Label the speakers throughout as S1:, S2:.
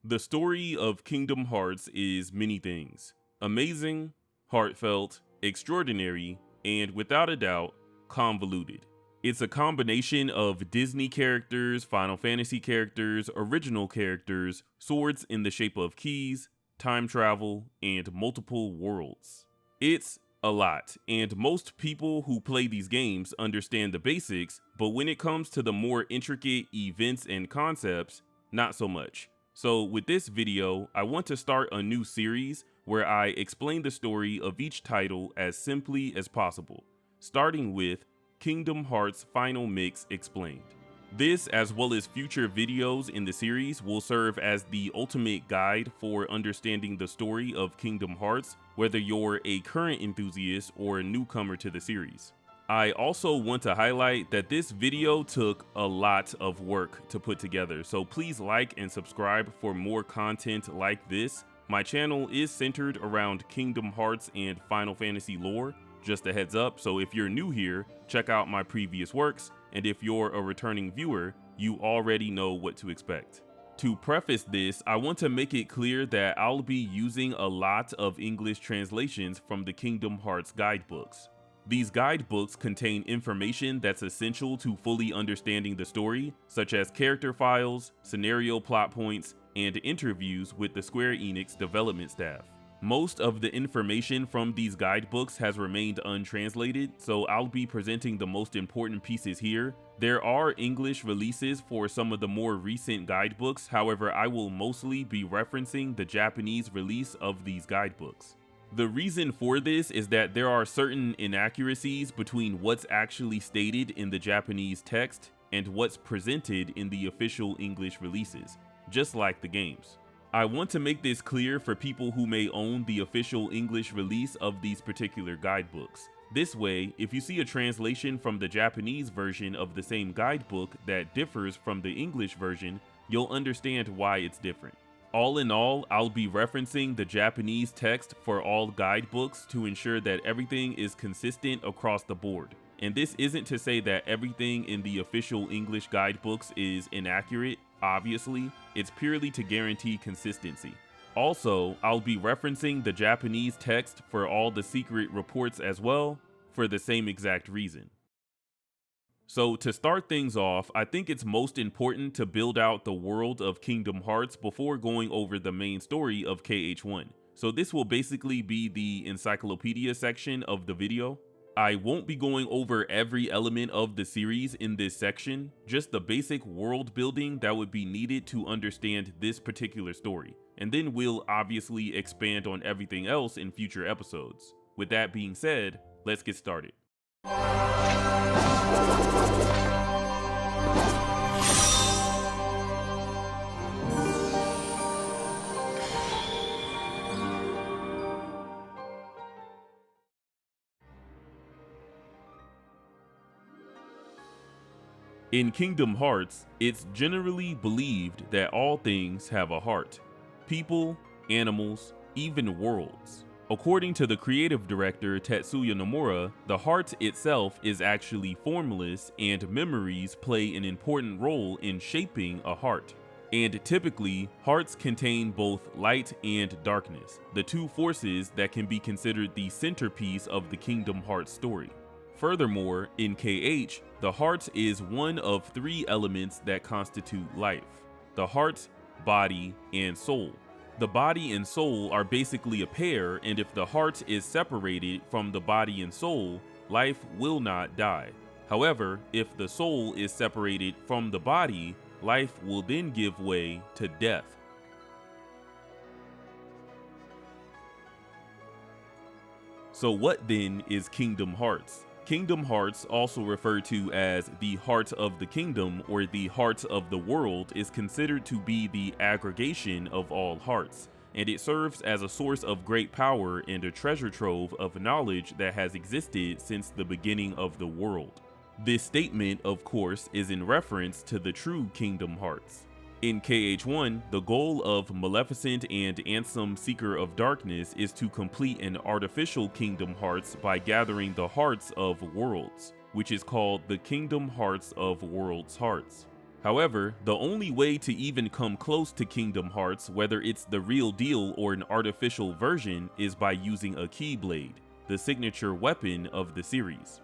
S1: The story of Kingdom Hearts is many things: amazing, heartfelt, extraordinary, and without a doubt, convoluted. It's a combination of Disney characters, Final Fantasy characters, original characters, swords in the shape of keys, time travel, and multiple worlds. It's a lot, and most people who play these games understand the basics, but when it comes to the more intricate events and concepts, not so much. So with this video, I want to start a new series where I explain the story of each title as simply as possible, starting with Kingdom Hearts Final Mix Explained. This, as well as future videos in the series, will serve as the ultimate guide for understanding the story of Kingdom Hearts, whether you're a current enthusiast or a newcomer to the series. I also want to highlight that this video took a lot of work to put together, so please like and subscribe for more content like this. My channel is centered around Kingdom Hearts and Final Fantasy lore, just a heads up, so if you're new here, check out my previous works, and if you're a returning viewer, you already know what to expect. To preface this, I want to make it clear that I'll be using a lot of English translations from the Kingdom Hearts guidebooks. These guidebooks contain information that's essential to fully understanding the story, such as character files, scenario plot points, and interviews with the Square Enix development staff. Most of the information from these guidebooks has remained untranslated, so I'll be presenting the most important pieces here. There are English releases for some of the more recent guidebooks, however, I will mostly be referencing the Japanese release of these guidebooks. The reason for this is that there are certain inaccuracies between what's actually stated in the Japanese text and what's presented in the official English releases, just like the games. I want to make this clear for people who may own the official English release of these particular guidebooks. This way, if you see a translation from the Japanese version of the same guidebook that differs from the English version, you'll understand why it's different. All in all, I'll be referencing the Japanese text for all guidebooks to ensure that everything is consistent across the board. And this isn't to say that everything in the official English guidebooks is inaccurate, obviously, it's purely to guarantee consistency. Also, I'll be referencing the Japanese text for all the secret reports as well, for the same exact reason. So to start things off, I think it's most important to build out the world of Kingdom Hearts before going over the main story of KH1. So this will basically be the Encyclopedia section of the video. I won't be going over every element of the series in this section, just the basic world building that would be needed to understand this particular story. And then we'll obviously expand on everything else in future episodes. With that being said, let's get started. In Kingdom Hearts, it's generally believed that all things have a heart. People, animals, even worlds. According to the creative director Tetsuya Nomura, the heart itself is actually formless and memories play an important role in shaping a heart. And typically, hearts contain both light and darkness, the two forces that can be considered the centerpiece of the Kingdom Hearts story. Furthermore, in KH, the heart is one of three elements that constitute life: the heart, body, and soul. The body and soul are basically a pair, and if the heart is separated from the body and soul, life will not die. However, if the soul is separated from the body, life will then give way to death. So what then is Kingdom Hearts? Kingdom Hearts, also referred to as the Heart of the Kingdom or the Heart of the World, is considered to be the aggregation of all hearts, and it serves as a source of great power and a treasure trove of knowledge that has existed since the beginning of the world. This statement, of course, is in reference to the true Kingdom Hearts. In KH1, the goal of Maleficent and Ansem, Seeker of Darkness, is to complete an artificial Kingdom Hearts by gathering the Hearts of Worlds, which is called the Kingdom Hearts of Worlds Hearts. However, the only way to even come close to Kingdom Hearts, whether it's the real deal or an artificial version, is by using a Keyblade, the signature weapon of the series.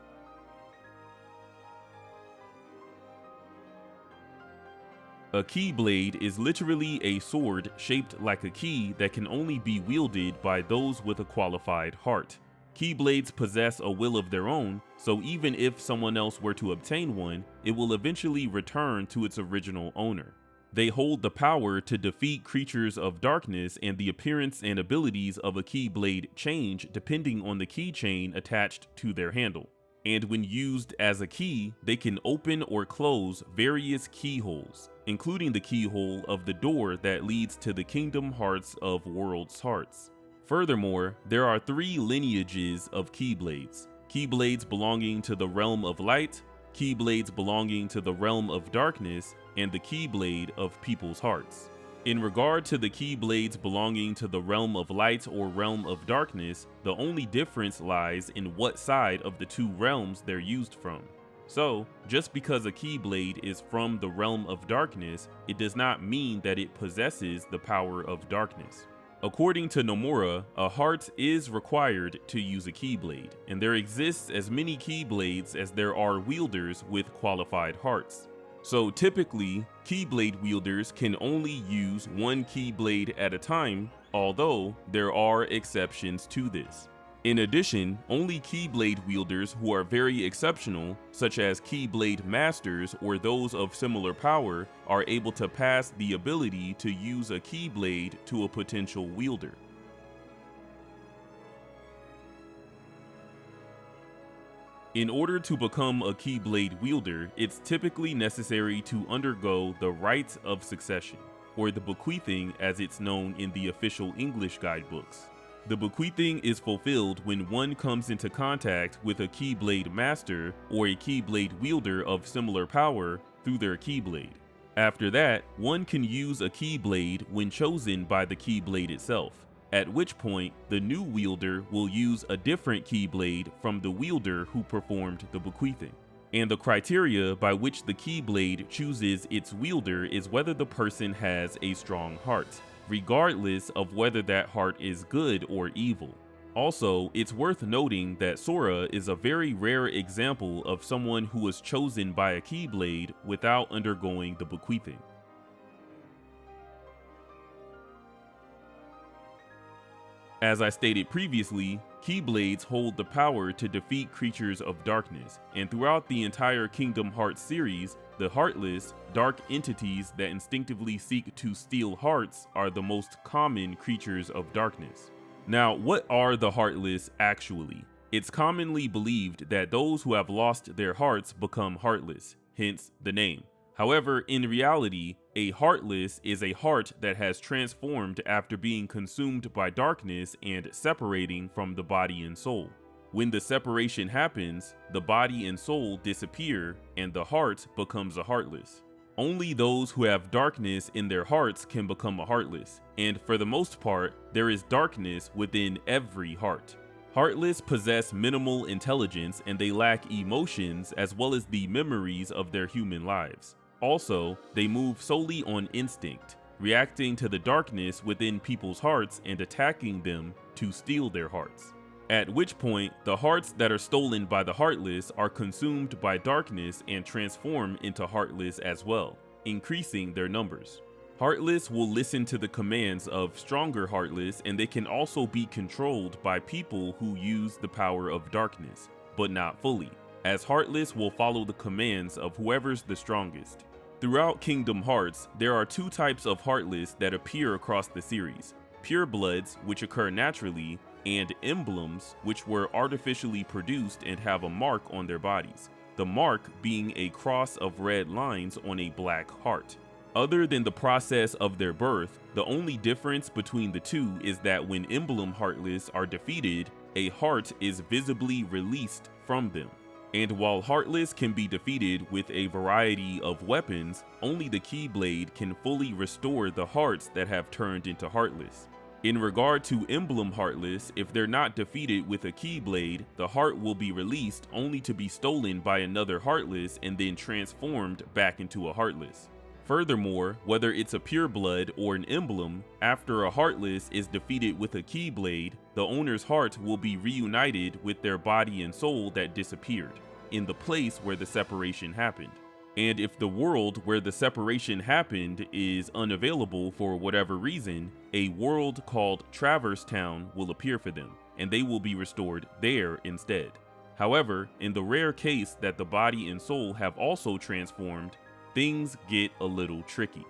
S1: A Keyblade is literally a sword shaped like a key that can only be wielded by those with a qualified heart. Keyblades possess a will of their own, so even if someone else were to obtain one, it will eventually return to its original owner. They hold the power to defeat creatures of darkness, and the appearance and abilities of a Keyblade change depending on the keychain attached to their handle. And when used as a key, they can open or close various keyholes, including the keyhole of the door that leads to the Kingdom Hearts of World's Hearts. Furthermore, there are 3 lineages of Keyblades: Keyblades belonging to the realm of light, Keyblades belonging to the realm of darkness, and the Keyblade of people's hearts. In regard to the Keyblades belonging to the realm of light or realm of darkness, the only difference lies in what side of the 2 realms they're used from. So, just because a Keyblade is from the realm of darkness, it does not mean that it possesses the power of darkness. According to Nomura, a heart is required to use a Keyblade, and there exists as many Keyblades as there are wielders with qualified hearts. So typically, Keyblade wielders can only use 1 Keyblade at a time, although there are exceptions to this. In addition, only Keyblade wielders who are very exceptional, such as Keyblade Masters or those of similar power, are able to pass the ability to use a Keyblade to a potential wielder. In order to become a Keyblade wielder, it's typically necessary to undergo the Rite of Succession, or the Bequeathing as it's known in the official English guidebooks. The Bequeathing is fulfilled when one comes into contact with a Keyblade Master or a Keyblade wielder of similar power through their Keyblade. After that, one can use a Keyblade when chosen by the Keyblade itself, at which point the new wielder will use a different Keyblade from the wielder who performed the bequeathing. And the criteria by which the Keyblade chooses its wielder is whether the person has a strong heart, regardless of whether that heart is good or evil. Also, it's worth noting that Sora is a very rare example of someone who was chosen by a Keyblade without undergoing the bequeathing. As I stated previously, Keyblades hold the power to defeat creatures of darkness, and throughout the entire Kingdom Hearts series, the Heartless, dark entities that instinctively seek to steal hearts, are the most common creatures of darkness. Now, what are the Heartless actually? It's commonly believed that those who have lost their hearts become heartless, hence the name. However, in reality, a Heartless is a heart that has transformed after being consumed by darkness and separating from the body and soul. When the separation happens, the body and soul disappear and the heart becomes a Heartless. Only those who have darkness in their hearts can become a Heartless, and for the most part, there is darkness within every heart. Heartless possess minimal intelligence and they lack emotions as well as the memories of their human lives. Also, they move solely on instinct, reacting to the darkness within people's hearts and attacking them to steal their hearts. At which point, the hearts that are stolen by the Heartless are consumed by darkness and transform into Heartless as well, increasing their numbers. Heartless will listen to the commands of stronger Heartless, and they can also be controlled by people who use the power of darkness, but not fully, as Heartless will follow the commands of whoever's the strongest. Throughout Kingdom Hearts, there are 2 types of Heartless that appear across the series: purebloods, which occur naturally, and emblems, which were artificially produced and have a mark on their bodies, the mark being a cross of red lines on a black heart. Other than the process of their birth, the only difference between the 2 is that when emblem Heartless are defeated, a heart is visibly released from them. And while Heartless can be defeated with a variety of weapons, only the Keyblade can fully restore the hearts that have turned into Heartless. In regard to emblem Heartless, if they're not defeated with a Keyblade, the heart will be released only to be stolen by another Heartless and then transformed back into a Heartless. Furthermore, whether it's a pureblood or an emblem, after a Heartless is defeated with a Keyblade, the owner's heart will be reunited with their body and soul that disappeared, in the place where the separation happened. And if the world where the separation happened is unavailable for whatever reason, a world called Traverse Town will appear for them, and they will be restored there instead. However, in the rare case that the body and soul have also transformed, things get a little tricky.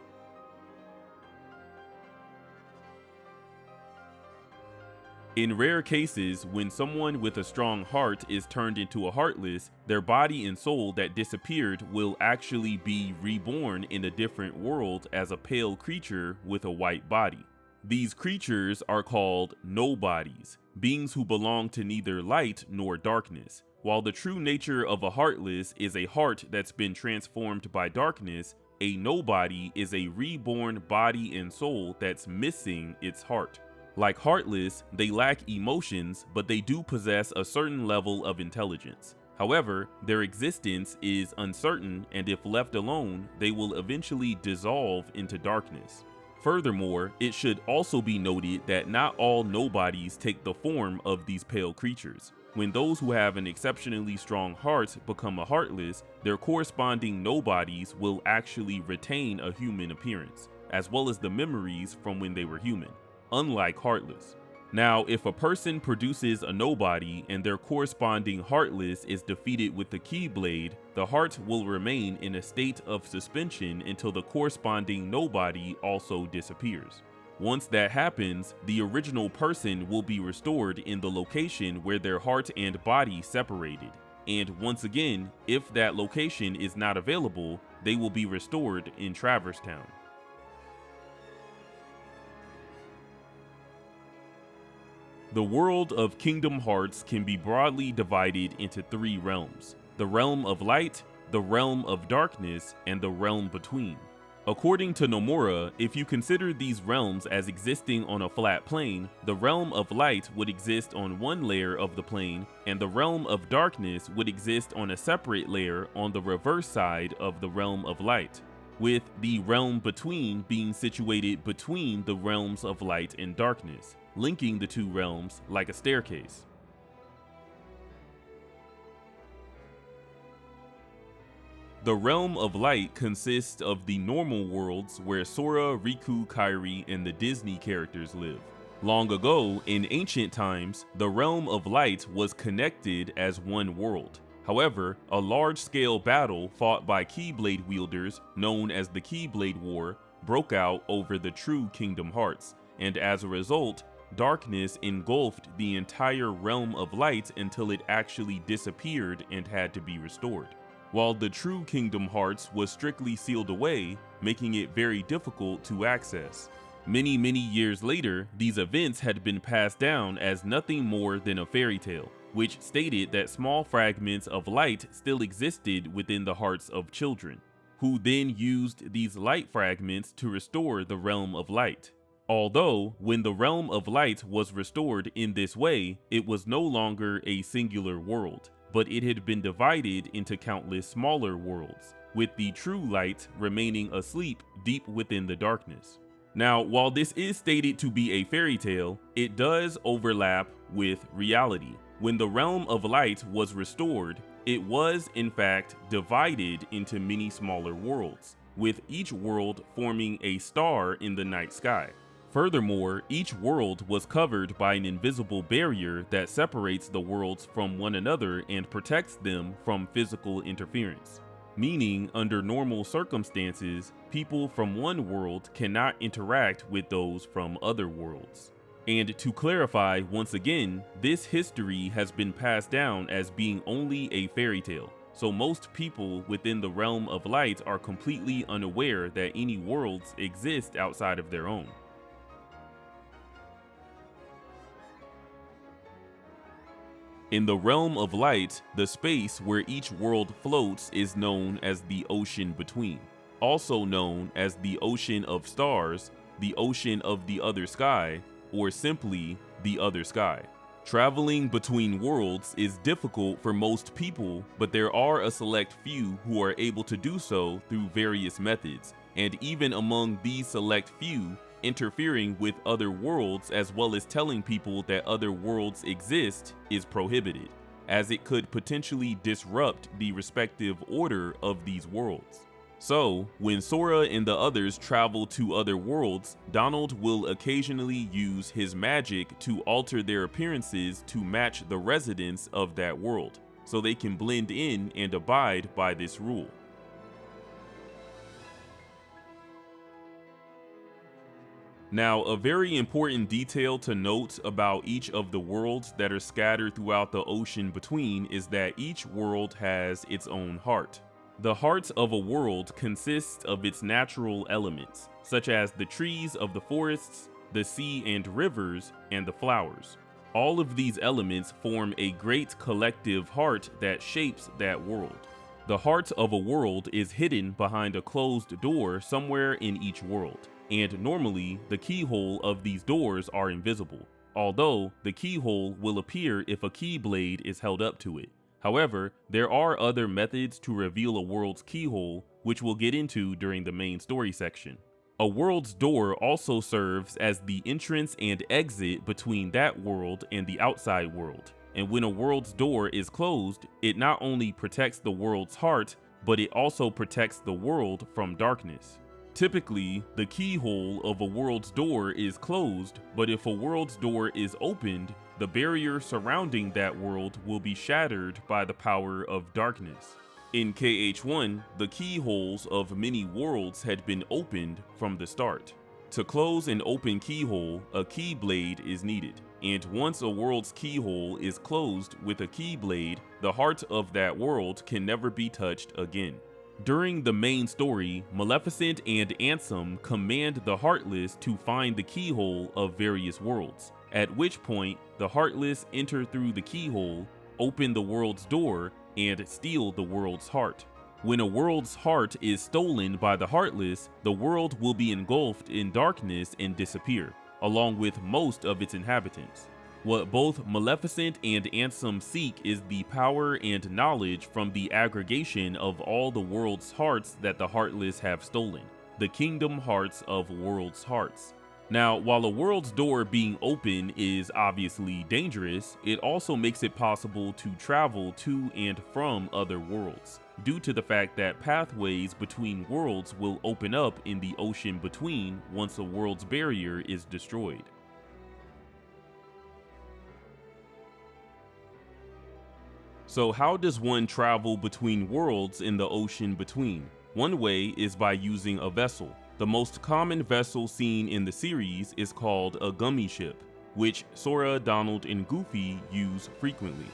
S1: In rare cases, when someone with a strong heart is turned into a Heartless, their body and soul that disappeared will actually be reborn in a different world as a pale creature with a white body. These creatures are called Nobodies, beings who belong to neither light nor darkness. While the true nature of a Heartless is a heart that's been transformed by darkness, a Nobody is a reborn body and soul that's missing its heart. Like Heartless, they lack emotions, but they do possess a certain level of intelligence. However, their existence is uncertain, and if left alone, they will eventually dissolve into darkness. Furthermore, it should also be noted that not all Nobodies take the form of these pale creatures. When those who have an exceptionally strong heart become a Heartless, their corresponding Nobodies will actually retain a human appearance, as well as the memories from when they were human, unlike Heartless. Now, if a person produces a Nobody and their corresponding Heartless is defeated with the Keyblade, the heart will remain in a state of suspension until the corresponding Nobody also disappears. Once that happens, the original person will be restored in the location where their heart and body separated. And once again, if that location is not available, they will be restored in Traverse Town. The world of Kingdom Hearts can be broadly divided into three realms: the realm of light, the realm of darkness, and the realm between. According to Nomura, if you consider these realms as existing on a flat plane, the realm of light would exist on one layer of the plane, and the realm of darkness would exist on a separate layer on the reverse side of the realm of light, with the realm between being situated between the realms of light and darkness, linking the two realms like a staircase. The realm of light consists of the normal worlds where Sora, Riku, Kairi, and the Disney characters live. Long ago, in ancient times, the realm of light was connected as one world. However, a large-scale battle fought by Keyblade wielders, known as the Keyblade War, broke out over the true Kingdom Hearts, and as a result, darkness engulfed the entire realm of light until it actually disappeared and had to be restored. While the true Kingdom Hearts was strictly sealed away, making it very difficult to access. Many years later, these events had been passed down as nothing more than a fairy tale, which stated that small fragments of light still existed within the hearts of children, who then used these light fragments to restore the realm of light. Although, when the realm of light was restored in this way, it was no longer a singular world, but it had been divided into countless smaller worlds, with the true light remaining asleep deep within the darkness. Now, while this is stated to be a fairy tale, it does overlap with reality. When the realm of light was restored, it was in fact divided into many smaller worlds, with each world forming a star in the night sky. Furthermore, each world was covered by an invisible barrier that separates the worlds from one another and protects them from physical interference. Meaning, under normal circumstances, people from one world cannot interact with those from other worlds. And to clarify once again, this history has been passed down as being only a fairy tale. So most people within the realm of light are completely unaware that any worlds exist outside of their own. In the realm of light, the space where each world floats is known as the ocean between, also known as the ocean of stars, the ocean of the other sky, or simply the other sky. Traveling between worlds is difficult for most people, but there are a select few who are able to do so through various methods, and even among these select few, interfering with other worlds as well as telling people that other worlds exist is prohibited, as it could potentially disrupt the respective order of these worlds. So, when Sora and the others travel to other worlds, Donald will occasionally use his magic to alter their appearances to match the residents of that world, so they can blend in and abide by this rule. Now, a very important detail to note about each of the worlds that are scattered throughout the ocean between is that each world has its own heart. The heart of a world consists of its natural elements, such as the trees of the forests, the sea and rivers, and the flowers. All of these elements form a great collective heart that shapes that world. The heart of a world is hidden behind a closed door somewhere in each world, and normally the keyhole of these doors are invisible, although the keyhole will appear if a keyblade is held up to it. However, there are other methods to reveal a world's keyhole, which we'll get into during the main story section. A world's door also serves as the entrance and exit between that world and the outside world, and when a world's door is closed, it not only protects the world's heart, but it also protects the world from darkness. Typically, the keyhole of a world's door is closed, but if a world's door is opened, the barrier surrounding that world will be shattered by the power of darkness. In KH1, the keyholes of many worlds had been opened from the start. To close an open keyhole, a keyblade is needed, and once a world's keyhole is closed with a keyblade, the heart of that world can never be touched again. During the main story, Maleficent and Ansem command the Heartless to find the keyhole of various worlds, at which point the Heartless enter through the keyhole, open the world's door, and steal the world's heart. When a world's heart is stolen by the Heartless, the world will be engulfed in darkness and disappear, along with most of its inhabitants. What both Maleficent and Ansem seek is the power and knowledge from the aggregation of all the world's hearts that the Heartless have stolen, the Kingdom Hearts of World's Hearts. Now, while a world's door being open is obviously dangerous, it also makes it possible to travel to and from other worlds, due to the fact that pathways between worlds will open up in the ocean between once a world's barrier is destroyed. So how does one travel between worlds in the ocean between? One way is by using a vessel. The most common vessel seen in the series is called a Gummi ship, which Sora, Donald, and Goofy use frequently.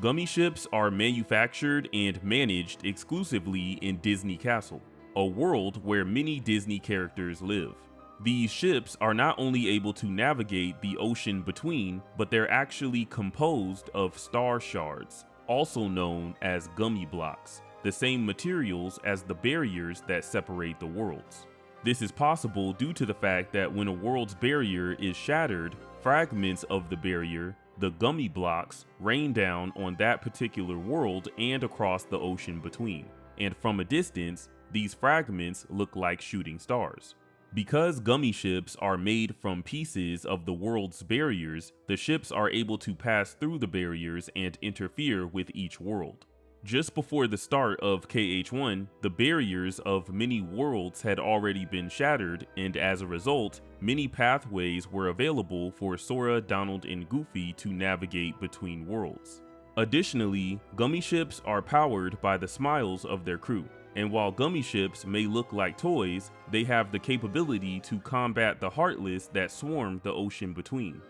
S1: Gummi ships are manufactured and managed exclusively in Disney Castle, a world where many Disney characters live. These ships are not only able to navigate the ocean between, but they're actually composed of star shards, also known as Gummi blocks, the same materials as the barriers that separate the worlds. This is possible due to the fact that when a world's barrier is shattered, fragments of the barrier, the Gummi blocks, rain down on that particular world and across the ocean between, and from a distance, these fragments look like shooting stars. Because Gummi ships are made from pieces of the world's barriers, the ships are able to pass through the barriers and interfere with each world. Just before the start of KH1, the barriers of many worlds had already been shattered, and as a result, many pathways were available for Sora, Donald, and Goofy to navigate between worlds. Additionally, Gummi ships are powered by the smiles of their crew. And while Gummi ships may look like toys, they have the capability to combat the Heartless that swarm the ocean between.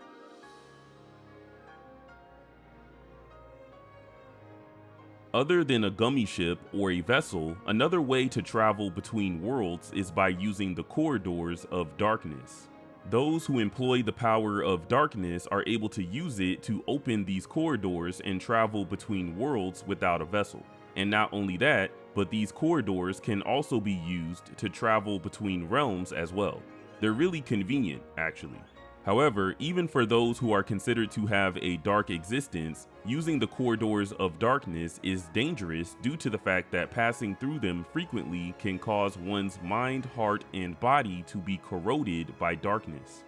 S1: Other than a Gummi ship or a vessel, another way to travel between worlds is by using the corridors of darkness. Those who employ the power of darkness are able to use it to open these corridors and travel between worlds without a vessel. And not only that, but these corridors can also be used to travel between realms as well. They're really convenient, actually. However, even for those who are considered to have a dark existence, using the corridors of darkness is dangerous due to the fact that passing through them frequently can cause one's mind, heart, and body to be corroded by darkness.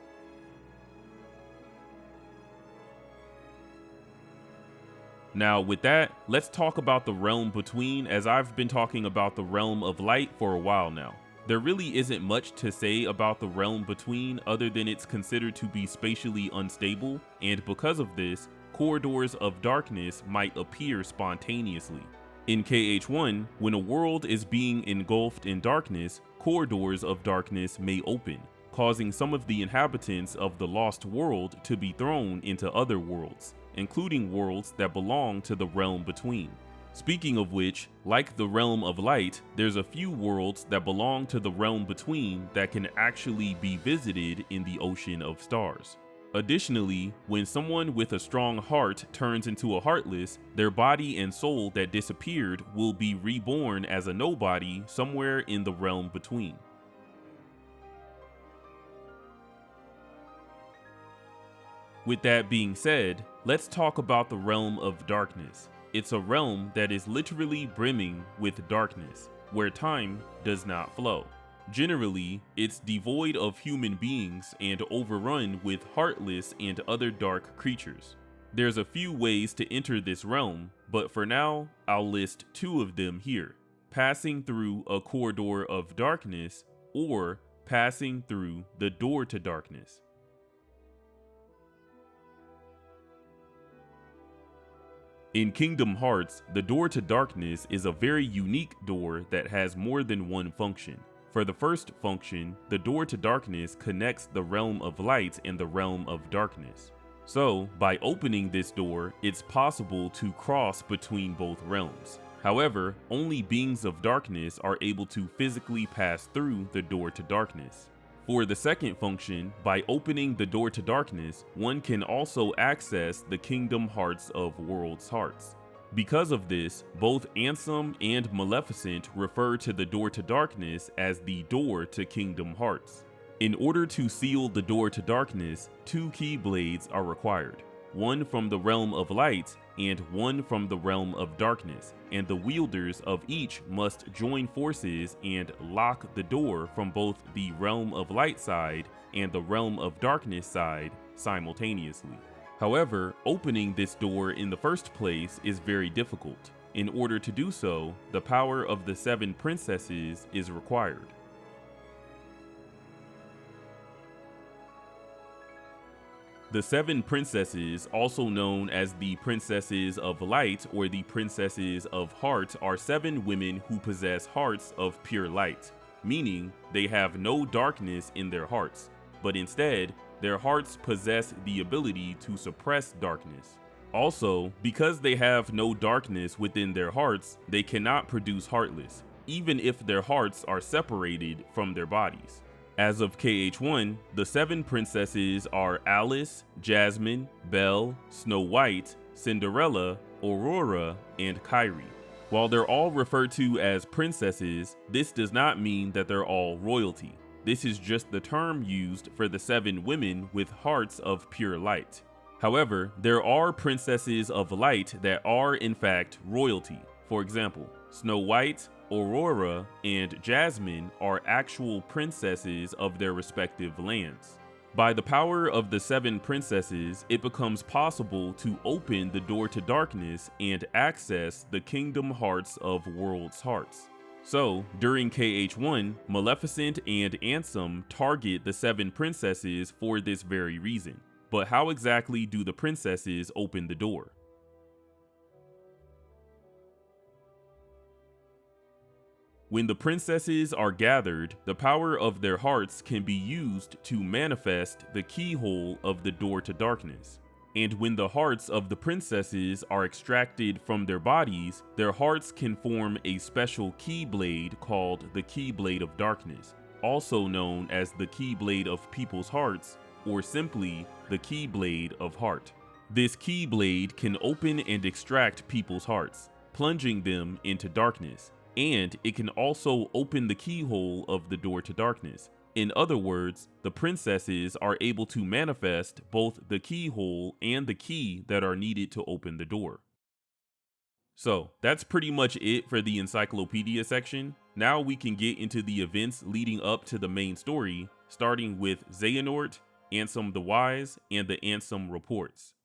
S1: Now with that, let's talk about the realm between, as I've been talking about the realm of light for a while now. There really isn't much to say about the realm between other than it's considered to be spatially unstable, and because of this, corridors of darkness might appear spontaneously. In KH1, when a world is being engulfed in darkness, corridors of darkness may open, causing some of the inhabitants of the lost world to be thrown into other worlds, including worlds that belong to the realm between. Speaking of which, like the realm of light, there's a few worlds that belong to the realm between that can actually be visited in the ocean of stars. Additionally, when someone with a strong heart turns into a heartless, their body and soul that disappeared will be reborn as a nobody somewhere in the realm between. With that being said, let's talk about the realm of darkness. It's a realm that is literally brimming with darkness, where time does not flow. Generally, it's devoid of human beings and overrun with heartless and other dark creatures. There's a few ways to enter this realm, but for now, I'll list two of them here: passing through a corridor of darkness or passing through the door to darkness. In Kingdom Hearts, the door to darkness is a very unique door that has more than one function. For the first function, the door to darkness connects the realm of light and the realm of darkness. So, by opening this door, it's possible to cross between both realms. However, only beings of darkness are able to physically pass through the door to darkness. For the second function, by opening the door to darkness, one can also access the Kingdom Hearts of World's Hearts. Because of this, both Ansem and Maleficent refer to the door to darkness as the door to Kingdom Hearts. In order to seal the door to darkness, two Keyblades are required, one from the realm of light and one from the realm of darkness, and the wielders of each must join forces and lock the door from both the realm of light side and the realm of darkness side simultaneously. However, opening this door in the first place is very difficult. In order to do so, the power of the 7 princesses is required. The 7 princesses, also known as the Princesses of Light or the Princesses of Heart, are 7 women who possess hearts of pure light, meaning they have no darkness in their hearts, but instead, their hearts possess the ability to suppress darkness. Also, because they have no darkness within their hearts, they cannot produce Heartless, even if their hearts are separated from their bodies. As of KH1, the 7 princesses are Alice, Jasmine, Belle, Snow White, Cinderella, Aurora, and Kairi. While they're all referred to as princesses, this does not mean that they're all royalty. This is just the term used for the 7 women with hearts of pure light. However, there are princesses of light that are in fact royalty. For example, Snow White, Aurora, and Jasmine are actual princesses of their respective lands. By the power of the 7 princesses, it becomes possible to open the door to darkness and access the Kingdom Hearts of World's Hearts. So, during KH1, Maleficent and Ansem target the 7 princesses for this very reason. But how exactly do the princesses open the door? When the princesses are gathered, the power of their hearts can be used to manifest the keyhole of the door to darkness. And when the hearts of the princesses are extracted from their bodies, their hearts can form a special keyblade called the Keyblade of Darkness, also known as the Keyblade of People's Hearts, or simply the Keyblade of Heart. This keyblade can open and extract people's hearts, plunging them into darkness. And it can also open the keyhole of the door to darkness, In other words, the princesses are able to manifest both the keyhole and the key that are needed to open the door. So that's pretty much it for the Encyclopedia section. Now we can get into the events leading up to the main story, starting with Xehanort, Ansem the Wise, and the Ansem reports.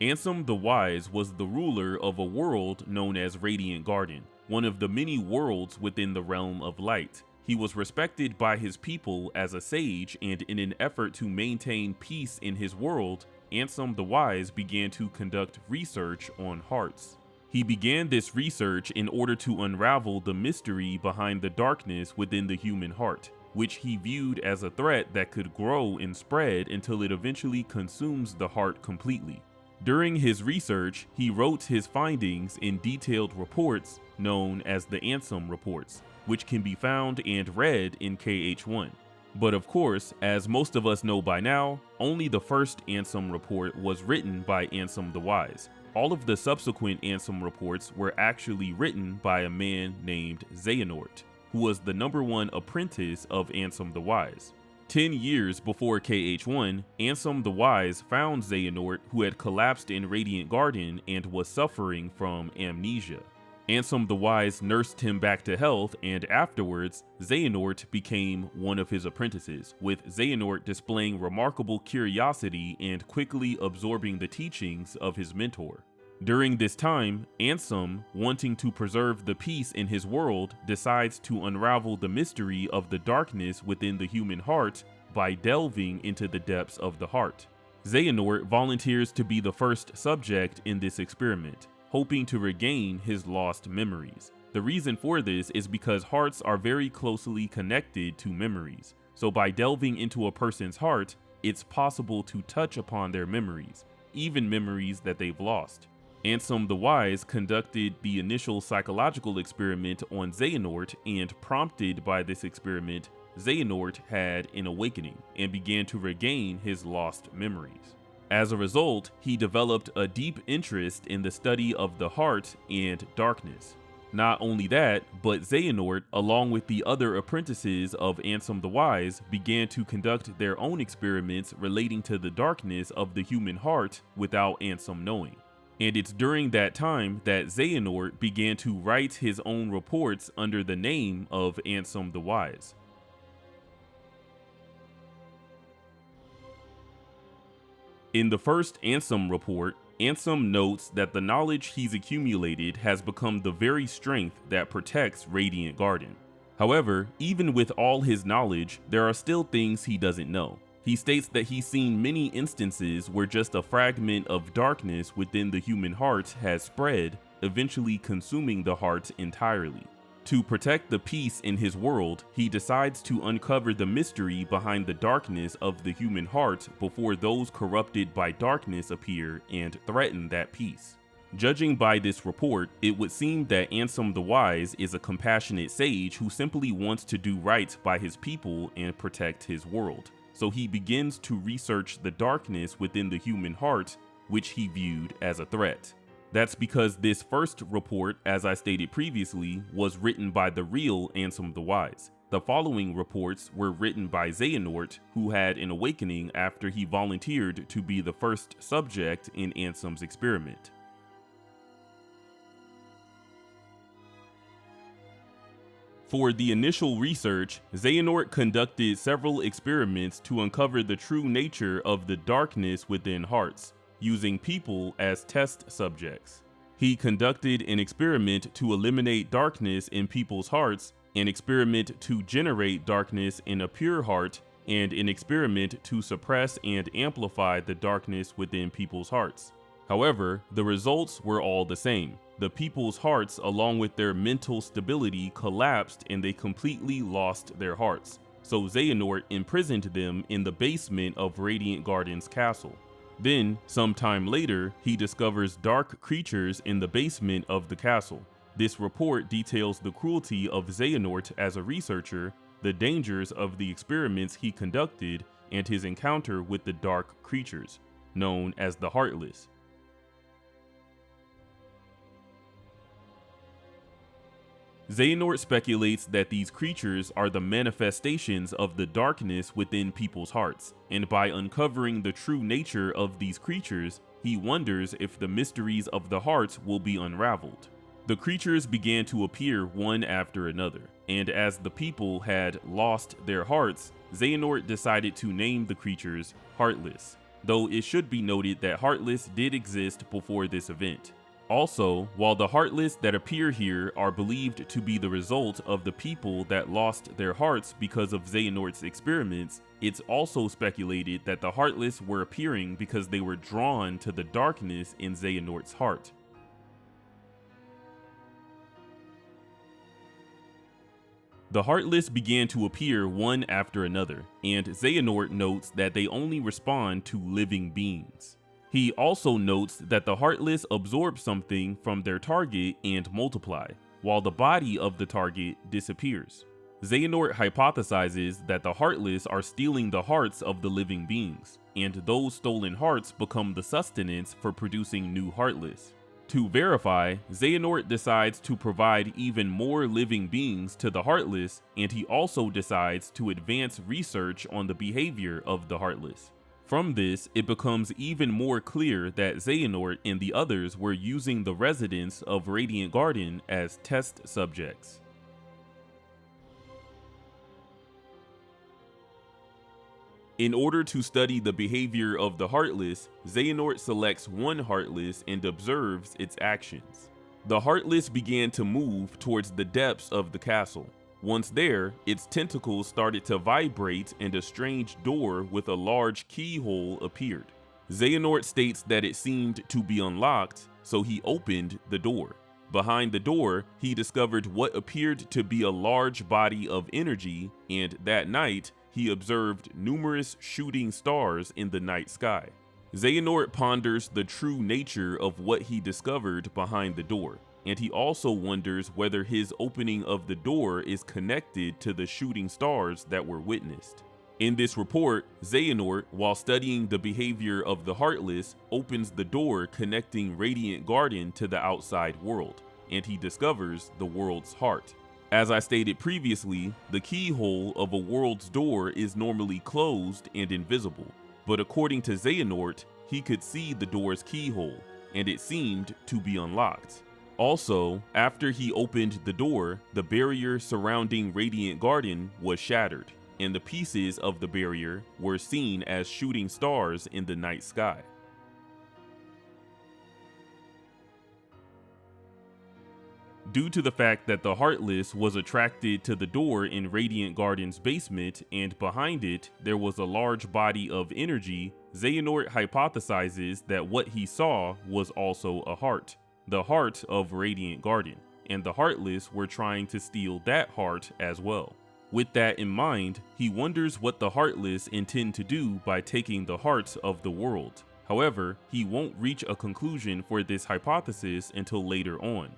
S1: Ansem the Wise was the ruler of a world known as Radiant Garden, one of the many worlds within the realm of light. He was respected by his people as a sage, and in an effort to maintain peace in his world, Ansem the Wise began to conduct research on hearts. He began this research in order to unravel the mystery behind the darkness within the human heart, which he viewed as a threat that could grow and spread until it eventually consumes the heart completely. During his research, he wrote his findings in detailed reports known as the Ansem reports, which can be found and read in KH1. But of course, as most of us know by now, only the first Ansem report was written by Ansem the Wise. All of the subsequent Ansem reports were actually written by a man named Xehanort, who was the #1 apprentice of Ansem the Wise. 10 years before KH1, Ansem the Wise found Xehanort, who had collapsed in Radiant Garden and was suffering from amnesia. Ansem the Wise nursed him back to health, and afterwards, Xehanort became one of his apprentices, with Xehanort displaying remarkable curiosity and quickly absorbing the teachings of his mentor. During this time, Ansem, wanting to preserve the peace in his world, decides to unravel the mystery of the darkness within the human heart by delving into the depths of the heart. Xehanort volunteers to be the first subject in this experiment, hoping to regain his lost memories. The reason for this is because hearts are very closely connected to memories, so by delving into a person's heart, it's possible to touch upon their memories, even memories that they've lost. Ansem the Wise conducted the initial psychological experiment on Xehanort, and prompted by this experiment, Xehanort had an awakening and began to regain his lost memories. As a result, he developed a deep interest in the study of the heart and darkness. Not only that, but Xehanort, along with the other apprentices of Ansem the Wise, began to conduct their own experiments relating to the darkness of the human heart without Ansem knowing. And it's during that time that Xehanort began to write his own reports under the name of Ansem the Wise. In the first Ansem report, Ansem notes that the knowledge he's accumulated has become the very strength that protects Radiant Garden. However, even with all his knowledge, there are still things he doesn't know. He states that he's seen many instances where just a fragment of darkness within the human heart has spread, eventually consuming the heart entirely. To protect the peace in his world, he decides to uncover the mystery behind the darkness of the human heart before those corrupted by darkness appear and threaten that peace. Judging by this report, it would seem that Ansem the Wise is a compassionate sage who simply wants to do right by his people and protect his world. So he begins to research the darkness within the human heart, which he viewed as a threat. That's because this first report, as I stated previously, was written by the real Ansem the Wise. The following reports were written by Xehanort, who had an awakening after he volunteered to be the first subject in Ansem's experiment. For the initial research, Xehanort conducted several experiments to uncover the true nature of the darkness within hearts, using people as test subjects. He conducted an experiment to eliminate darkness in people's hearts, an experiment to generate darkness in a pure heart, and an experiment to suppress and amplify the darkness within people's hearts. However, the results were all the same. The people's hearts, along with their mental stability, collapsed and they completely lost their hearts. So Xehanort imprisoned them in the basement of Radiant Garden's castle. Then, sometime later, he discovers dark creatures in the basement of the castle. This report details the cruelty of Xehanort as a researcher, the dangers of the experiments he conducted, and his encounter with the dark creatures, known as the Heartless. Xehanort speculates that these creatures are the manifestations of the darkness within people's hearts, and by uncovering the true nature of these creatures, he wonders if the mysteries of the hearts will be unraveled. The creatures began to appear one after another, and as the people had lost their hearts, Xehanort decided to name the creatures Heartless, though it should be noted that Heartless did exist before this event. Also, while the Heartless that appear here are believed to be the result of the people that lost their hearts because of Xehanort's experiments, it's also speculated that the Heartless were appearing because they were drawn to the darkness in Xehanort's heart. The Heartless began to appear one after another, and Xehanort notes that they only respond to living beings. He also notes that the Heartless absorb something from their target and multiply, while the body of the target disappears. Xehanort hypothesizes that the Heartless are stealing the hearts of the living beings, and those stolen hearts become the sustenance for producing new Heartless. To verify, Xehanort decides to provide even more living beings to the Heartless, and he also decides to advance research on the behavior of the Heartless. From this, it becomes even more clear that Xehanort and the others were using the residents of Radiant Garden as test subjects. In order to study the behavior of the Heartless, Xehanort selects one Heartless and observes its actions. The Heartless began to move towards the depths of the castle. Once there, its tentacles started to vibrate and a strange door with a large keyhole appeared. Xehanort states that it seemed to be unlocked, so he opened the door. Behind the door, he discovered what appeared to be a large body of energy, and that night, he observed numerous shooting stars in the night sky. Xehanort ponders the true nature of what he discovered behind the door, and he also wonders whether his opening of the door is connected to the shooting stars that were witnessed. In this report, Xehanort, while studying the behavior of the Heartless, opens the door connecting Radiant Garden to the outside world, and he discovers the world's heart. As I stated previously, the keyhole of a world's door is normally closed and invisible, but according to Xehanort, he could see the door's keyhole, and it seemed to be unlocked. Also, after he opened the door, the barrier surrounding Radiant Garden was shattered, and the pieces of the barrier were seen as shooting stars in the night sky. Due to the fact that the Heartless was attracted to the door in Radiant Garden's basement, and behind it there was a large body of energy, Xehanort hypothesizes that what he saw was also a heart, the heart of Radiant Garden, and the Heartless were trying to steal that heart as well. With that in mind, he wonders what the Heartless intend to do by taking the hearts of the world. However, he won't reach a conclusion for this hypothesis until later on.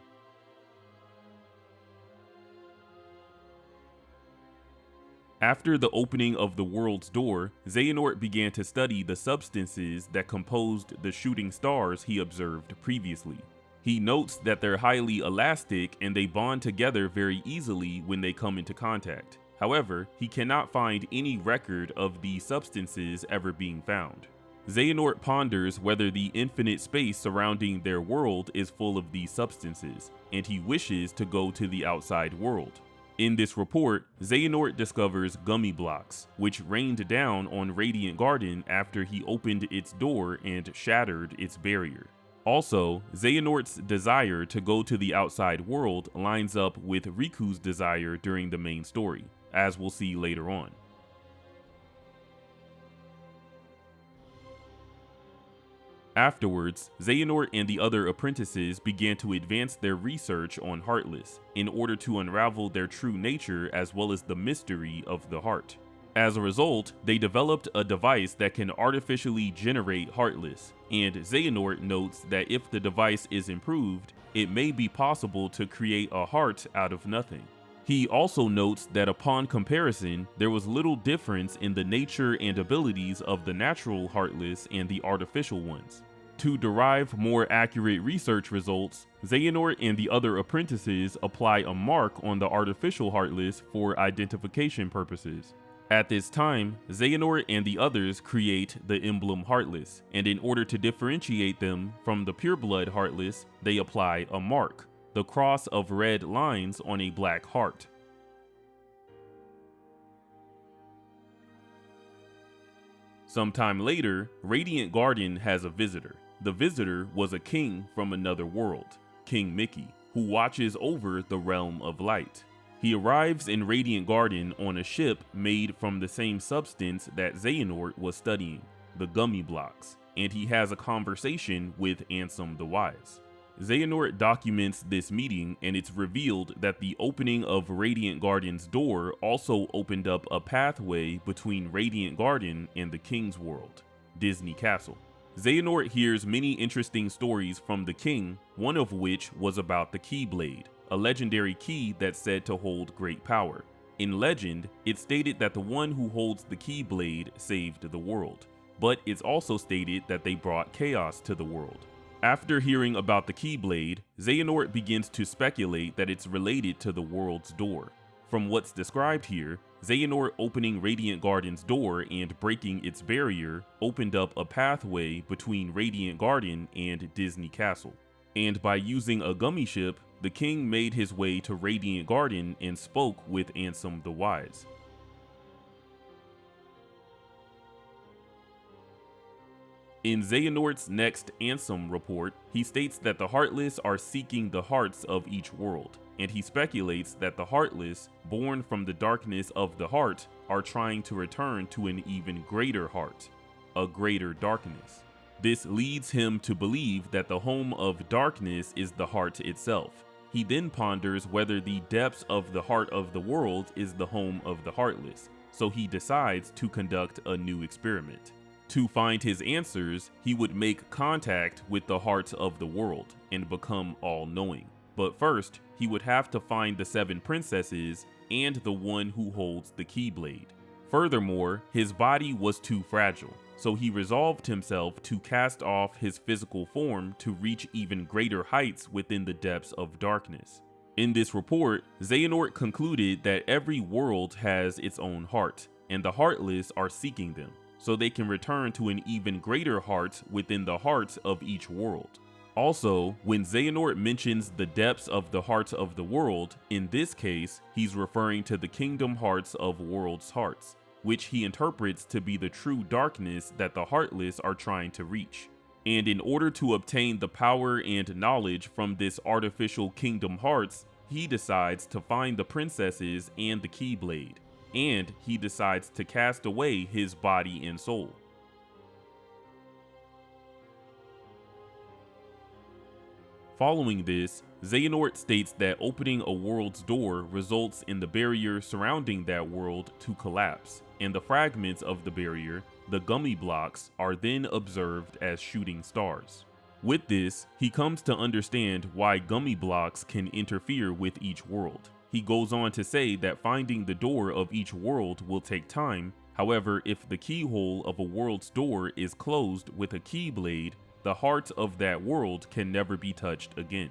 S1: After the opening of the world's door, Xehanort began to study the substances that composed the shooting stars he observed previously. He notes that they're highly elastic and they bond together very easily when they come into contact. However, he cannot find any record of these substances ever being found. Xehanort ponders whether the infinite space surrounding their world is full of these substances, and he wishes to go to the outside world. In this report, Xehanort discovers Gummi blocks, which rained down on Radiant Garden after he opened its door and shattered its barrier. Also, Xehanort's desire to go to the outside world lines up with Riku's desire during the main story, as we'll see later on. Afterwards, Xehanort and the other apprentices began to advance their research on Heartless in order to unravel their true nature as well as the mystery of the heart. As a result, they developed a device that can artificially generate Heartless, and Xehanort notes that if the device is improved, it may be possible to create a heart out of nothing. He also notes that upon comparison, there was little difference in the nature and abilities of the natural Heartless and the artificial ones. To derive more accurate research results, Xehanort and the other apprentices apply a mark on the artificial Heartless for identification purposes. At this time, Xehanort and the others create the emblem Heartless, and in order to differentiate them from the pureblood Heartless, they apply a mark, the cross of red lines on a black heart. Sometime later, Radiant Garden has a visitor. The visitor was a king from another world, King Mickey, who watches over the realm of light. He arrives in Radiant Garden on a ship made from the same substance that Xehanort was studying, the Gummi blocks, and he has a conversation with Ansem the Wise. Xehanort documents this meeting, and it's revealed that the opening of Radiant Garden's door also opened up a pathway between Radiant Garden and the King's World, Disney Castle. Xehanort hears many interesting stories from the king, one of which was about the Keyblade, a legendary key that's said to hold great power. In legend, it's stated that the one who holds the Keyblade saved the world, but it's also stated that they brought chaos to the world. After hearing about the Keyblade, Xehanort begins to speculate that it's related to the world's door. From what's described here, Xehanort opening Radiant Garden's door and breaking its barrier opened up a pathway between Radiant Garden and Disney Castle. And by using a Gummi ship, the king made his way to Radiant Garden and spoke with Ansem the Wise. In Xehanort's next Ansem report, he states that the Heartless are seeking the hearts of each world, and he speculates that the Heartless, born from the darkness of the heart, are trying to return to an even greater heart, a greater darkness. This leads him to believe that the home of darkness is the heart itself. He then ponders whether the depths of the heart of the world is the home of the Heartless, so he decides to conduct a new experiment. To find his answers, he would make contact with the heart of the world and become all-knowing. But first, he would have to find the 7 princesses and the one who holds the Keyblade. Furthermore, his body was too fragile, so he resolved himself to cast off his physical form to reach even greater heights within the depths of darkness. In this report, Xehanort concluded that every world has its own heart, and the Heartless are seeking them, so they can return to an even greater heart within the hearts of each world. Also, when Xehanort mentions the depths of the heart of the world, in this case, he's referring to the kingdom hearts of world's hearts, which he interprets to be the true darkness that the Heartless are trying to reach. And in order to obtain the power and knowledge from this artificial kingdom hearts, he decides to find the princesses and the Keyblade, and he decides to cast away his body and soul. Following this, Xehanort states that opening a world's door results in the barrier surrounding that world to collapse, and the fragments of the barrier, the Gummi blocks, are then observed as shooting stars. With this, he comes to understand why Gummi blocks can interfere with each world. He goes on to say that finding the door of each world will take time. However, if the keyhole of a world's door is closed with a Keyblade, the heart of that world can never be touched again.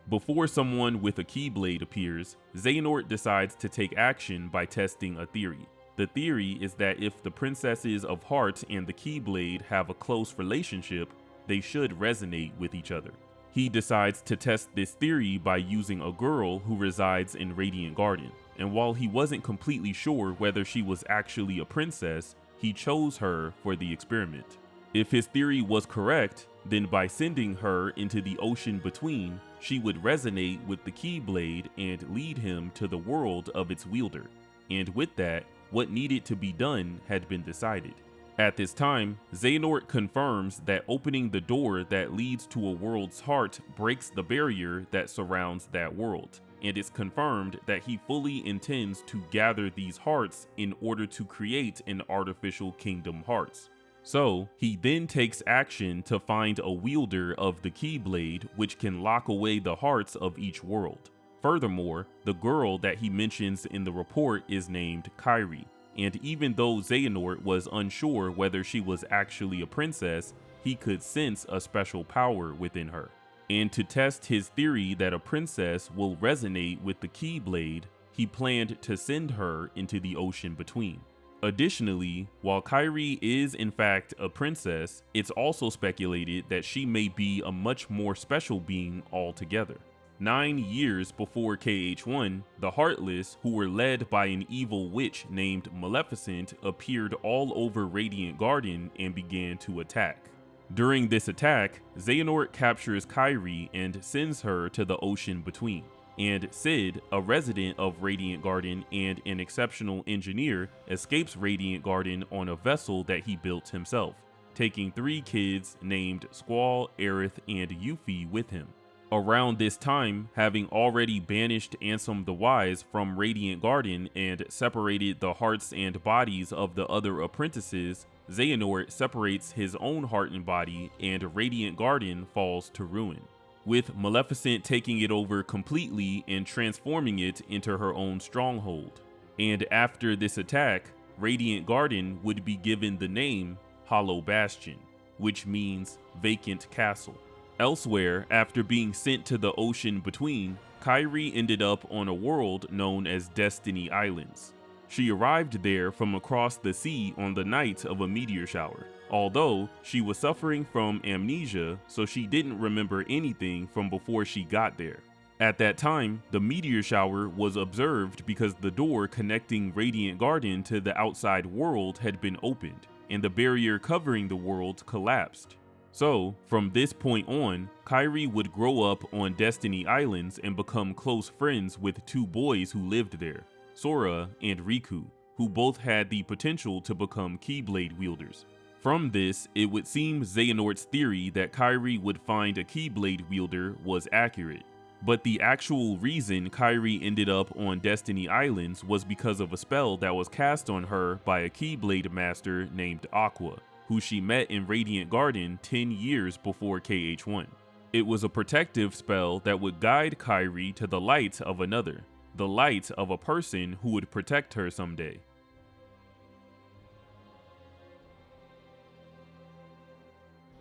S1: Before someone with a Keyblade appears, Xehanort decides to take action by testing a theory. The theory is that if the princesses of heart and the Keyblade have a close relationship, they should resonate with each other. He decides to test this theory by using a girl who resides in Radiant Garden, and while he wasn't completely sure whether she was actually a princess, he chose her for the experiment. If his theory was correct, then by sending her into the ocean between, she would resonate with the Keyblade and lead him to the world of its wielder. And with that, what needed to be done had been decided. At this time, Xehanort confirms that opening the door that leads to a world's heart breaks the barrier that surrounds that world, and it's confirmed that he fully intends to gather these hearts in order to create an artificial kingdom hearts. So, he then takes action to find a wielder of the Keyblade which can lock away the hearts of each world. Furthermore, the girl that he mentions in the report is named Kairi, and even though Xehanort was unsure whether she was actually a princess, he could sense a special power within her. And to test his theory that a princess will resonate with the Keyblade, he planned to send her into the ocean between. Additionally, while Kairi is in fact a princess, it's also speculated that she may be a much more special being altogether. 9 years before KH1, the Heartless, who were led by an evil witch named Maleficent, appeared all over Radiant Garden and began to attack. During this attack, Xehanort captures Kairi and sends her to the ocean between. And Sid, a resident of Radiant Garden and an exceptional engineer, escapes Radiant Garden on a vessel that he built himself, taking 3 kids named Squall, Aerith, and Yuffie with him. Around this time, having already banished Ansem the Wise from Radiant Garden and separated the hearts and bodies of the other apprentices, Xehanort separates his own heart and body, and Radiant Garden falls to ruin, with Maleficent taking it over completely and transforming it into her own stronghold. And after this attack, Radiant Garden would be given the name Hollow Bastion, which means vacant castle. Elsewhere, after being sent to the ocean between, Kairi ended up on a world known as Destiny Islands. She arrived there from across the sea on the night of a meteor shower, although she was suffering from amnesia, so she didn't remember anything from before she got there. At that time, the meteor shower was observed because the door connecting Radiant Garden to the outside world had been opened, and the barrier covering the world collapsed. So, from this point on, Kairi would grow up on Destiny Islands and become close friends with 2 boys who lived there, Sora and Riku, who both had the potential to become Keyblade wielders. From this, it would seem Xehanort's theory that Kairi would find a Keyblade wielder was accurate. But the actual reason Kairi ended up on Destiny Islands was because of a spell that was cast on her by a Keyblade master named Aqua, who she met in Radiant Garden 10 years before KH1. It was a protective spell that would guide Kairi to the light of another, the light of a person who would protect her someday.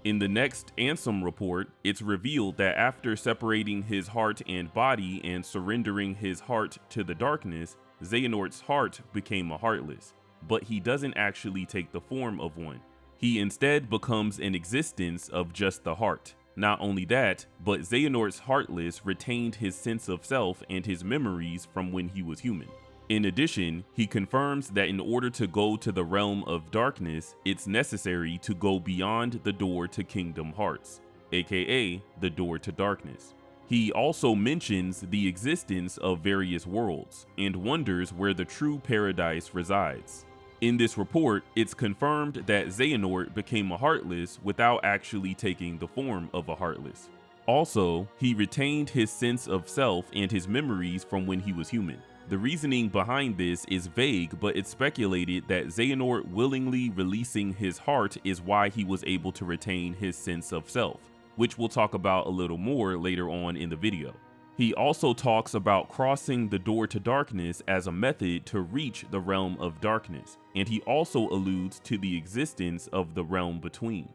S1: In the next Ansem report, it's revealed that after separating his heart and body and surrendering his heart to the darkness, Xehanort's heart became a Heartless, but he doesn't actually take the form of one. He instead becomes an existence of just the heart. Not only that, but Xehanort's Heartless retained his sense of self and his memories from when he was human. In addition, he confirms that in order to go to the realm of darkness, it's necessary to go beyond the door to Kingdom Hearts, aka the door to darkness. He also mentions the existence of various worlds and wonders where the true paradise resides. In this report, it's confirmed that Xehanort became a Heartless without actually taking the form of a Heartless. Also, he retained his sense of self and his memories from when he was human. The reasoning behind this is vague, but it's speculated that Xehanort willingly releasing his heart is why he was able to retain his sense of self, which we'll talk about a little more later on in the video. He also talks about crossing the door to darkness as a method to reach the realm of darkness, and he also alludes to the existence of the realm between.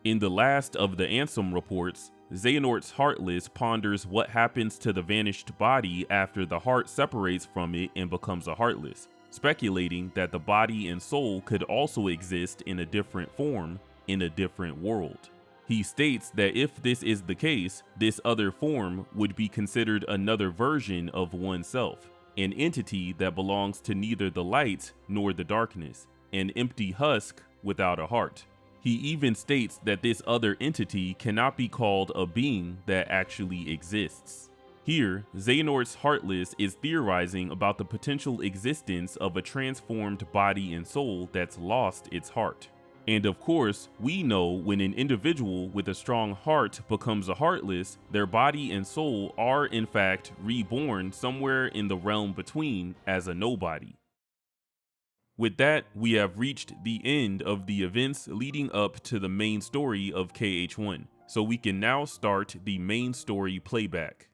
S1: In the last of the Ansem reports, Xehanort's Heartless ponders what happens to the vanished body after the heart separates from it and becomes a Heartless, speculating that the body and soul could also exist in a different form, in a different world. He states that if this is the case, this other form would be considered another version of oneself, an entity that belongs to neither the light nor the darkness, an empty husk without a heart. He even states that this other entity cannot be called a being that actually exists. Here, Xehanort's Heartless is theorizing about the potential existence of a transformed body and soul that's lost its heart. And of course, we know when an individual with a strong heart becomes a Heartless, their body and soul are in fact reborn somewhere in the realm between as a nobody. With that, we have reached the end of the events leading up to the main story of KH1, so we can now start the main story playback.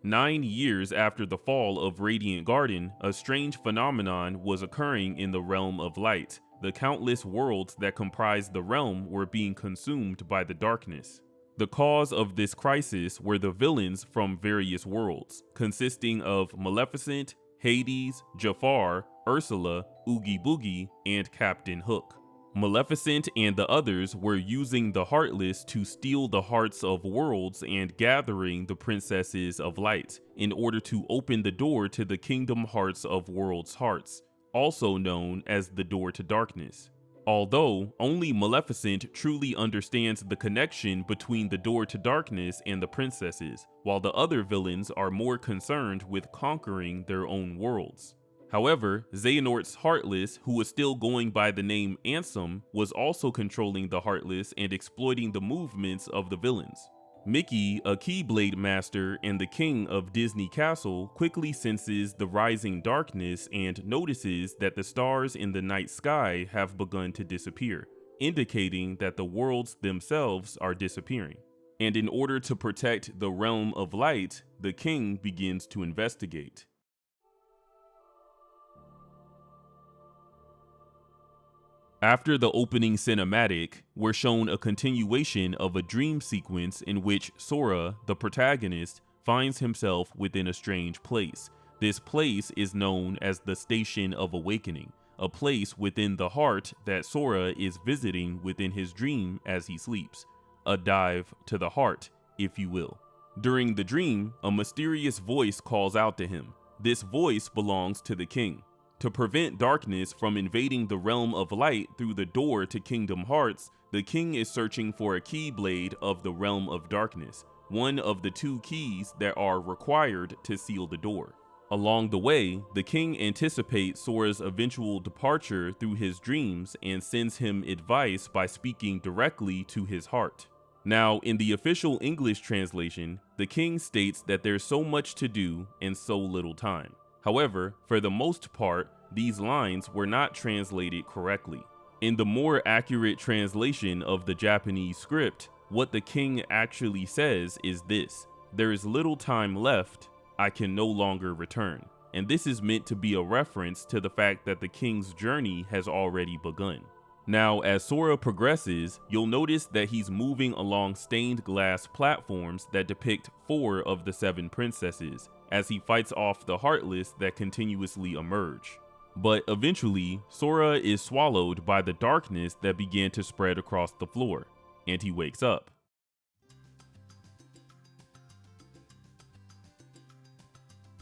S1: 9 years after the fall of Radiant Garden, a strange phenomenon was occurring in the realm of light. The countless worlds that comprised the realm were being consumed by the darkness. The cause of this crisis were the villains from various worlds, consisting of Maleficent, Hades, Jafar, Ursula, Oogie Boogie, and Captain Hook. Maleficent and the others were using the Heartless to steal the hearts of worlds and gathering the princesses of light in order to open the door to the Kingdom Hearts of Worlds' hearts, also known as the Door to Darkness. Although only Maleficent truly understands the connection between the Door to Darkness and the princesses, while the other villains are more concerned with conquering their own worlds. However, Xehanort's Heartless, who was still going by the name Ansem, was also controlling the Heartless and exploiting the movements of the villains. Mickey, a Keyblade master and the king of Disney Castle, quickly senses the rising darkness and notices that the stars in the night sky have begun to disappear, indicating that the worlds themselves are disappearing. And in order to protect the realm of light, the king begins to investigate. After the opening cinematic, we're shown a continuation of a dream sequence in which Sora, the protagonist, finds himself within a strange place. This place is known as the Station of Awakening, a place within the heart that Sora is visiting within his dream as he sleeps. A dive to the heart, if you will. During the dream, a mysterious voice calls out to him. This voice belongs to the king. To prevent darkness from invading the realm of light through the door to Kingdom Hearts, the king is searching for a Keyblade of the realm of darkness, one of the 2 keys that are required to seal the door. Along the way, the king anticipates Sora's eventual departure through his dreams and sends him advice by speaking directly to his heart. Now, in the official English translation, the king states that there's so much to do and so little time. However, for the most part, these lines were not translated correctly. In the more accurate translation of the Japanese script, what the king actually says is this: "There is little time left, I can no longer return." And this is meant to be a reference to the fact that the king's journey has already begun. Now, as Sora progresses, you'll notice that he's moving along stained glass platforms that depict 4 of the 7 princesses, as he fights off the Heartless that continuously emerge. But eventually, Sora is swallowed by the darkness that began to spread across the floor, and he wakes up.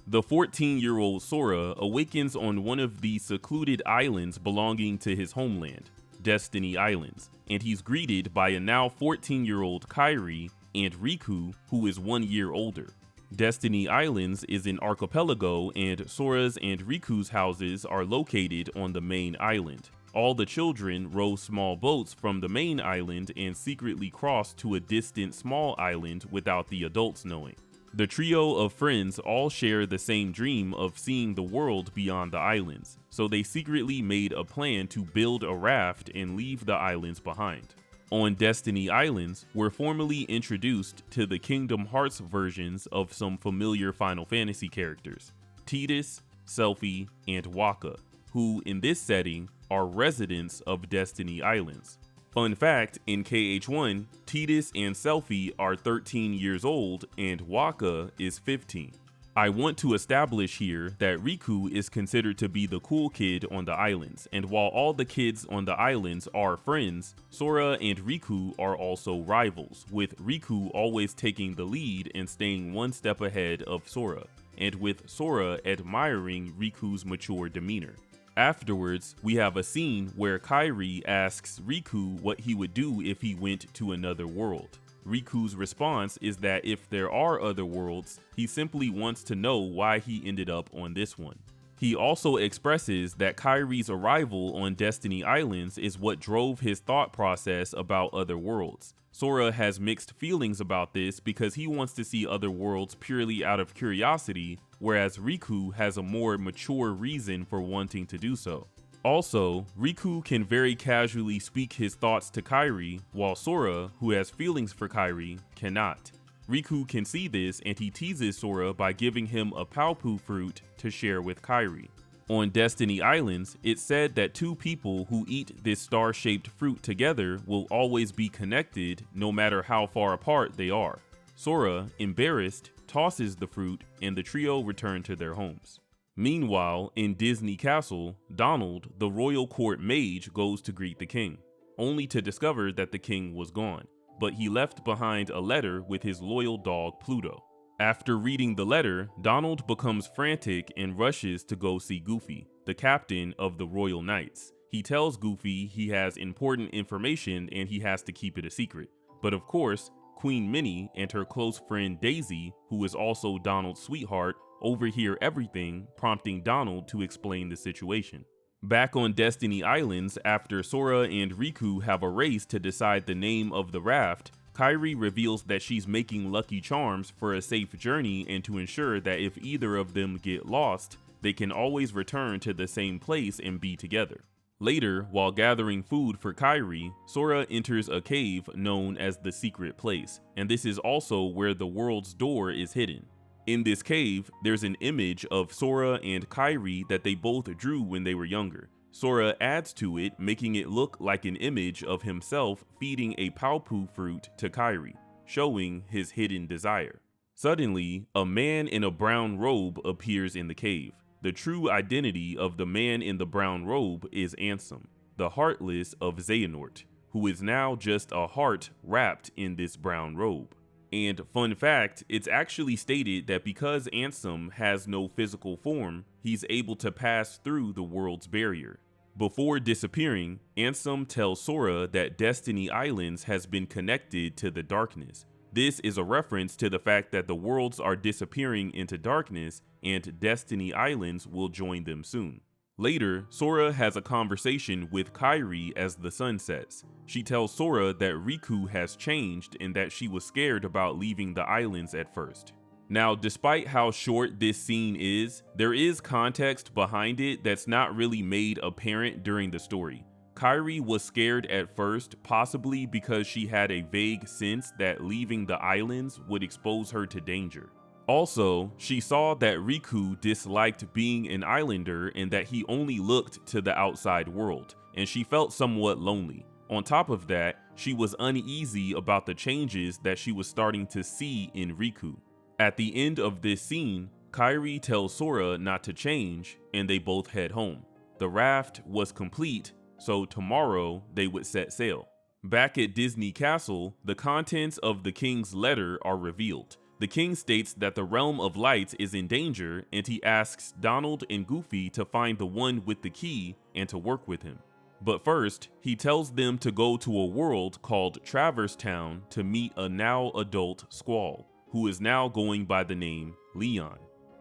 S1: The 14-year-old Sora awakens on one of the secluded islands belonging to his homeland, Destiny Islands, and he's greeted by a now 14-year-old Kairi and Riku, who is 1 year older. Destiny Islands is an archipelago, and Sora's and Riku's houses are located on the main island. All the children row small boats from the main island and secretly cross to a distant small island without the adults knowing. The trio of friends all share the same dream of seeing the world beyond the islands, so they secretly made a plan to build a raft and leave the islands behind. On Destiny Islands, we're formally introduced to the Kingdom Hearts versions of some familiar Final Fantasy characters, Tidus, Selphie, and Wakka, who in this setting are residents of Destiny Islands. Fun fact, in KH1, Tidus and Selphie are 13 years old and Wakka is 15. I want to establish here that Riku is considered to be the cool kid on the islands, and while all the kids on the islands are friends, Sora and Riku are also rivals, with Riku always taking the lead and staying one step ahead of Sora, and with Sora admiring Riku's mature demeanor. Afterwards, we have a scene where Kairi asks Riku what he would do if he went to another world. Riku's response is that if there are other worlds, he simply wants to know why he ended up on this one. He also expresses that Kairi's arrival on Destiny Islands is what drove his thought process about other worlds. Sora has mixed feelings about this because he wants to see other worlds purely out of curiosity, whereas Riku has a more mature reason for wanting to do so. Also, Riku can very casually speak his thoughts to Kairi, while Sora, who has feelings for Kairi, cannot. Riku can see this and he teases Sora by giving him a Paopu fruit to share with Kairi. On Destiny Islands, it's said that two people who eat this star-shaped fruit together will always be connected no matter how far apart they are. Sora, embarrassed, tosses the fruit and the trio return to their homes. Meanwhile, in Disney Castle, Donald, the royal court mage, goes to greet the king, only to discover that the king was gone, but he left behind a letter with his loyal dog Pluto. After reading the letter, Donald becomes frantic and rushes to go see Goofy, the captain of the Royal Knights. He tells Goofy he has important information and he has to keep it a secret. But of course, Queen Minnie and her close friend Daisy, who is also Donald's sweetheart, overhear everything, prompting Donald to explain the situation. Back on Destiny Islands, after Sora and Riku have a race to decide the name of the raft, Kairi reveals that she's making lucky charms for a safe journey and to ensure that if either of them get lost, they can always return to the same place and be together. Later, while gathering food for Kairi, Sora enters a cave known as the Secret Place, and this is also where the world's door is hidden. In this cave, there's an image of Sora and Kairi that they both drew when they were younger. Sora adds to it, making it look like an image of himself feeding a Paopu fruit to Kairi, showing his hidden desire. Suddenly, a man in a brown robe appears in the cave. The true identity of the man in the brown robe is Ansem, the Heartless of Xehanort, who is now just a heart wrapped in this brown robe. And fun fact, it's actually stated that because Ansem has no physical form, he's able to pass through the world's barrier. Before disappearing, Ansem tells Sora that Destiny Islands has been connected to the darkness. This is a reference to the fact that the worlds are disappearing into darkness and Destiny Islands will join them soon. Later, Sora has a conversation with Kairi as the sun sets. She tells Sora that Riku has changed and that she was scared about leaving the islands at first. Now, despite how short this scene is, there is context behind it that's not really made apparent during the story. Kairi was scared at first, possibly because she had a vague sense that leaving the islands would expose her to danger. Also, she saw that Riku disliked being an islander and that he only looked to the outside world, and she felt somewhat lonely. On top of that, she was uneasy about the changes that she was starting to see in Riku. At the end of this scene, Kairi tells Sora not to change, and they both head home. The raft was complete, so tomorrow they would set sail. Back at Disney Castle, the contents of the king's letter are revealed. The king states that the realm of light is in danger, and he asks Donald and Goofy to find the one with the key and to work with him. But first, he tells them to go to a world called Traverse Town to meet a now adult Squall, who is now going by the name Leon.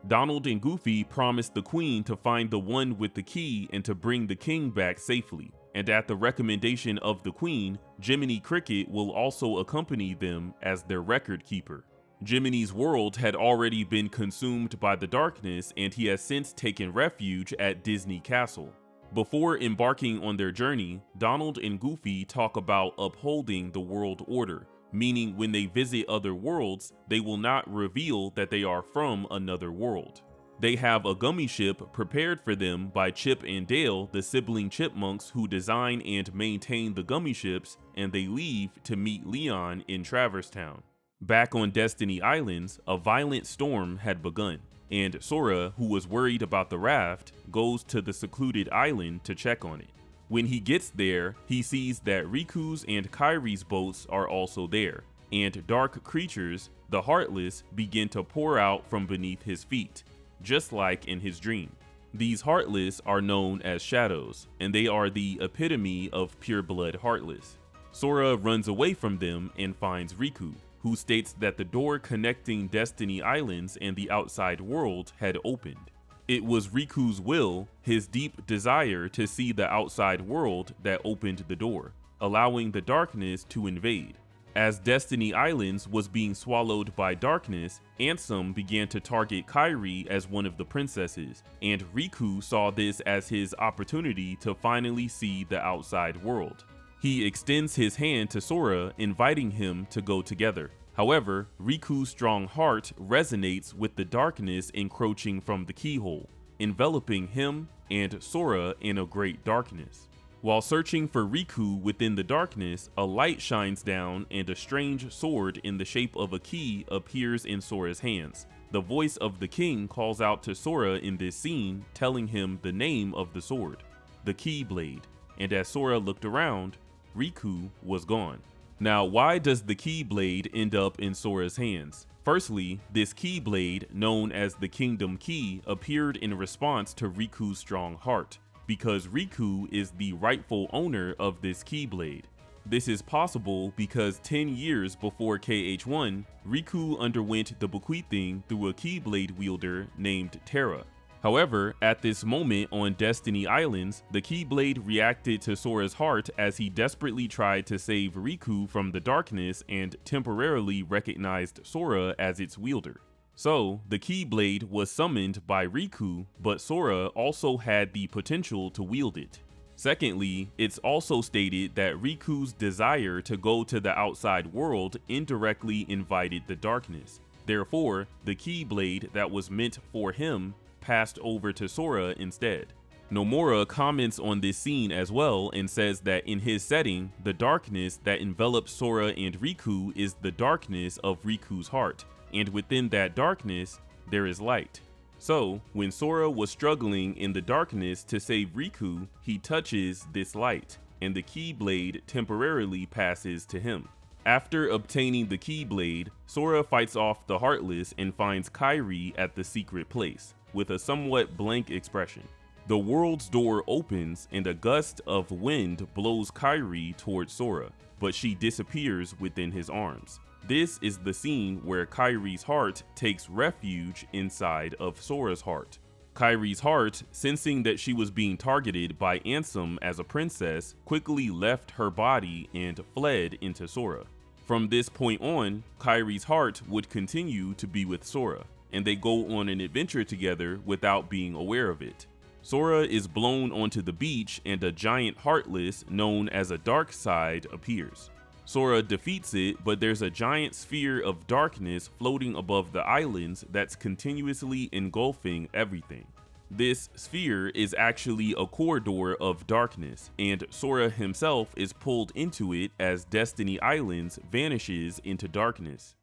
S1: Donald and Goofy promise the queen to find the one with the key and to bring the king back safely. And at the recommendation of the queen, Jiminy Cricket will also accompany them as their record keeper. Jiminy's world had already been consumed by the darkness, and he has since taken refuge at Disney Castle. Before embarking on their journey, Donald and Goofy talk about upholding the world order, meaning when they visit other worlds, they will not reveal that they are from another world. They have a Gummi ship prepared for them by Chip and Dale, the sibling chipmunks who design and maintain the Gummi ships, and they leave to meet Leon in Traverse Town. Back on Destiny Islands, a violent storm had begun, and Sora, who was worried about the raft, goes to the secluded island to check on it. When he gets there, he sees that Riku's and Kairi's boats are also there, and dark creatures, the Heartless, begin to pour out from beneath his feet, just like in his dream. These Heartless are known as Shadows, and they are the epitome of pure-blood Heartless. Sora runs away from them and finds Riku, who states that the door connecting Destiny Islands and the outside world had opened. It was Riku's will, his deep desire to see the outside world, that opened the door, allowing the darkness to invade. As Destiny Islands was being swallowed by darkness, Ansem began to target Kairi as one of the princesses, and Riku saw this as his opportunity to finally see the outside world. He extends his hand to Sora, inviting him to go together. However, Riku's strong heart resonates with the darkness encroaching from the keyhole, enveloping him and Sora in a great darkness. While searching for Riku within the darkness, a light shines down and a strange sword in the shape of a key appears in Sora's hands. The voice of the king calls out to Sora in this scene, telling him the name of the sword, the Keyblade, and as Sora looked around, Riku was gone. Now, why does the Keyblade end up in Sora's hands? Firstly, this Keyblade, known as the Kingdom Key, appeared in response to Riku's strong heart, because Riku is the rightful owner of this Keyblade. This is possible because 10 years before KH1, Riku underwent the bequeathing through a Keyblade wielder named Terra. However, at this moment on Destiny Islands, the Keyblade reacted to Sora's heart as he desperately tried to save Riku from the darkness and temporarily recognized Sora as its wielder. So, the Keyblade was summoned by Riku, but Sora also had the potential to wield it. Secondly, it's also stated that Riku's desire to go to the outside world indirectly invited the darkness. Therefore, the Keyblade that was meant for him passed over to Sora instead. Nomura comments on this scene as well and says that in his setting, the darkness that envelops Sora and Riku is the darkness of Riku's heart, and within that darkness, there is light. So, when Sora was struggling in the darkness to save Riku, he touches this light, and the Keyblade temporarily passes to him. After obtaining the Keyblade, Sora fights off the Heartless and finds Kairi at the secret place, with a somewhat blank expression. The world's door opens and a gust of wind blows Kairi towards Sora, but she disappears within his arms. This is the scene where Kairi's heart takes refuge inside of Sora's heart. Kairi's heart, sensing that she was being targeted by Ansem as a princess, quickly left her body and fled into Sora. From this point on, Kairi's heart would continue to be with Sora, and they go on an adventure together without being aware of it. Sora is blown onto the beach and a giant Heartless known as a dark side appears. Sora defeats it, but there's a giant sphere of darkness floating above the islands that's continuously engulfing everything. This sphere is actually a corridor of darkness, and Sora himself is pulled into it as Destiny Islands vanishes into darkness.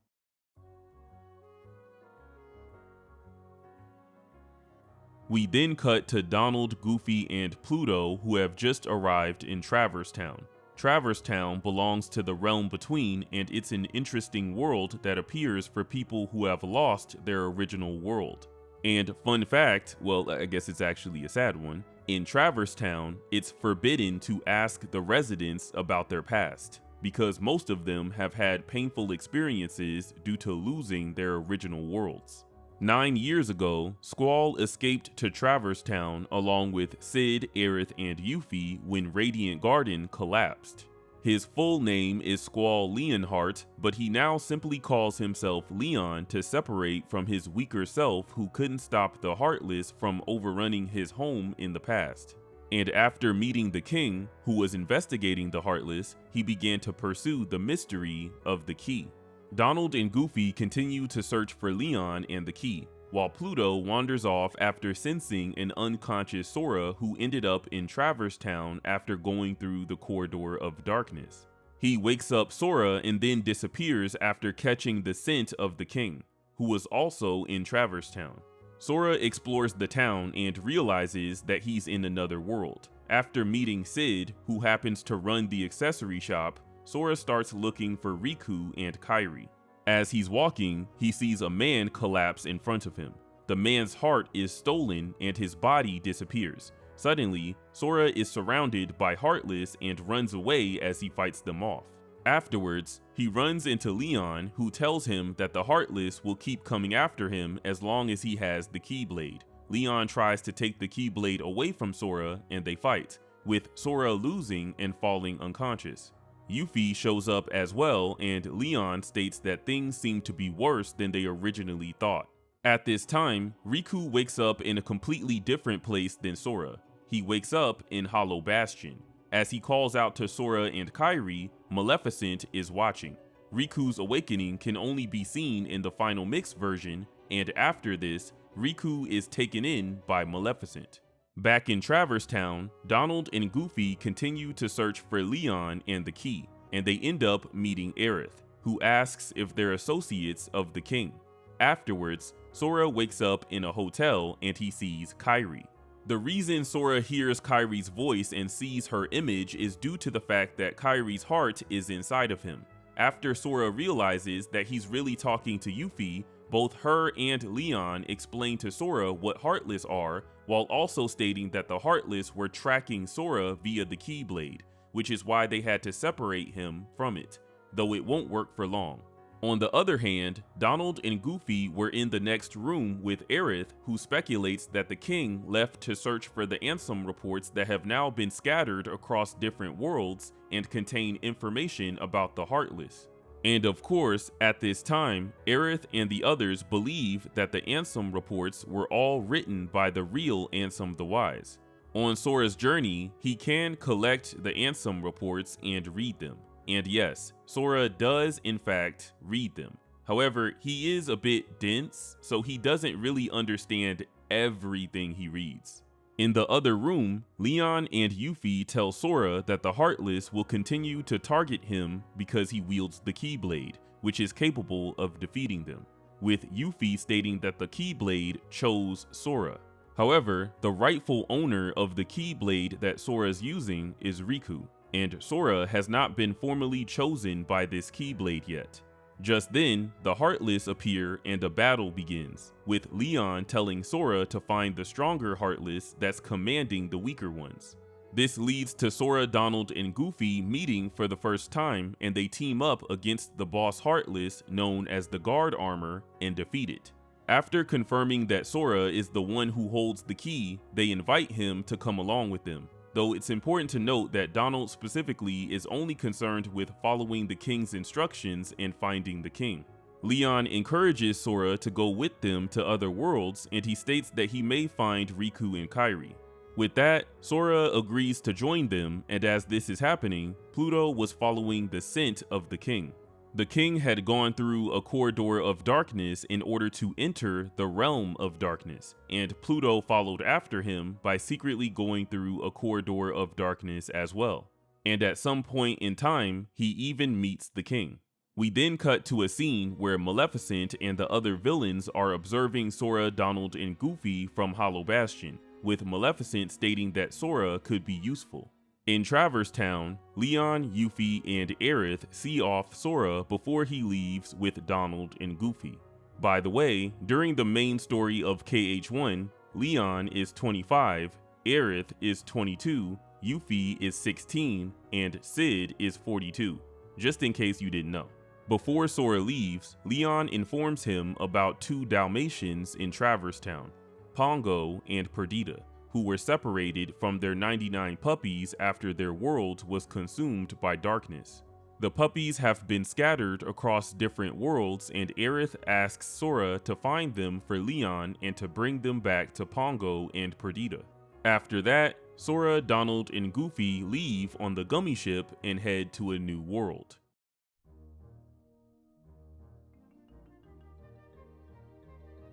S1: We then cut to Donald, Goofy, and Pluto, who have just arrived in Traverse Town. Traverse Town belongs to the Realm Between, and it's an interesting world that appears for people who have lost their original world. And fun fact, well, I guess it's actually a sad one, in Traverse Town, it's forbidden to ask the residents about their past, because most of them have had painful experiences due to losing their original worlds. 9 years ago, Squall escaped to Traverse Town along with Sid, Aerith, and Yuffie when Radiant Garden collapsed. His full name is Squall Leonhart, but he now simply calls himself Leon to separate from his weaker self who couldn't stop the Heartless from overrunning his home in the past. And after meeting the king, who was investigating the Heartless, he began to pursue the mystery of the key. Donald and Goofy continue to search for Leon and the key, while Pluto wanders off after sensing an unconscious Sora who ended up in Traverse Town after going through the corridor of darkness. He wakes up Sora and then disappears after catching the scent of the king, who was also in Traverse Town. Sora explores the town and realizes that he's in another world. After meeting Sid, who happens to run the accessory shop, Sora starts looking for Riku and Kairi. As he's walking, he sees a man collapse in front of him. The man's heart is stolen and his body disappears. Suddenly, Sora is surrounded by Heartless and runs away as he fights them off. Afterwards, he runs into Leon, who tells him that the Heartless will keep coming after him as long as he has the Keyblade. Leon tries to take the Keyblade away from Sora and they fight, with Sora losing and falling unconscious. Yuffie shows up as well, and Leon states that things seem to be worse than they originally thought. At this time, Riku wakes up in a completely different place than Sora. He wakes up in Hollow Bastion. As he calls out to Sora and Kairi, Maleficent is watching. Riku's awakening can only be seen in the final mix version, and after this, Riku is taken in by Maleficent. Back in Traverse Town, Donald and Goofy continue to search for Leon and the key, and they end up meeting Aerith, who asks if they're associates of the king. Afterwards, Sora wakes up in a hotel and he sees Kairi. The reason Sora hears Kairi's voice and sees her image is due to the fact that Kairi's heart is inside of him. After Sora realizes that he's really talking to Yuffie, both her and Leon explain to Sora what Heartless are, while also stating that the Heartless were tracking Sora via the Keyblade, which is why they had to separate him from it, though it won't work for long. On the other hand, Donald and Goofy were in the next room with Aerith, who speculates that the king left to search for the Ansem reports that have now been scattered across different worlds and contain information about the Heartless. And of course, at this time, Aerith and the others believe that the Ansem reports were all written by the real Ansem the Wise. On Sora's journey, he can collect the Ansem reports and read them. And yes, Sora does in fact read them. However, he is a bit dense, so he doesn't really understand everything he reads. In the other room, Leon and Yuffie tell Sora that the Heartless will continue to target him because he wields the Keyblade, which is capable of defeating them, with Yuffie stating that the Keyblade chose Sora. However, the rightful owner of the Keyblade that Sora's using is Riku, and Sora has not been formally chosen by this Keyblade yet. Just then, the Heartless appear and a battle begins, with Leon telling Sora to find the stronger Heartless that's commanding the weaker ones. This leads to Sora, Donald, and Goofy meeting for the first time, and they team up against the boss Heartless known as the Guard Armor and defeat it. After confirming that Sora is the one who holds the key, they invite him to come along with them. Though it's important to note that Donald specifically is only concerned with following the king's instructions and finding the king. Leon encourages Sora to go with them to other worlds, and he states that he may find Riku and Kairi. With that, Sora agrees to join them, and as this is happening, Pluto was following the scent of the king. The king had gone through a corridor of darkness in order to enter the realm of darkness, and Pluto followed after him by secretly going through a corridor of darkness as well. And at some point in time, he even meets the king. We then cut to a scene where Maleficent and the other villains are observing Sora, Donald, and Goofy from Hollow Bastion, with Maleficent stating that Sora could be useful. In Traverse Town, Leon, Yuffie, and Aerith see off Sora before he leaves with Donald and Goofy. By the way, during the main story of KH1, Leon is 25, Aerith is 22, Yuffie is 16, and Sid is 42, just in case you didn't know. Before Sora leaves, Leon informs him about two Dalmatians in Traverse Town, Pongo and Perdita, who were separated from their 99 puppies after their world was consumed by darkness. The puppies have been scattered across different worlds, and Aerith asks Sora to find them for Leon and to bring them back to Pongo and Perdita. After that, Sora, Donald, and Goofy leave on the Gummi ship and head to a new world.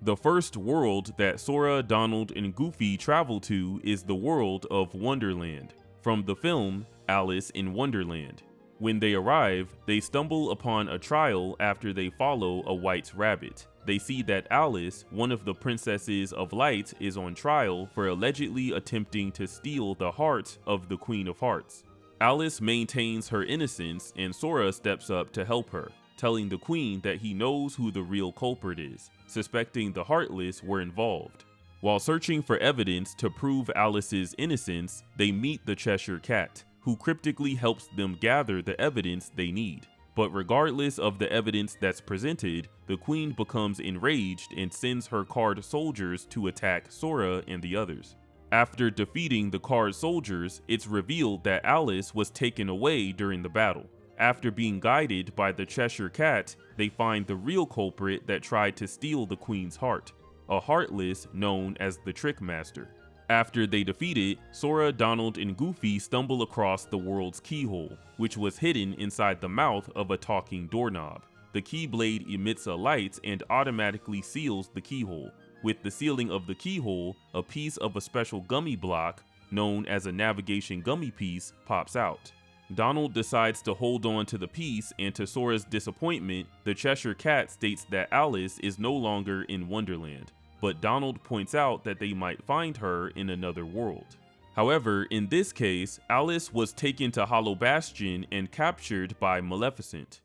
S1: The first world that Sora, Donald, and Goofy travel to is the world of Wonderland, from the film Alice in Wonderland. When they arrive, they stumble upon a trial after they follow a white rabbit. They see that Alice, one of the princesses of light, is on trial for allegedly attempting to steal the heart of the Queen of Hearts. Alice maintains her innocence, and Sora steps up to help her, telling the Queen that he knows who the real culprit is, suspecting the Heartless were involved. While searching for evidence to prove Alice's innocence, they meet the Cheshire Cat, who cryptically helps them gather the evidence they need. But regardless of the evidence that's presented, the Queen becomes enraged and sends her card soldiers to attack Sora and the others. After defeating the card soldiers, it's revealed that Alice was taken away during the battle. After being guided by the Cheshire Cat, they find the real culprit that tried to steal the Queen's heart, a Heartless known as the Trickmaster. After they defeat it, Sora, Donald, and Goofy stumble across the world's keyhole, which was hidden inside the mouth of a talking doorknob. The Keyblade emits a light and automatically seals the keyhole. With the sealing of the keyhole, a piece of a special Gummi block, known as a navigation Gummi piece, pops out. Donald decides to hold on to the piece, and to Sora's disappointment, the Cheshire Cat states that Alice is no longer in Wonderland, but Donald points out that they might find her in another world. However, in this case, Alice was taken to Hollow Bastion and captured by Maleficent.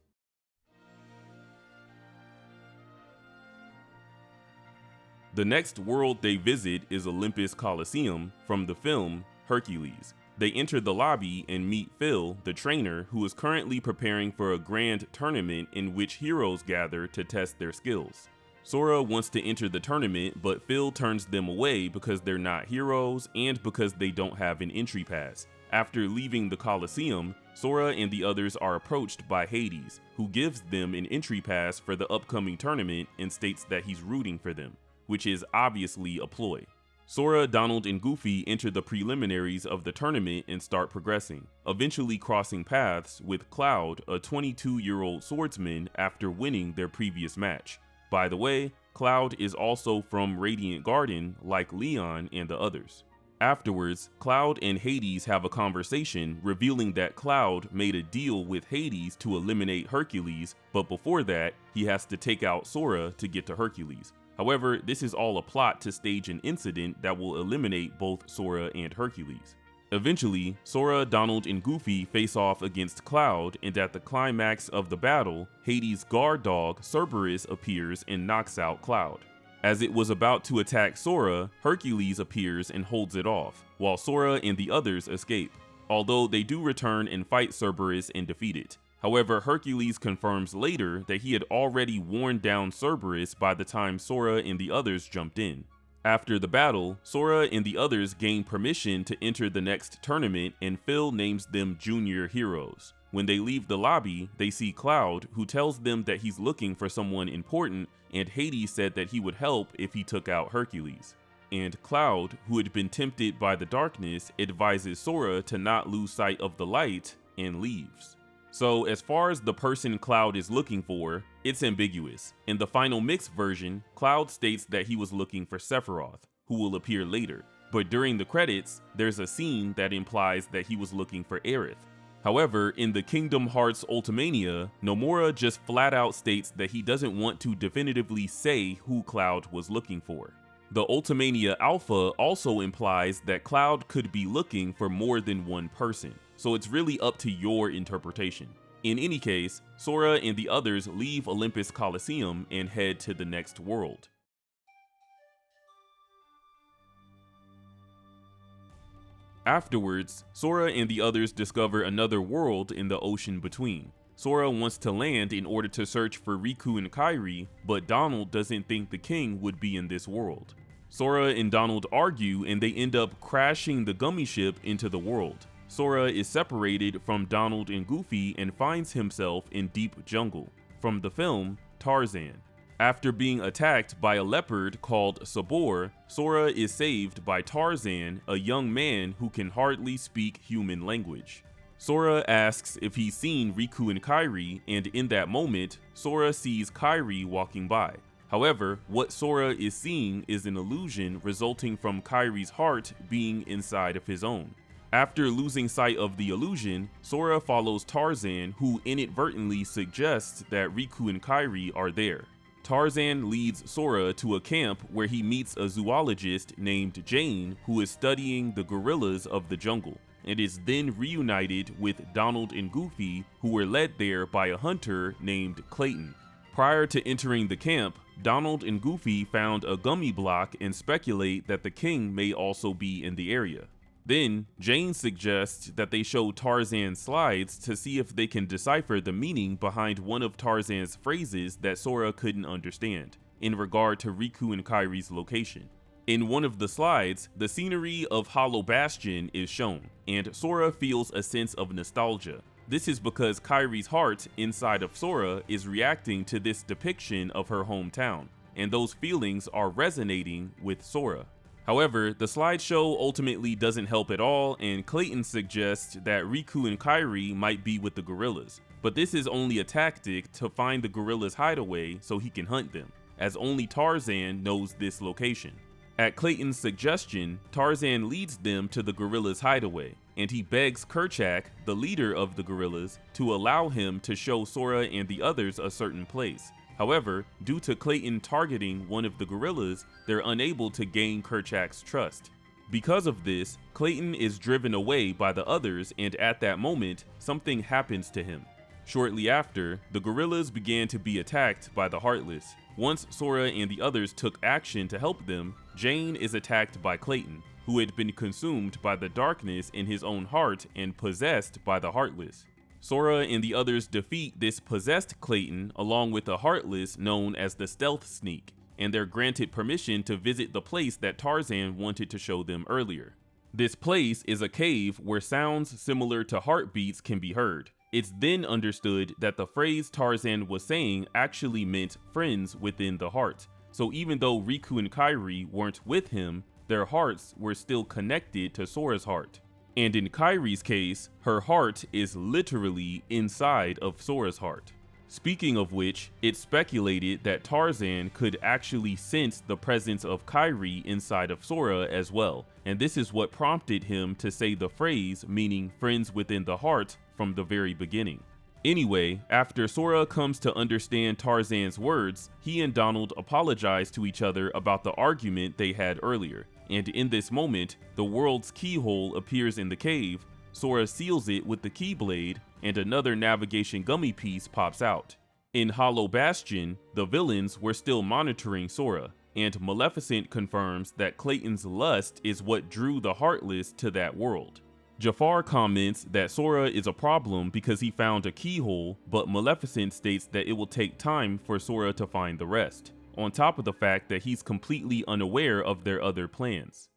S1: The next world they visit is Olympus Coliseum from the film Hercules. They enter the lobby and meet Phil, the trainer, who is currently preparing for a grand tournament in which heroes gather to test their skills. Sora wants to enter the tournament, but Phil turns them away because they're not heroes and because they don't have an entry pass. After leaving the Coliseum, Sora and the others are approached by Hades, who gives them an entry pass for the upcoming tournament and states that he's rooting for them, which is obviously a ploy. Sora, Donald, and Goofy enter the preliminaries of the tournament and start progressing, eventually crossing paths with Cloud, a 22-year-old swordsman, after winning their previous match. By the way, Cloud is also from Radiant Garden, like Leon and the others. Afterwards, Cloud and Hades have a conversation, revealing that Cloud made a deal with Hades to eliminate Hercules, but before that, he has to take out Sora to get to Hercules. However, this is all a plot to stage an incident that will eliminate both Sora and Hercules. Eventually, Sora, Donald, and Goofy face off against Cloud, and at the climax of the battle, Hades' guard dog, Cerberus, appears and knocks out Cloud. As it was about to attack Sora, Hercules appears and holds it off, while Sora and the others escape, although they do return and fight Cerberus and defeat it. However, Hercules confirms later that he had already worn down Cerberus by the time Sora and the others jumped in. After the battle, Sora and the others gain permission to enter the next tournament, and Phil names them junior heroes. When they leave the lobby, they see Cloud, who tells them that he's looking for someone important, and Hades said that he would help if he took out Hercules. And Cloud, who had been tempted by the darkness, advises Sora to not lose sight of the light and leaves. So as far as the person Cloud is looking for, it's ambiguous. In the final mixed version, Cloud states that he was looking for Sephiroth, who will appear later, but during the credits, there's a scene that implies that he was looking for Aerith. However, in the Kingdom Hearts Ultimania, Nomura just flat out states that he doesn't want to definitively say who Cloud was looking for. The Ultimania Alpha also implies that Cloud could be looking for more than one person, so it's really up to your interpretation. In any case, Sora and the others leave Olympus Coliseum and head to the next world. Afterwards, Sora and the others discover another world in the ocean between. Sora wants to land in order to search for Riku and Kairi, but Donald doesn't think the king would be in this world. Sora and Donald argue and they end up crashing the Gummi ship into the world. Sora is separated from Donald and Goofy and finds himself in deep jungle. From the film Tarzan. After being attacked by a leopard called Sabor, Sora is saved by Tarzan, a young man who can hardly speak human language. Sora asks if he's seen Riku and Kairi, and in that moment, Sora sees Kairi walking by. However, what Sora is seeing is an illusion resulting from Kairi's heart being inside of his own. After losing sight of the illusion, Sora follows Tarzan, who inadvertently suggests that Riku and Kairi are there. Tarzan leads Sora to a camp where he meets a zoologist named Jane, who is studying the gorillas of the jungle, and is then reunited with Donald and Goofy, who were led there by a hunter named Clayton. Prior to entering the camp, Donald and Goofy found a Gummi block and speculate that the king may also be in the area. Then, Jane suggests that they show Tarzan slides to see if they can decipher the meaning behind one of Tarzan's phrases that Sora couldn't understand, in regard to Riku and Kairi's location. In one of the slides, the scenery of Hollow Bastion is shown, and Sora feels a sense of nostalgia. This is because Kairi's heart inside of Sora is reacting to this depiction of her hometown, and those feelings are resonating with Sora. However, the slideshow ultimately doesn't help at all, and Clayton suggests that Riku and Kairi might be with the gorillas. But this is only a tactic to find the gorillas' hideaway so he can hunt them, as only Tarzan knows this location. At Clayton's suggestion, Tarzan leads them to the gorillas' hideaway, and he begs Kerchak, the leader of the gorillas, to allow him to show Sora and the others a certain place. However, due to Clayton targeting one of the gorillas, they're unable to gain Kerchak's trust. Because of this, Clayton is driven away by the others, and at that moment, something happens to him. Shortly after, the gorillas began to be attacked by the Heartless. Once Sora and the others took action to help them, Jane is attacked by Clayton, who had been consumed by the darkness in his own heart and possessed by the Heartless. Sora and the others defeat this possessed Clayton along with a Heartless known as the Stealth Sneak, and they're granted permission to visit the place that Tarzan wanted to show them earlier. This place is a cave where sounds similar to heartbeats can be heard. It's then understood that the phrase Tarzan was saying actually meant friends within the heart. So even though Riku and Kairi weren't with him, their hearts were still connected to Sora's heart. And in Kairi's case, her heart is literally inside of Sora's heart. Speaking of which, it's speculated that Tarzan could actually sense the presence of Kairi inside of Sora as well, and this is what prompted him to say the phrase meaning friends within the heart from the very beginning. Anyway, after Sora comes to understand Tarzan's words, he and Donald apologize to each other about the argument they had earlier, and in this moment, the world's keyhole appears in the cave, Sora seals it with the Keyblade, and another navigation gummy piece pops out. In Hollow Bastion, the villains were still monitoring Sora, and Maleficent confirms that Clayton's lust is what drew the Heartless to that world. Jafar comments that Sora is a problem because he found a keyhole, but Maleficent states that it will take time for Sora to find the rest, on top of the fact that he's completely unaware of their other plans.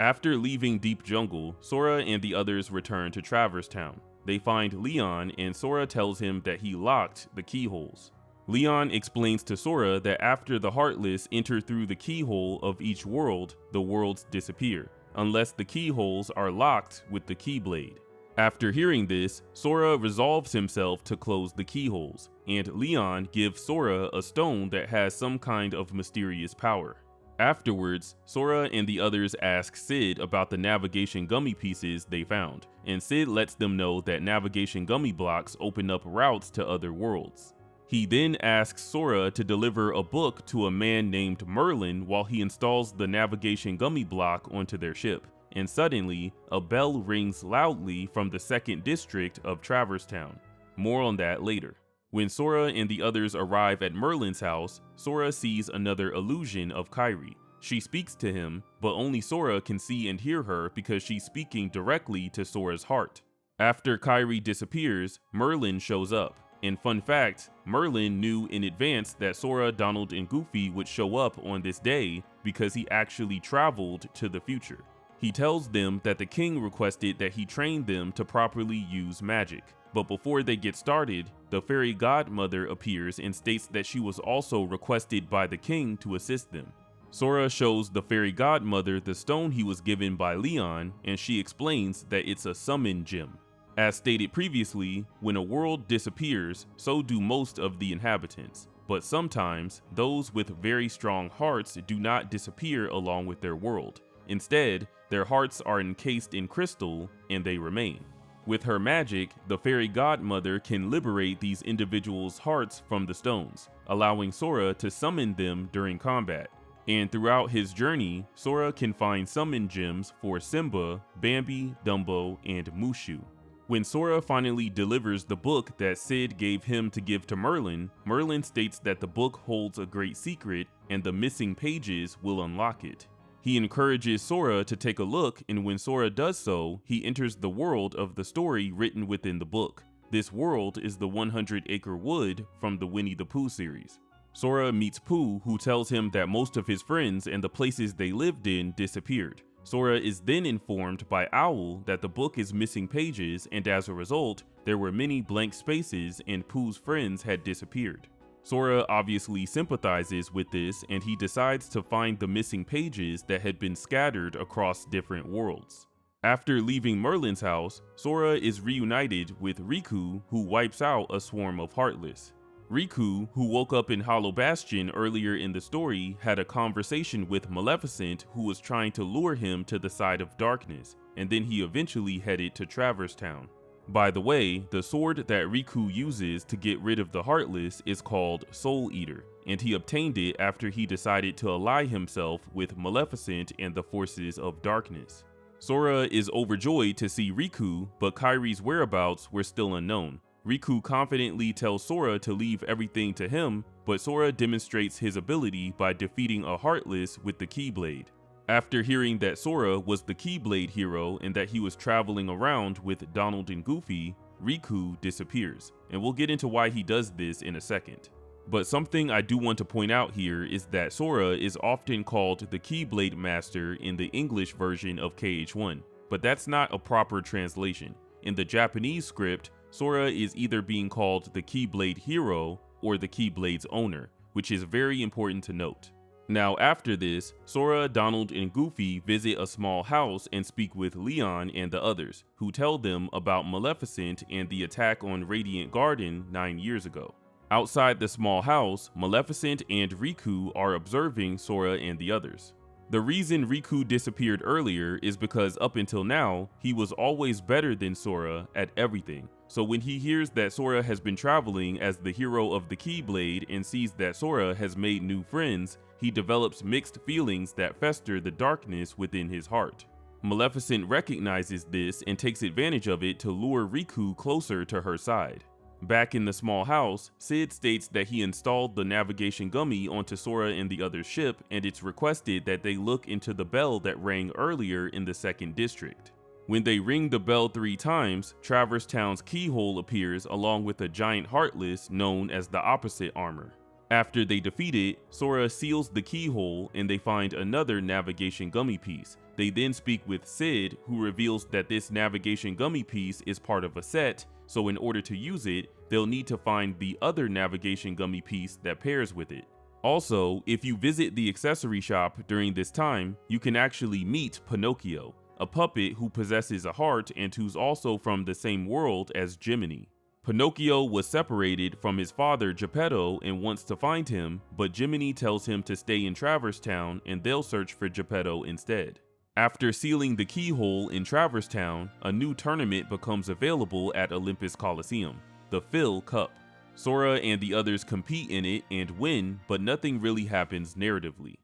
S1: After leaving Deep Jungle, Sora and the others return to Traverse Town. They find Leon, and Sora tells him that he locked the keyholes. Leon explains to Sora that after the Heartless enter through the keyhole of each world, the worlds disappear, unless the keyholes are locked with the Keyblade. After hearing this, Sora resolves himself to close the keyholes, and Leon gives Sora a stone that has some kind of mysterious power. Afterwards, Sora and the others ask Sid about the navigation gummy pieces they found, and Sid lets them know that navigation gummy blocks open up routes to other worlds. He then asks Sora to deliver a book to a man named Merlin while he installs the navigation gummy block onto their ship, and suddenly, a bell rings loudly from the 2nd district of Traverse Town. More on that later. When Sora and the others arrive at Merlin's house, Sora sees another illusion of Kairi. She speaks to him, but only Sora can see and hear her because she's speaking directly to Sora's heart. After Kairi disappears, Merlin shows up. And fun fact, Merlin knew in advance that Sora, Donald, and Goofy would show up on this day because he actually traveled to the future. He tells them that the king requested that he train them to properly use magic. But before they get started, the fairy godmother appears and states that she was also requested by the king to assist them. Sora shows the fairy godmother the stone he was given by Leon, and she explains that it's a summon gem. As stated previously, when a world disappears, so do most of the inhabitants. But sometimes, those with very strong hearts do not disappear along with their world. Instead, their hearts are encased in crystal, and they remain. With her magic, the fairy godmother can liberate these individuals' hearts from the stones, allowing Sora to summon them during combat. And throughout his journey, Sora can find summon gems for Simba, Bambi, Dumbo, and Mushu. When Sora finally delivers the book that Sid gave him to give to Merlin, Merlin states that the book holds a great secret and the missing pages will unlock it. He encourages Sora to take a look, and when Sora does so, he enters the world of the story written within the book. This world is the 100 Acre Wood from the Winnie the Pooh series. Sora meets Pooh, who tells him that most of his friends and the places they lived in disappeared. Sora is then informed by Owl that the book is missing pages, and as a result, there were many blank spaces and Pooh's friends had disappeared. Sora obviously sympathizes with this, and he decides to find the missing pages that had been scattered across different worlds. After leaving Merlin's house, Sora is reunited with Riku, who wipes out a swarm of Heartless. Riku, who woke up in Hollow Bastion earlier in the story, had a conversation with Maleficent, who was trying to lure him to the side of darkness, and then he eventually headed to Traverse Town. By the way, the sword that Riku uses to get rid of the Heartless is called Soul Eater, and he obtained it after he decided to ally himself with Maleficent and the forces of darkness. Sora is overjoyed to see Riku, but Kairi's whereabouts were still unknown. Riku confidently tells Sora to leave everything to him, but Sora demonstrates his ability by defeating a Heartless with the Keyblade. After hearing that Sora was the Keyblade hero and that he was traveling around with Donald and Goofy, Riku disappears, and we'll get into why he does this in a second. But something I do want to point out here is that Sora is often called the Keyblade Master in the English version of KH1, but that's not a proper translation. In the Japanese script, Sora is either being called the Keyblade Hero or the Keyblade's owner, which is very important to note. Now after this, Sora, Donald, and Goofy visit a small house and speak with Leon and the others, who tell them about Maleficent and the attack on Radiant Garden 9 years ago. Outside the small house, Maleficent and Riku are observing Sora and the others. The reason Riku disappeared earlier is because up until now, he was always better than Sora at everything. So when he hears that Sora has been traveling as the hero of the Keyblade and sees that Sora has made new friends, he develops mixed feelings that fester the darkness within his heart. Maleficent recognizes this and takes advantage of it to lure Riku closer to her side. Back in the small house, Sid states that he installed the navigation gummy onto Sora and the other ship, and it's requested that they look into the bell that rang earlier in the second district. When they ring the bell 3 times, Traverse Town's keyhole appears along with a giant Heartless known as the Opposite Armor. After they defeat it, Sora seals the keyhole and they find another navigation gummy piece. They then speak with Sid, who reveals that this navigation gummy piece is part of a set, so in order to use it, they'll need to find the other navigation gummy piece that pairs with it. Also, if you visit the accessory shop during this time, you can actually meet Pinocchio, a puppet who possesses a heart and who's also from the same world as Jiminy. Pinocchio was separated from his father Geppetto and wants to find him, but Jiminy tells him to stay in Traverse Town and they'll search for Geppetto instead. After sealing the keyhole in Traverse Town, a new tournament becomes available at Olympus Coliseum, the Phil Cup. Sora and the others compete in it and win, but nothing really happens narratively.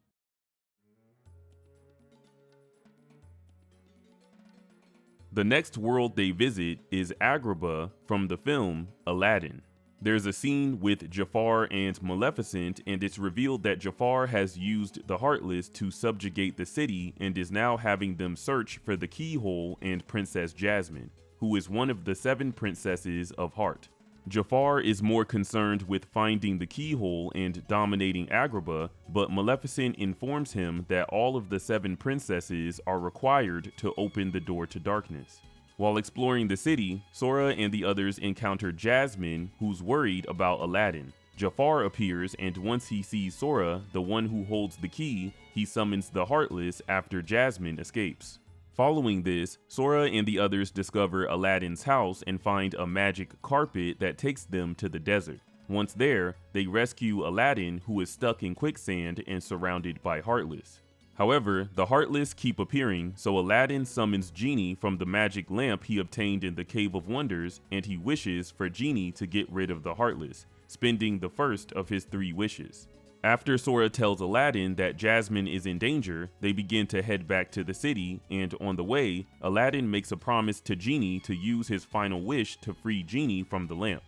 S1: The next world they visit is Agrabah from the film Aladdin. There's a scene with Jafar and Maleficent, and it's revealed that Jafar has used the Heartless to subjugate the city and is now having them search for the Keyhole and Princess Jasmine, who is one of the 7 princesses of Heart. Jafar is more concerned with finding the Keyhole and dominating Agrabah, but Maleficent informs him that all of the 7 princesses are required to open the door to darkness. While exploring the city, Sora and the others encounter Jasmine, who's worried about Aladdin. Jafar appears, and once he sees Sora, the one who holds the key, he summons the Heartless after Jasmine escapes. Following this, Sora and the others discover Aladdin's house and find a magic carpet that takes them to the desert. Once there, they rescue Aladdin, who is stuck in quicksand and surrounded by Heartless. However, the Heartless keep appearing, so Aladdin summons Genie from the magic lamp he obtained in the Cave of Wonders, and he wishes for Genie to get rid of the Heartless, spending the first of his 3 wishes. After Sora tells Aladdin that Jasmine is in danger, they begin to head back to the city, and on the way, Aladdin makes a promise to Genie to use his final wish to free Genie from the lamp.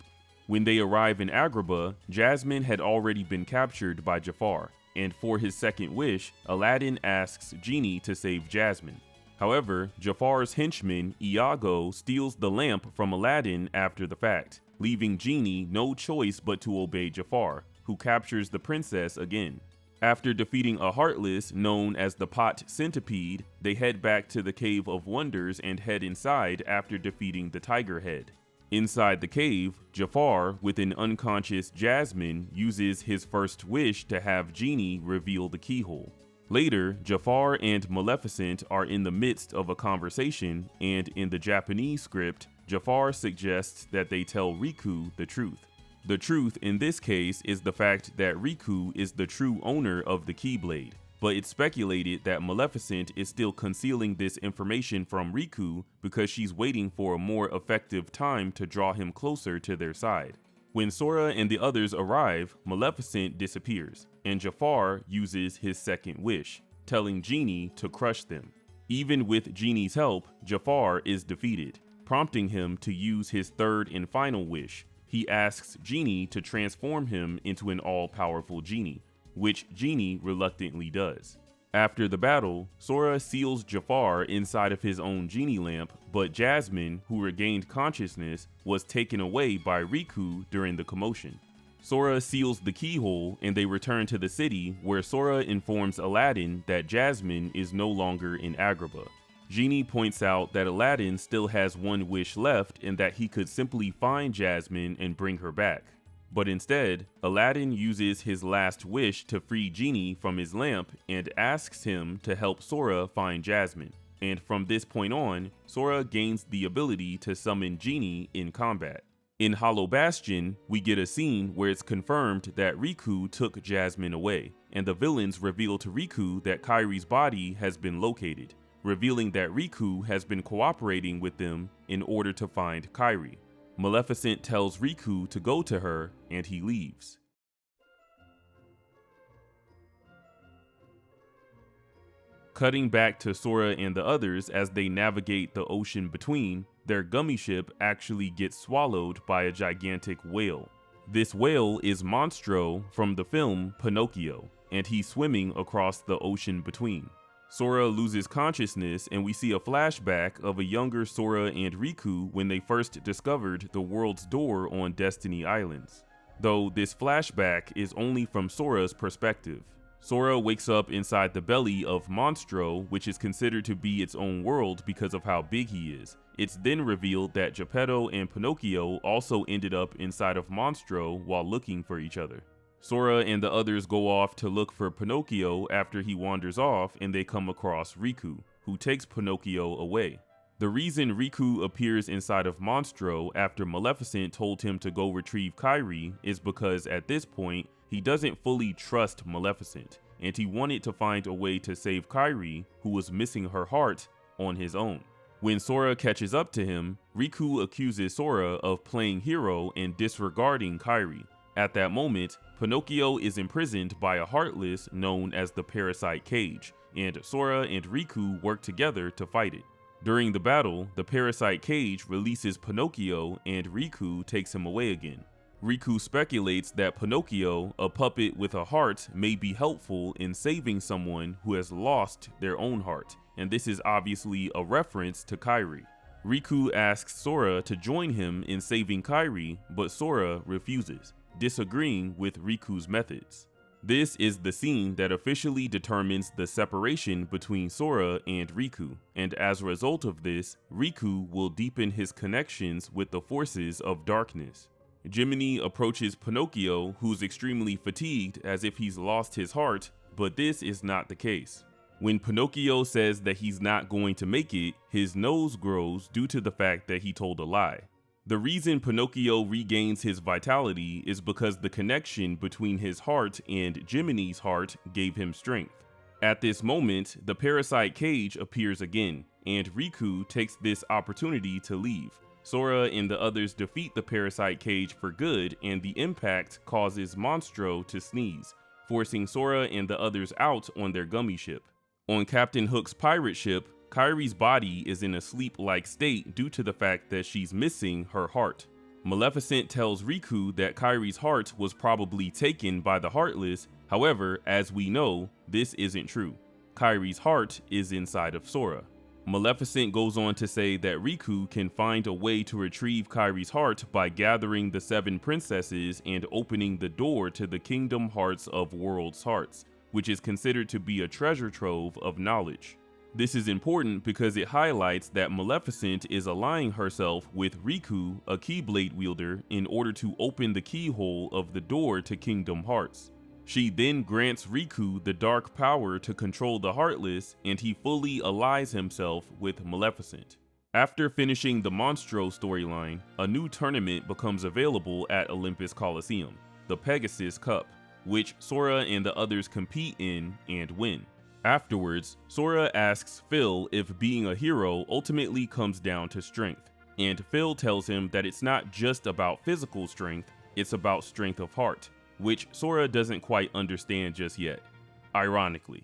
S1: When they arrive in Agrabah, Jasmine had already been captured by Jafar, and for his second wish, Aladdin asks Genie to save Jasmine. However, Jafar's henchman, Iago, steals the lamp from Aladdin after the fact, leaving Genie no choice but to obey Jafar, who captures the princess again. After defeating a Heartless known as the Pot Centipede, they head back to the Cave of Wonders and head inside after defeating the Tiger Head. Inside the cave, Jafar, with an unconscious Jasmine, uses his first wish to have Genie reveal the keyhole. Later, Jafar and Maleficent are in the midst of a conversation, and in the Japanese script, Jafar suggests that they tell Riku the truth. The truth in this case is the fact that Riku is the true owner of the Keyblade, but it's speculated that Maleficent is still concealing this information from Riku because she's waiting for a more effective time to draw him closer to their side. When Sora and the others arrive, Maleficent disappears, and Jafar uses his second wish, telling Genie to crush them. Even with Genie's help, Jafar is defeated, prompting him to use his third and final wish. He asks Genie to transform him into an all-powerful genie, which Genie reluctantly does. After the battle, Sora seals Jafar inside of his own genie lamp, but Jasmine, who regained consciousness, was taken away by Riku during the commotion. Sora seals the keyhole and they return to the city, where Sora informs Aladdin that Jasmine is no longer in Agrabah. Genie points out that Aladdin still has one wish left and that he could simply find Jasmine and bring her back. But instead, Aladdin uses his last wish to free Genie from his lamp and asks him to help Sora find Jasmine. And from this point on, Sora gains the ability to summon Genie in combat. In Hollow Bastion, we get a scene where it's confirmed that Riku took Jasmine away, and the villains reveal to Riku that Kairi's body has been located, revealing that Riku has been cooperating with them in order to find Kairi. Maleficent tells Riku to go to her, and he leaves. Cutting back to Sora and the others as they navigate the ocean between, their Gummi ship actually gets swallowed by a gigantic whale. This whale is Monstro from the film Pinocchio, and he's swimming across the ocean between. Sora loses consciousness, and we see a flashback of a younger Sora and Riku when they first discovered the world's door on Destiny Islands. Though this flashback is only from Sora's perspective. Sora wakes up inside the belly of Monstro, which is considered to be its own world because of how big he is. It's then revealed that Geppetto and Pinocchio also ended up inside of Monstro while looking for each other. Sora and the others go off to look for Pinocchio after he wanders off, and they come across Riku, who takes Pinocchio away. The reason Riku appears inside of Monstro after Maleficent told him to go retrieve Kairi is because at this point, he doesn't fully trust Maleficent, and he wanted to find a way to save Kairi, who was missing her heart, on his own. When Sora catches up to him, Riku accuses Sora of playing hero and disregarding Kairi. At that moment, Pinocchio is imprisoned by a Heartless known as the Parasite Cage, and Sora and Riku work together to fight it. During the battle, the Parasite Cage releases Pinocchio and Riku takes him away again. Riku speculates that Pinocchio, a puppet with a heart, may be helpful in saving someone who has lost their own heart, and this is obviously a reference to Kairi. Riku asks Sora to join him in saving Kairi, but Sora refuses, disagreeing with Riku's methods. This is the scene that officially determines the separation between Sora and Riku, and as a result of this, Riku will deepen his connections with the forces of darkness. Jiminy approaches Pinocchio, who's extremely fatigued as if he's lost his heart, but this is not the case. When Pinocchio says that he's not going to make it, his nose grows due to the fact that he told a lie. The reason Pinocchio regains his vitality is because the connection between his heart and Jiminy's heart gave him strength. At this moment, the Parasite Cage appears again, and Riku takes this opportunity to leave. Sora and the others defeat the Parasite Cage for good, and the impact causes Monstro to sneeze, forcing Sora and the others out on their Gummi ship. On Captain Hook's pirate ship, Kairi's body is in a sleep-like state due to the fact that she's missing her heart. Maleficent tells Riku that Kairi's heart was probably taken by the Heartless. However, as we know, this isn't true. Kairi's heart is inside of Sora. Maleficent goes on to say that Riku can find a way to retrieve Kairi's heart by gathering the 7 princesses and opening the door to the Kingdom Hearts of World's Hearts, which is considered to be a treasure trove of knowledge. This is important because it highlights that Maleficent is allying herself with Riku, a Keyblade wielder, in order to open the keyhole of the door to Kingdom Hearts. She then grants Riku the dark power to control the Heartless, and he fully allies himself with Maleficent. After finishing the Monstro storyline, a new tournament becomes available at Olympus Coliseum, the Pegasus Cup, which Sora and the others compete in and win. Afterwards, Sora asks Phil if being a hero ultimately comes down to strength, and Phil tells him that it's not just about physical strength, it's about strength of heart, which Sora doesn't quite understand just yet, ironically.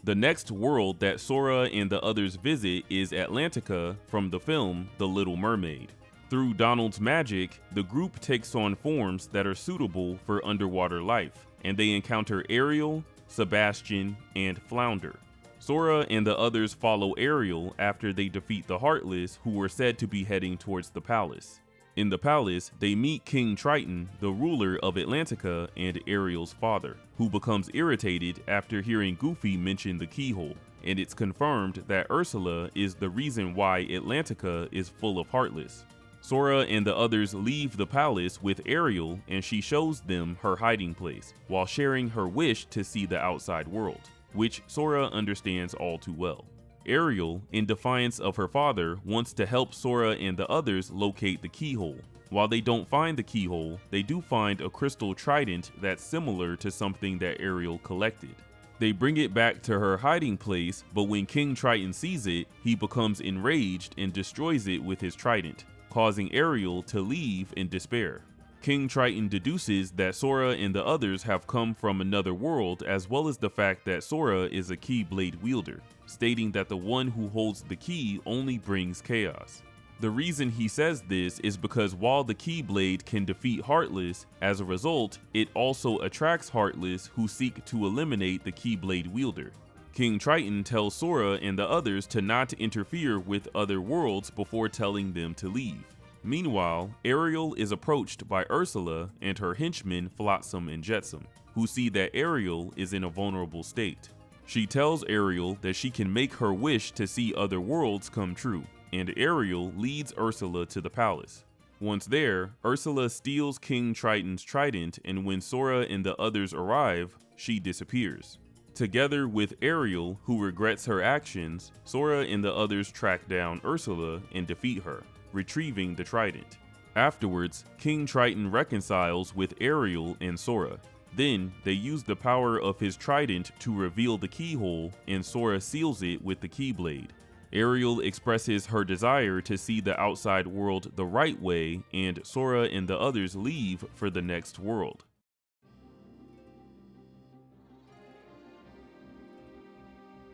S1: The next world that Sora and the others visit is Atlantica from the film The Little Mermaid. Through Donald's magic, the group takes on forms that are suitable for underwater life, and they encounter Ariel, Sebastian, and Flounder. Sora and the others follow Ariel after they defeat the Heartless, who were said to be heading towards the palace. In the palace, they meet King Triton, the ruler of Atlantica and Ariel's father, who becomes irritated after hearing Goofy mention the keyhole, and it's confirmed that Ursula is the reason why Atlantica is full of Heartless. Sora and the others leave the palace with Ariel, and she shows them her hiding place, while sharing her wish to see the outside world, which Sora understands all too well. Ariel, in defiance of her father, wants to help Sora and the others locate the keyhole. While they don't find the keyhole, they do find a crystal trident that's similar to something that Ariel collected. They bring it back to her hiding place, but when King Triton sees it, he becomes enraged and destroys it with his trident, causing Ariel to leave in despair. King Triton deduces that Sora and the others have come from another world, as well as the fact that Sora is a Keyblade wielder, stating that the one who holds the key only brings chaos. The reason he says this is because while the Keyblade can defeat Heartless, as a result, it also attracts Heartless who seek to eliminate the Keyblade wielder. King Triton tells Sora and the others to not interfere with other worlds before telling them to leave. Meanwhile, Ariel is approached by Ursula and her henchmen Flotsam and Jetsam, who see that Ariel is in a vulnerable state. She tells Ariel that she can make her wish to see other worlds come true, and Ariel leads Ursula to the palace. Once there, Ursula steals King Triton's trident, and when Sora and the others arrive, she disappears. Together with Ariel, who regrets her actions, Sora and the others track down Ursula and defeat her, retrieving the trident. Afterwards, King Triton reconciles with Ariel and Sora. Then, they use the power of his trident to reveal the keyhole, and Sora seals it with the Keyblade. Ariel expresses her desire to see the outside world the right way, and Sora and the others leave for the next world.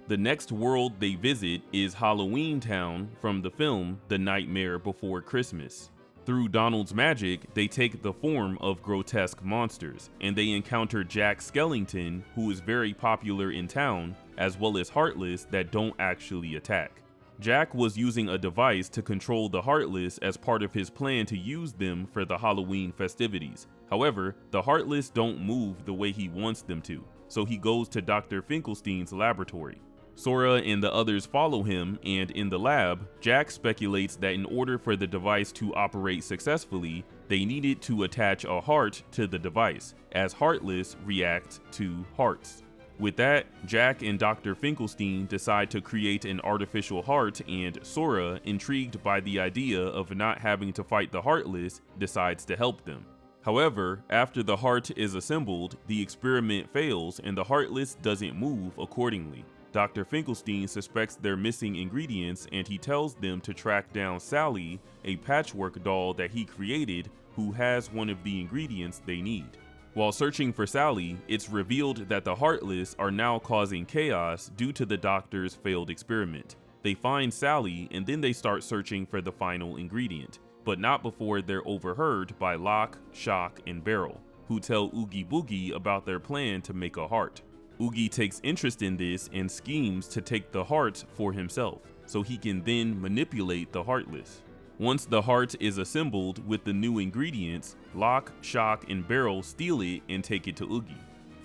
S1: The next world they visit is Halloween Town from the film The Nightmare Before Christmas. Through Donald's magic, they take the form of grotesque monsters, and they encounter Jack Skellington, who is very popular in town, as well as Heartless that don't actually attack. Jack was using a device to control the Heartless as part of his plan to use them for the Halloween festivities. However, the Heartless don't move the way he wants them to, so he goes to Dr. Finkelstein's laboratory. Sora and the others follow him, and in the lab, Jack speculates that in order for the device to operate successfully, they needed to attach a heart to the device, as Heartless reacts to hearts. With that, Jack and Dr. Finkelstein decide to create an artificial heart, and Sora, intrigued by the idea of not having to fight the Heartless, decides to help them. However, after the heart is assembled, the experiment fails and the Heartless doesn't move accordingly. Dr. Finkelstein suspects they're missing ingredients, and he tells them to track down Sally, a patchwork doll that he created who has one of the ingredients they need. While searching for Sally, it's revealed that the Heartless are now causing chaos due to the doctor's failed experiment. They find Sally, and then they start searching for the final ingredient, but not before they're overheard by Locke, Shock, and Barrel, who tell Oogie Boogie about their plan to make a heart. Oogie takes interest in this and schemes to take the heart for himself, so he can then manipulate the Heartless. Once the heart is assembled with the new ingredients, Locke, Shock, and Barrel steal it and take it to Oogie.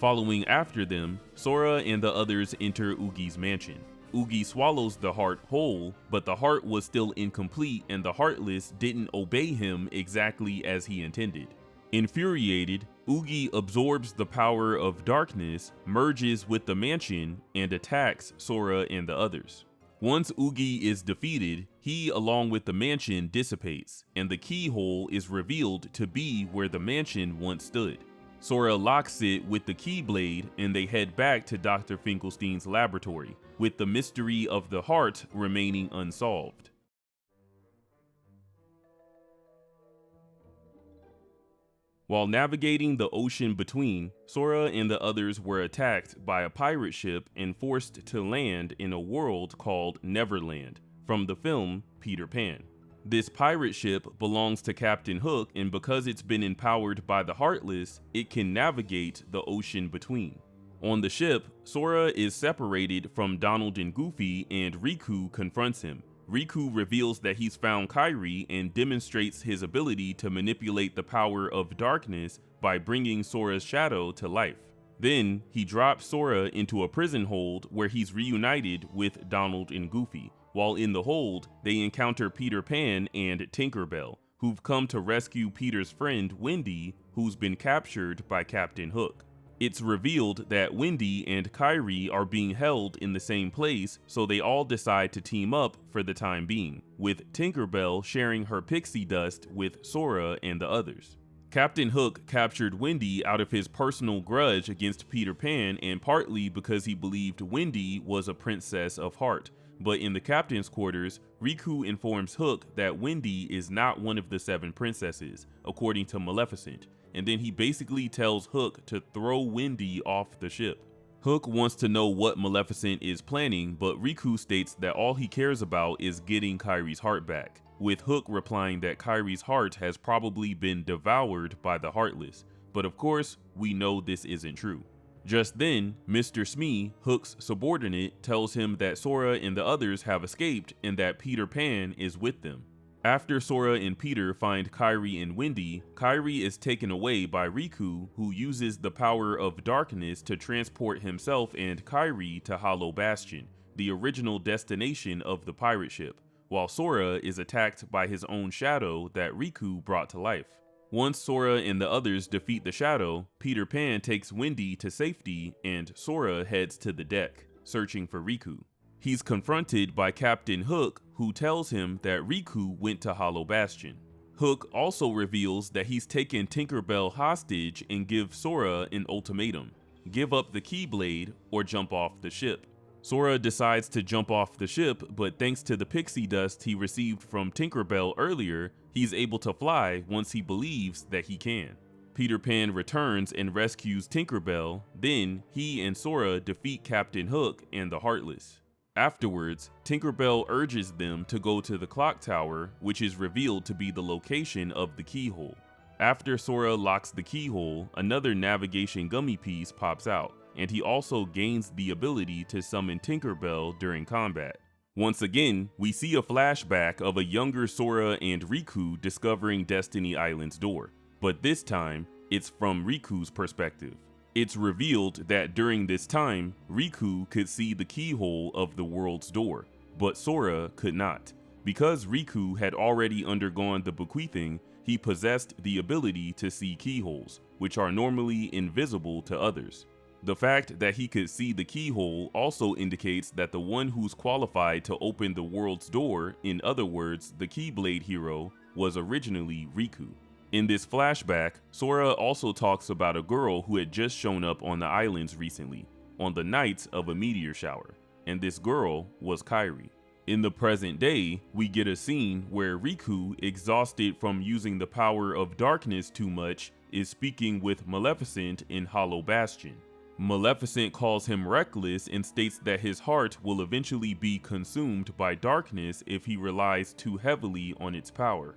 S1: Following after them, Sora and the others enter Oogy's mansion. Oogy swallows the heart whole, but the heart was still incomplete and the Heartless didn't obey him exactly as he intended. Infuriated, Oogy absorbs the power of darkness, merges with the mansion, and attacks Sora and the others. Once Oogy is defeated, he along with the mansion dissipates, and the keyhole is revealed to be where the mansion once stood. Sora locks it with the Keyblade and they head back to Dr. Finkelstein's laboratory, with the mystery of the heart remaining unsolved. While navigating the ocean between, Sora and the others were attacked by a pirate ship and forced to land in a world called Neverland, from the film Peter Pan. This pirate ship belongs to Captain Hook, and because it's been empowered by the Heartless, it can navigate the ocean between. On the ship, Sora is separated from Donald and Goofy, and Riku confronts him. Riku reveals that he's found Kairi and demonstrates his ability to manipulate the power of darkness by bringing Sora's shadow to life. Then, he drops Sora into a prison hold where he's reunited with Donald and Goofy. While in the hold, they encounter Peter Pan and Tinkerbell, who've come to rescue Peter's friend Wendy, who's been captured by Captain Hook. It's revealed that Wendy and Kairi are being held in the same place, so they all decide to team up for the time being, with Tinkerbell sharing her pixie dust with Sora and the others. Captain Hook captured Wendy out of his personal grudge against Peter Pan, and partly because he believed Wendy was a princess of heart. But in the captain's quarters, Riku informs Hook that Wendy is not one of the 7 princesses, according to Maleficent, and then he basically tells Hook to throw Wendy off the ship. Hook wants to know what Maleficent is planning, but Riku states that all he cares about is getting Kairi's heart back, with Hook replying that Kairi's heart has probably been devoured by the Heartless, but of course, we know this isn't true. Just then, Mr. Smee, Hook's subordinate, tells him that Sora and the others have escaped and that Peter Pan is with them. After Sora and Peter find Kairi and Wendy, Kairi is taken away by Riku, who uses the power of darkness to transport himself and Kairi to Hollow Bastion, the original destination of the pirate ship, while Sora is attacked by his own shadow that Riku brought to life. Once Sora and the others defeat the shadow, Peter Pan takes Wendy to safety and Sora heads to the deck, searching for Riku. He's confronted by Captain Hook, who tells him that Riku went to Hollow Bastion. Hook also reveals that he's taken Tinkerbell hostage and gives Sora an ultimatum: give up the Keyblade or jump off the ship. Sora decides to jump off the ship, but thanks to the pixie dust he received from Tinkerbell earlier, he's able to fly once he believes that he can. Peter Pan returns and rescues Tinkerbell, then he and Sora defeat Captain Hook and the Heartless. Afterwards, Tinkerbell urges them to go to the clock tower, which is revealed to be the location of the keyhole. After Sora locks the keyhole, another navigation gummy piece pops out, and he also gains the ability to summon Tinkerbell during combat. Once again, we see a flashback of a younger Sora and Riku discovering Destiny Island's door, but this time, it's from Riku's perspective. It's revealed that during this time, Riku could see the keyhole of the world's door, but Sora could not. Because Riku had already undergone the bequeathing, he possessed the ability to see keyholes, which are normally invisible to others. The fact that he could see the keyhole also indicates that the one who's qualified to open the world's door, in other words, the Keyblade hero, was originally Riku. In this flashback, Sora also talks about a girl who had just shown up on the islands recently, on the night of a meteor shower, and this girl was Kairi. In the present day, we get a scene where Riku, exhausted from using the power of darkness too much, is speaking with Maleficent in Hollow Bastion. Maleficent calls him reckless and states that his heart will eventually be consumed by darkness if he relies too heavily on its power.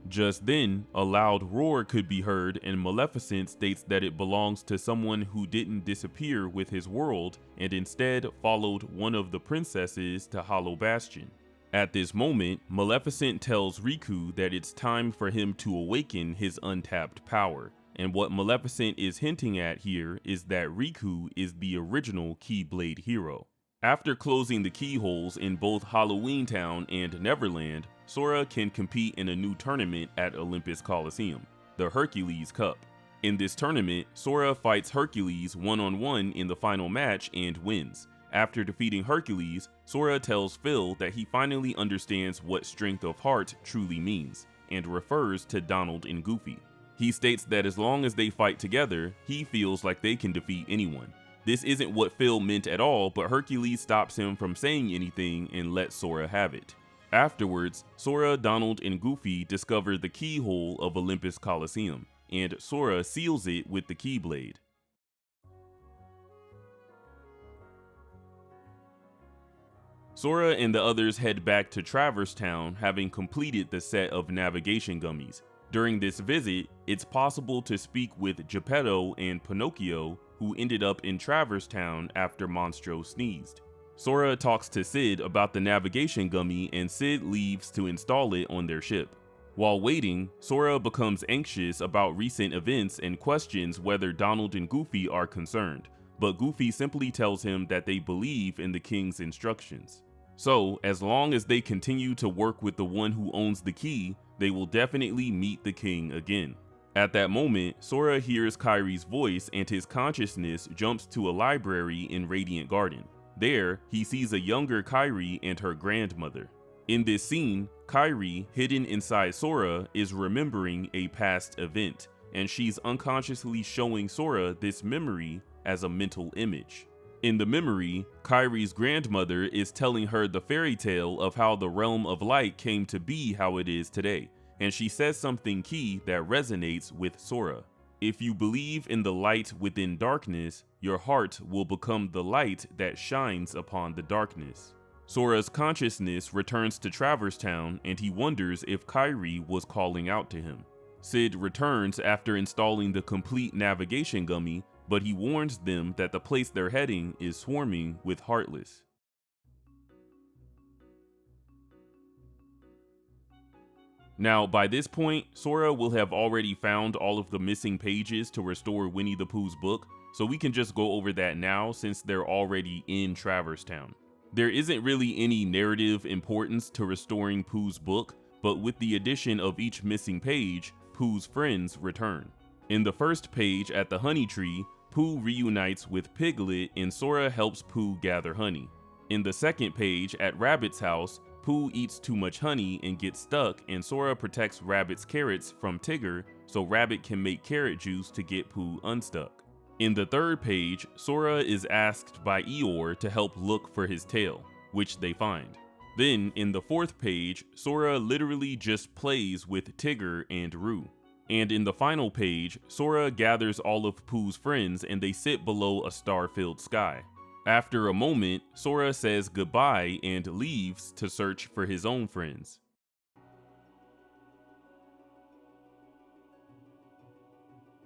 S1: Just then, a loud roar could be heard, and Maleficent states that it belongs to someone who didn't disappear with his world and instead followed one of the princesses to Hollow Bastion. At this moment, Maleficent tells Riku that it's time for him to awaken his untapped power, and what Maleficent is hinting at here is that Riku is the original Keyblade hero. After closing the keyholes in both Halloween Town and Neverland, Sora can compete in a new tournament at Olympus Coliseum, the Hercules Cup. In this tournament, Sora fights Hercules one-on-one in the final match and wins. After defeating Hercules, Sora tells Phil that he finally understands what strength of heart truly means, and refers to Donald and Goofy. He states that as long as they fight together, he feels like they can defeat anyone. This isn't what Phil meant at all, but Hercules stops him from saying anything and lets Sora have it. Afterwards, Sora, Donald, and Goofy discover the keyhole of Olympus Coliseum, and Sora seals it with the Keyblade. Sora and the others head back to Traverse Town, having completed the set of navigation gummies. During this visit, it's possible to speak with Geppetto and Pinocchio, who ended up in Traverse Town after Monstro sneezed. Sora talks to Sid about the navigation gummy, and Sid leaves to install it on their ship. While waiting, Sora becomes anxious about recent events and questions whether Donald and Goofy are concerned, but Goofy simply tells him that they believe in the king's instructions. So, as long as they continue to work with the one who owns the key, they will definitely meet the king again. At that moment, Sora hears Kairi's voice and his consciousness jumps to a library in Radiant Garden. There, he sees a younger Kairi and her grandmother. In this scene, Kairi, hidden inside Sora, is remembering a past event, and she's unconsciously showing Sora this memory as a mental image. In the memory, Kairi's grandmother is telling her the fairy tale of how the realm of light came to be how it is today, and she says something key that resonates with Sora. If you believe in the light within darkness, your heart will become the light that shines upon the darkness. Sora's consciousness returns to Traverse Town, and he wonders if Kairi was calling out to him. Sid returns after installing the complete navigation gummy, but he warns them that the place they're heading is swarming with Heartless. Now, by this point, Sora will have already found all of the missing pages to restore Winnie the Pooh's book, so we can just go over that now since they're already in Traverse Town. There isn't really any narrative importance to restoring Pooh's book, but with the addition of each missing page, Pooh's friends return. In the first page at the honey tree, Pooh reunites with Piglet and Sora helps Pooh gather honey. In the second page at Rabbit's house, Pooh eats too much honey and gets stuck, and Sora protects Rabbit's carrots from Tigger so Rabbit can make carrot juice to get Pooh unstuck. In the third page, Sora is asked by Eeyore to help look for his tail, which they find. Then, in the fourth page, Sora literally just plays with Tigger and Roo. And in the final page, Sora gathers all of Pooh's friends and they sit below a star-filled sky. After a moment, Sora says goodbye and leaves to search for his own friends.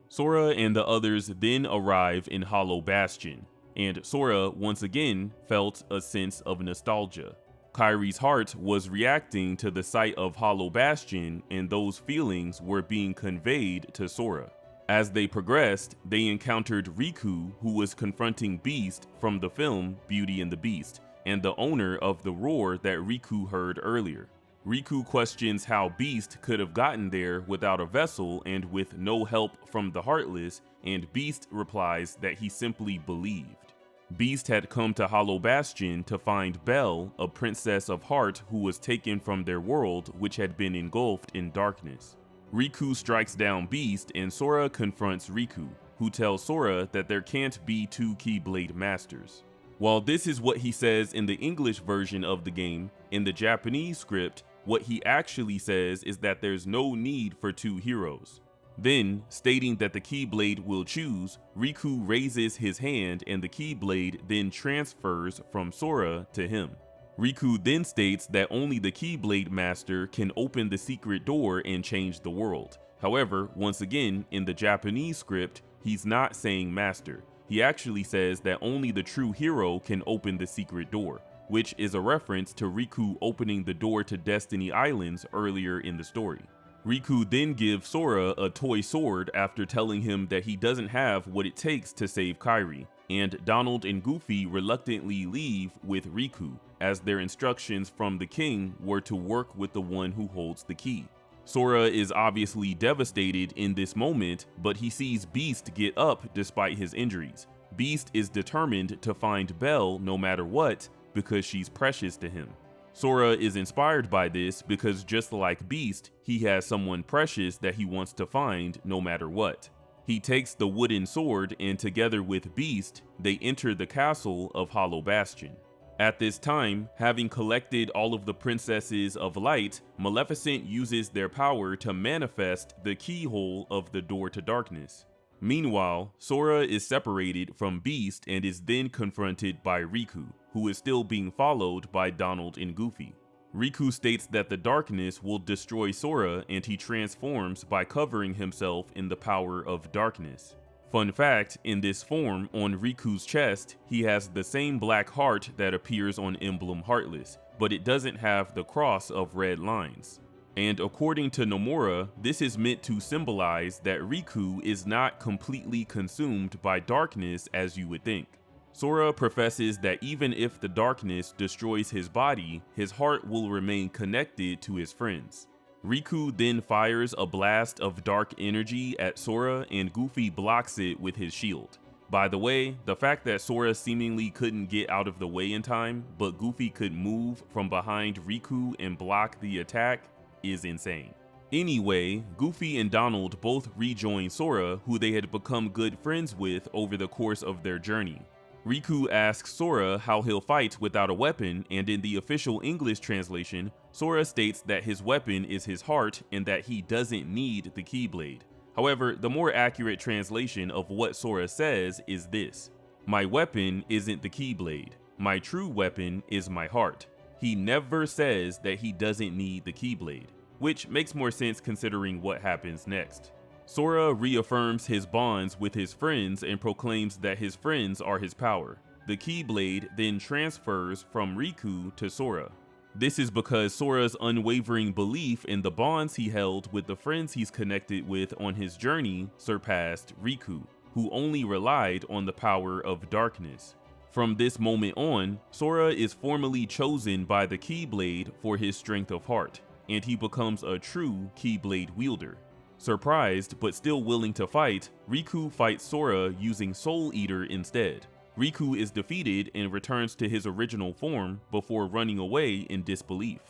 S1: Sora and the others then arrive in Hollow Bastion, and Sora once again felt a sense of nostalgia. Kairi's heart was reacting to the sight of Hollow Bastion, and those feelings were being conveyed to Sora. As they progressed, they encountered Riku, who was confronting Beast from the film Beauty and the Beast, and the owner of the roar that Riku heard earlier. Riku questions how Beast could have gotten there without a vessel and with no help from the Heartless, and Beast replies that he simply believed. Beast had come to Hollow Bastion to find Belle, a princess of heart who was taken from their world, which had been engulfed in darkness. Riku strikes down Beast and Sora confronts Riku, who tells Sora that there can't be two Keyblade masters. While this is what he says in the English version of the game, in the Japanese script, what he actually says is that there's no need for two heroes. Then, stating that the Keyblade will choose, Riku raises his hand and the Keyblade then transfers from Sora to him. Riku then states that only the Keyblade Master can open the secret door and change the world. However, once again, in the Japanese script, he's not saying Master. He actually says that only the true hero can open the secret door, which is a reference to Riku opening the door to Destiny Islands earlier in the story. Riku then gives Sora a toy sword after telling him that he doesn't have what it takes to save Kairi, and Donald and Goofy reluctantly leave with Riku, as their instructions from the king were to work with the one who holds the key. Sora is obviously devastated in this moment, but he sees Beast get up despite his injuries. Beast is determined to find Belle no matter what because she's precious to him. Sora is inspired by this because just like Beast, he has someone precious that he wants to find no matter what. He takes the wooden sword and together with Beast, they enter the castle of Hollow Bastion. At this time, having collected all of the princesses of light, Maleficent uses their power to manifest the keyhole of the door to darkness. Meanwhile, Sora is separated from Beast and is then confronted by Riku, who is still being followed by Donald and Goofy. Riku states that the darkness will destroy Sora and he transforms by covering himself in the power of darkness. Fun fact, in this form, on Riku's chest, he has the same black heart that appears on emblem Heartless, but it doesn't have the cross of red lines. And according to Nomura, this is meant to symbolize that Riku is not completely consumed by darkness as you would think. Sora professes that even if the darkness destroys his body, his heart will remain connected to his friends. Riku then fires a blast of dark energy at Sora and Goofy blocks it with his shield. By the way, the fact that Sora seemingly couldn't get out of the way in time, but Goofy could move from behind Riku and block the attack is insane. Anyway, Goofy and Donald both rejoin Sora, who they had become good friends with over the course of their journey. Riku asks Sora how he'll fight without a weapon, and in the official English translation, Sora states that his weapon is his heart and that he doesn't need the Keyblade. However, the more accurate translation of what Sora says is this: "My weapon isn't the Keyblade. My true weapon is my heart." He never says that he doesn't need the Keyblade, which makes more sense considering what happens next. Sora reaffirms his bonds with his friends and proclaims that his friends are his power. The Keyblade then transfers from Riku to Sora. This is because Sora's unwavering belief in the bonds he held with the friends he's connected with on his journey surpassed Riku, who only relied on the power of darkness. From this moment on, Sora is formally chosen by the Keyblade for his strength of heart, and he becomes a true Keyblade wielder. Surprised, but still willing to fight, Riku fights Sora using Soul Eater instead. Riku is defeated and returns to his original form before running away in disbelief.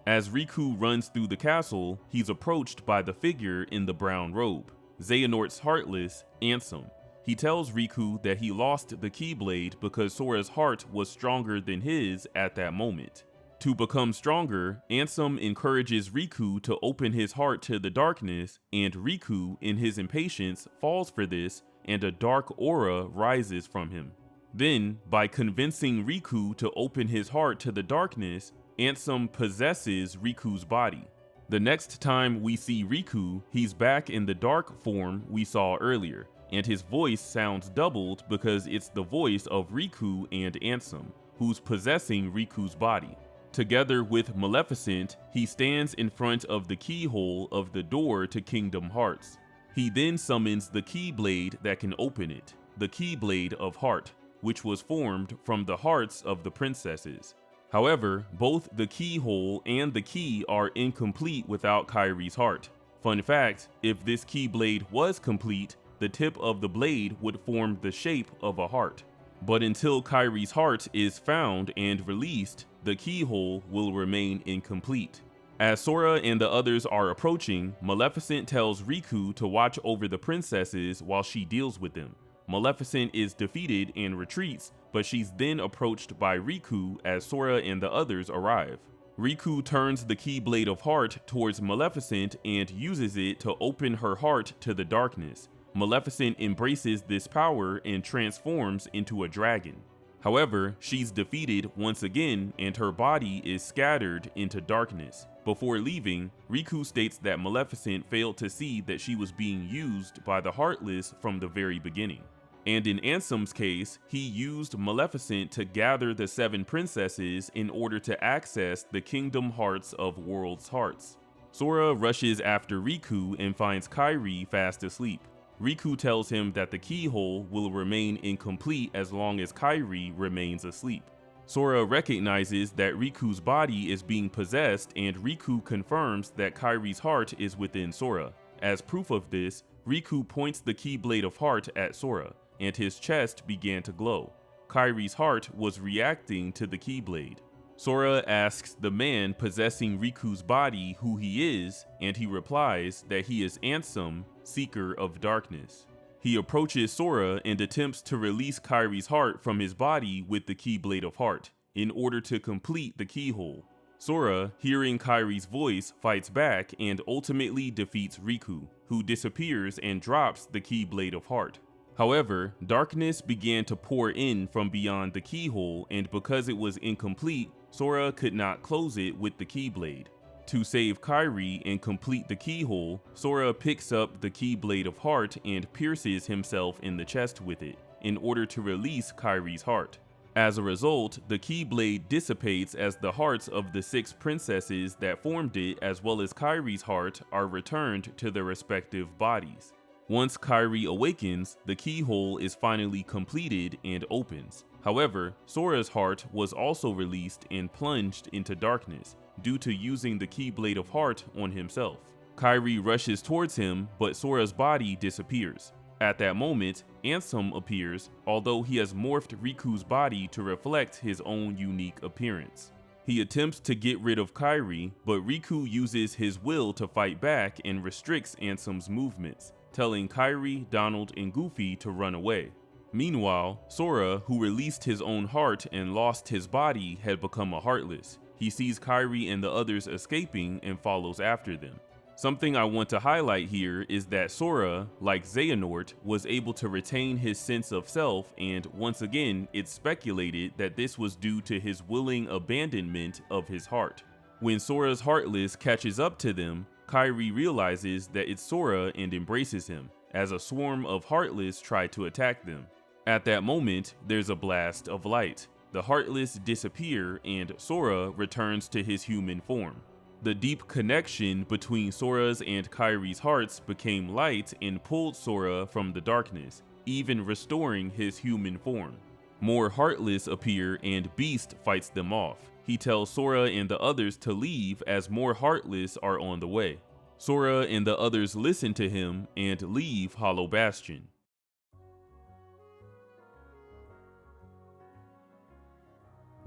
S1: As Riku runs through the castle, he's approached by the figure in the brown robe, Xehanort's Heartless, Ansem. He tells Riku that he lost the Keyblade because Sora's heart was stronger than his at that moment. To become stronger, Ansem encourages Riku to open his heart to the darkness, and Riku, in his impatience, falls for this, and a dark aura rises from him. Then, by convincing Riku to open his heart to the darkness, Ansem possesses Riku's body. The next time we see Riku, he's back in the dark form we saw earlier, and his voice sounds doubled because it's the voice of Riku and Ansem, who's possessing Riku's body. Together with Maleficent, he stands in front of the keyhole of the door to Kingdom Hearts. He then summons the Keyblade that can open it, the Keyblade of Heart, which was formed from the hearts of the princesses. However, both the keyhole and the key are incomplete without Kairi's heart. Fun fact, if this Keyblade was complete, the tip of the blade would form the shape of a heart. But until Kairi's heart is found and released, the keyhole will remain incomplete. As Sora and the others are approaching, Maleficent tells Riku to watch over the princesses while she deals with them. Maleficent is defeated and retreats, but she's then approached by Riku as Sora and the others arrive. Riku turns the Keyblade of Heart towards Maleficent and uses it to open her heart to the darkness. Maleficent embraces this power and transforms into a dragon. However, she's defeated once again and her body is scattered into darkness. Before leaving, Riku states that Maleficent failed to see that she was being used by the Heartless from the very beginning. And in Ansem's case, he used Maleficent to gather the 7 princesses in order to access the Kingdom Hearts of World's Hearts. Sora rushes after Riku and finds Kairi fast asleep. Riku tells him that the keyhole will remain incomplete as long as Kairi remains asleep. Sora recognizes that Riku's body is being possessed, and Riku confirms that Kairi's heart is within Sora. As proof of this, Riku points the Keyblade of Heart at Sora, and his chest began to glow. Kairi's heart was reacting to the Keyblade. Sora asks the man possessing Riku's body who he is, and he replies that he is Ansem, Seeker of Darkness. He approaches Sora and attempts to release Kairi's heart from his body with the Keyblade of Heart, in order to complete the keyhole. Sora, hearing Kairi's voice, fights back and ultimately defeats Riku, who disappears and drops the Keyblade of Heart. However, darkness began to pour in from beyond the keyhole, and because it was incomplete, Sora could not close it with the Keyblade. To save Kairi and complete the keyhole, Sora picks up the Keyblade of Heart and pierces himself in the chest with it, in order to release Kairi's heart. As a result, the Keyblade dissipates as the hearts of the 6 princesses that formed it, as well as Kairi's heart, are returned to their respective bodies. Once Kairi awakens, the keyhole is finally completed and opens. However, Sora's heart was also released and plunged into darkness, due to using the Keyblade of Heart on himself. Kairi rushes towards him, but Sora's body disappears. At that moment, Ansem appears, although he has morphed Riku's body to reflect his own unique appearance. He attempts to get rid of Kairi, but Riku uses his will to fight back and restricts Ansem's movements, telling Kairi, Donald, and Goofy to run away. Meanwhile, Sora, who released his own heart and lost his body, had become a Heartless. He sees Kairi and the others escaping and follows after them. Something I want to highlight here is that Sora, like Xehanort, was able to retain his sense of self, and once again, it's speculated that this was due to his willing abandonment of his heart. When Sora's Heartless catches up to them, Kairi realizes that it's Sora and embraces him, as a swarm of Heartless try to attack them. At that moment, there's a blast of light. The Heartless disappear and Sora returns to his human form. The deep connection between Sora's and Kairi's hearts became light and pulled Sora from the darkness, even restoring his human form. More Heartless appear and Beast fights them off. He tells Sora and the others to leave as more Heartless are on the way. Sora and the others listen to him and leave Hollow Bastion.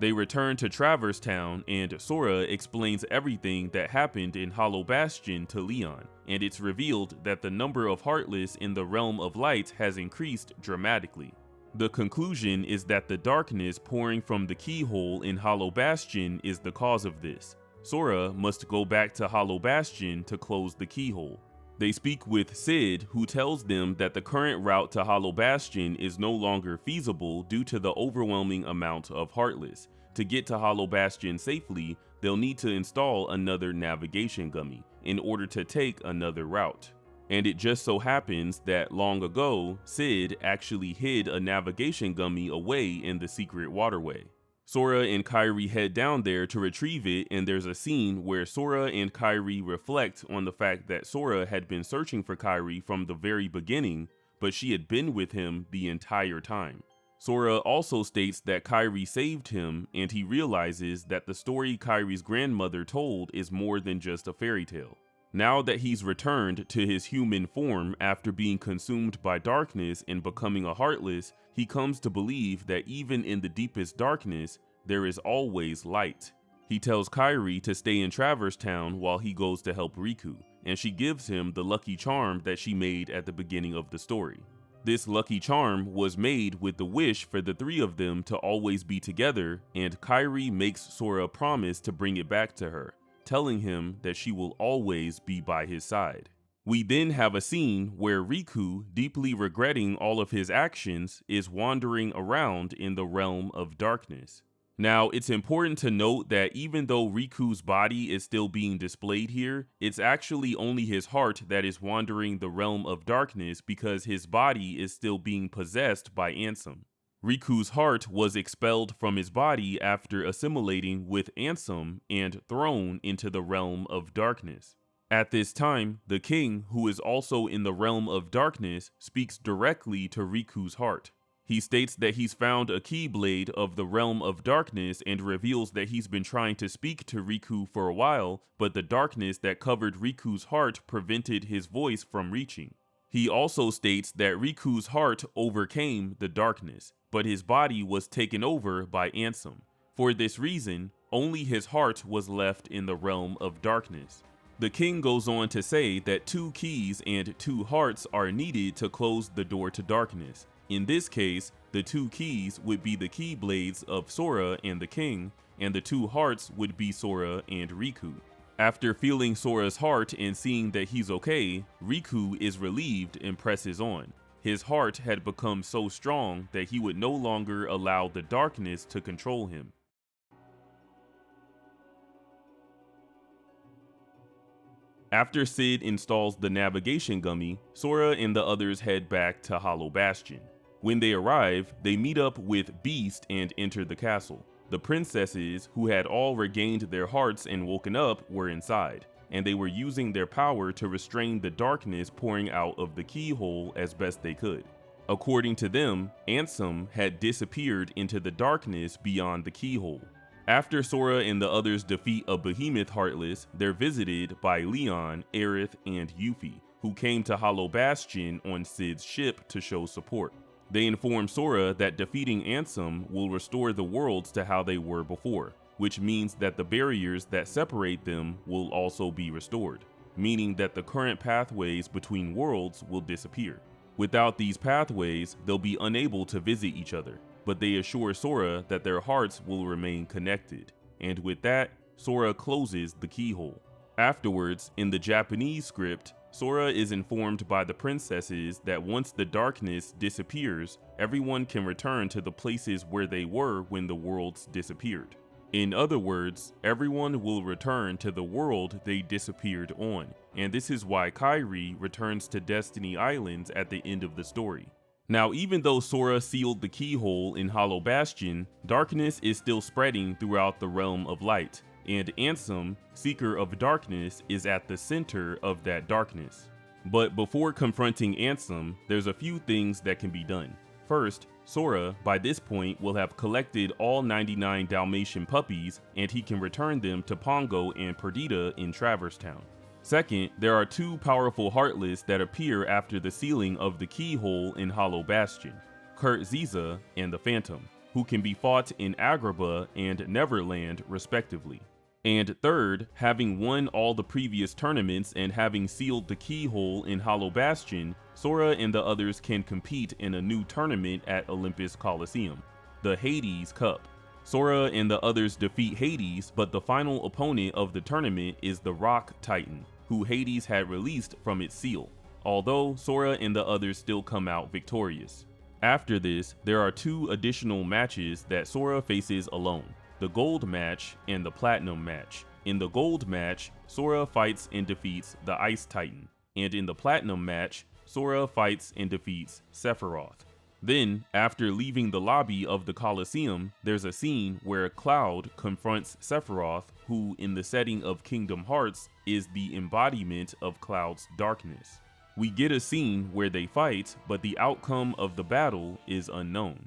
S1: They return to Traverse Town, and Sora explains everything that happened in Hollow Bastion to Leon, and it's revealed that the number of Heartless in the Realm of Light has increased dramatically. The conclusion is that the darkness pouring from the keyhole in Hollow Bastion is the cause of this. Sora must go back to Hollow Bastion to close the keyhole. They speak with Sid, who tells them that the current route to Hollow Bastion is no longer feasible due to the overwhelming amount of Heartless. To get to Hollow Bastion safely, they'll need to install another navigation gummy in order to take another route. And it just so happens that long ago, Sid actually hid a navigation gummy away in the secret waterway. Sora and Kairi head down there to retrieve it, and there's a scene where Sora and Kairi reflect on the fact that Sora had been searching for Kairi from the very beginning, but she had been with him the entire time. Sora also states that Kairi saved him, and he realizes that the story Kairi's grandmother told is more than just a fairy tale. Now that he's returned to his human form after being consumed by darkness and becoming a Heartless, he comes to believe that even in the deepest darkness, there is always light. He tells Kairi to stay in Traverse Town while he goes to help Riku, and she gives him the lucky charm that she made at the beginning of the story. This lucky charm was made with the wish for the 3 of them to always be together, and Kairi makes Sora promise to bring it back to her, telling him that she will always be by his side. We then have a scene where Riku, deeply regretting all of his actions, is wandering around in the realm of darkness. Now, it's important to note that even though Riku's body is still being displayed here, it's actually only his heart that is wandering the realm of darkness because his body is still being possessed by Ansem. Riku's heart was expelled from his body after assimilating with Ansem and thrown into the realm of darkness. At this time, the king, who is also in the realm of darkness, speaks directly to Riku's heart. He states that he's found a Keyblade of the realm of darkness and reveals that he's been trying to speak to Riku for a while, but the darkness that covered Riku's heart prevented his voice from reaching. He also states that Riku's heart overcame the darkness, but his body was taken over by Ansem. For this reason, only his heart was left in the realm of darkness. The king goes on to say that 2 keys and 2 hearts are needed to close the door to darkness. In this case, the 2 keys would be the Keyblades of Sora and the king, and the 2 hearts would be Sora and Riku. After feeling Sora's heart and seeing that he's okay, Riku is relieved and presses on. His heart had become so strong that he would no longer allow the darkness to control him. After Sid installs the navigation gummi, Sora and the others head back to Hollow Bastion. When they arrive, they meet up with Beast and enter the castle. The princesses, who had all regained their hearts and woken up, were inside, and they were using their power to restrain the darkness pouring out of the keyhole as best they could. According to them, Ansem had disappeared into the darkness beyond the keyhole. After Sora and the others defeat a behemoth Heartless, they're visited by Leon, Aerith, and Yuffie, who came to Hollow Bastion on Sid's ship to show support. They inform Sora that defeating Ansem will restore the worlds to how they were before, which means that the barriers that separate them will also be restored, meaning that the current pathways between worlds will disappear. Without these pathways, they'll be unable to visit each other, but they assure Sora that their hearts will remain connected, and with that, Sora closes the keyhole. Afterwards, in the Japanese script, Sora is informed by the princesses that once the darkness disappears, everyone can return to the places where they were when the worlds disappeared. In other words, everyone will return to the world they disappeared on, and this is why Kairi returns to Destiny Islands at the end of the story. Now, even though Sora sealed the keyhole in Hollow Bastion, darkness is still spreading throughout the realm of light, and Ansem, Seeker of Darkness, is at the center of that darkness. But before confronting Ansem, there's a few things that can be done. First, Sora, by this point, will have collected all 99 Dalmatian puppies, and he can return them to Pongo and Perdita in Traverse Town. Second, there are 2 powerful Heartless that appear after the sealing of the keyhole in Hollow Bastion, Kurt Ziza and the Phantom, who can be fought in Agrabah and Neverland respectively. And third, having won all the previous tournaments and having sealed the keyhole in Hollow Bastion, Sora and the others can compete in a new tournament at Olympus Coliseum, the Hades Cup. Sora and the others defeat Hades, but the final opponent of the tournament is the Rock Titan, who Hades had released from its seal, although Sora and the others still come out victorious. After this, there are 2 additional matches that Sora faces alone, the Gold match and the Platinum match. In the Gold match, Sora fights and defeats the Ice Titan, and in the Platinum match, Sora fights and defeats Sephiroth. Then, after leaving the lobby of the Coliseum, there's a scene where Cloud confronts Sephiroth, who in the setting of Kingdom Hearts is the embodiment of Cloud's darkness. We get a scene where they fight, but the outcome of the battle is unknown.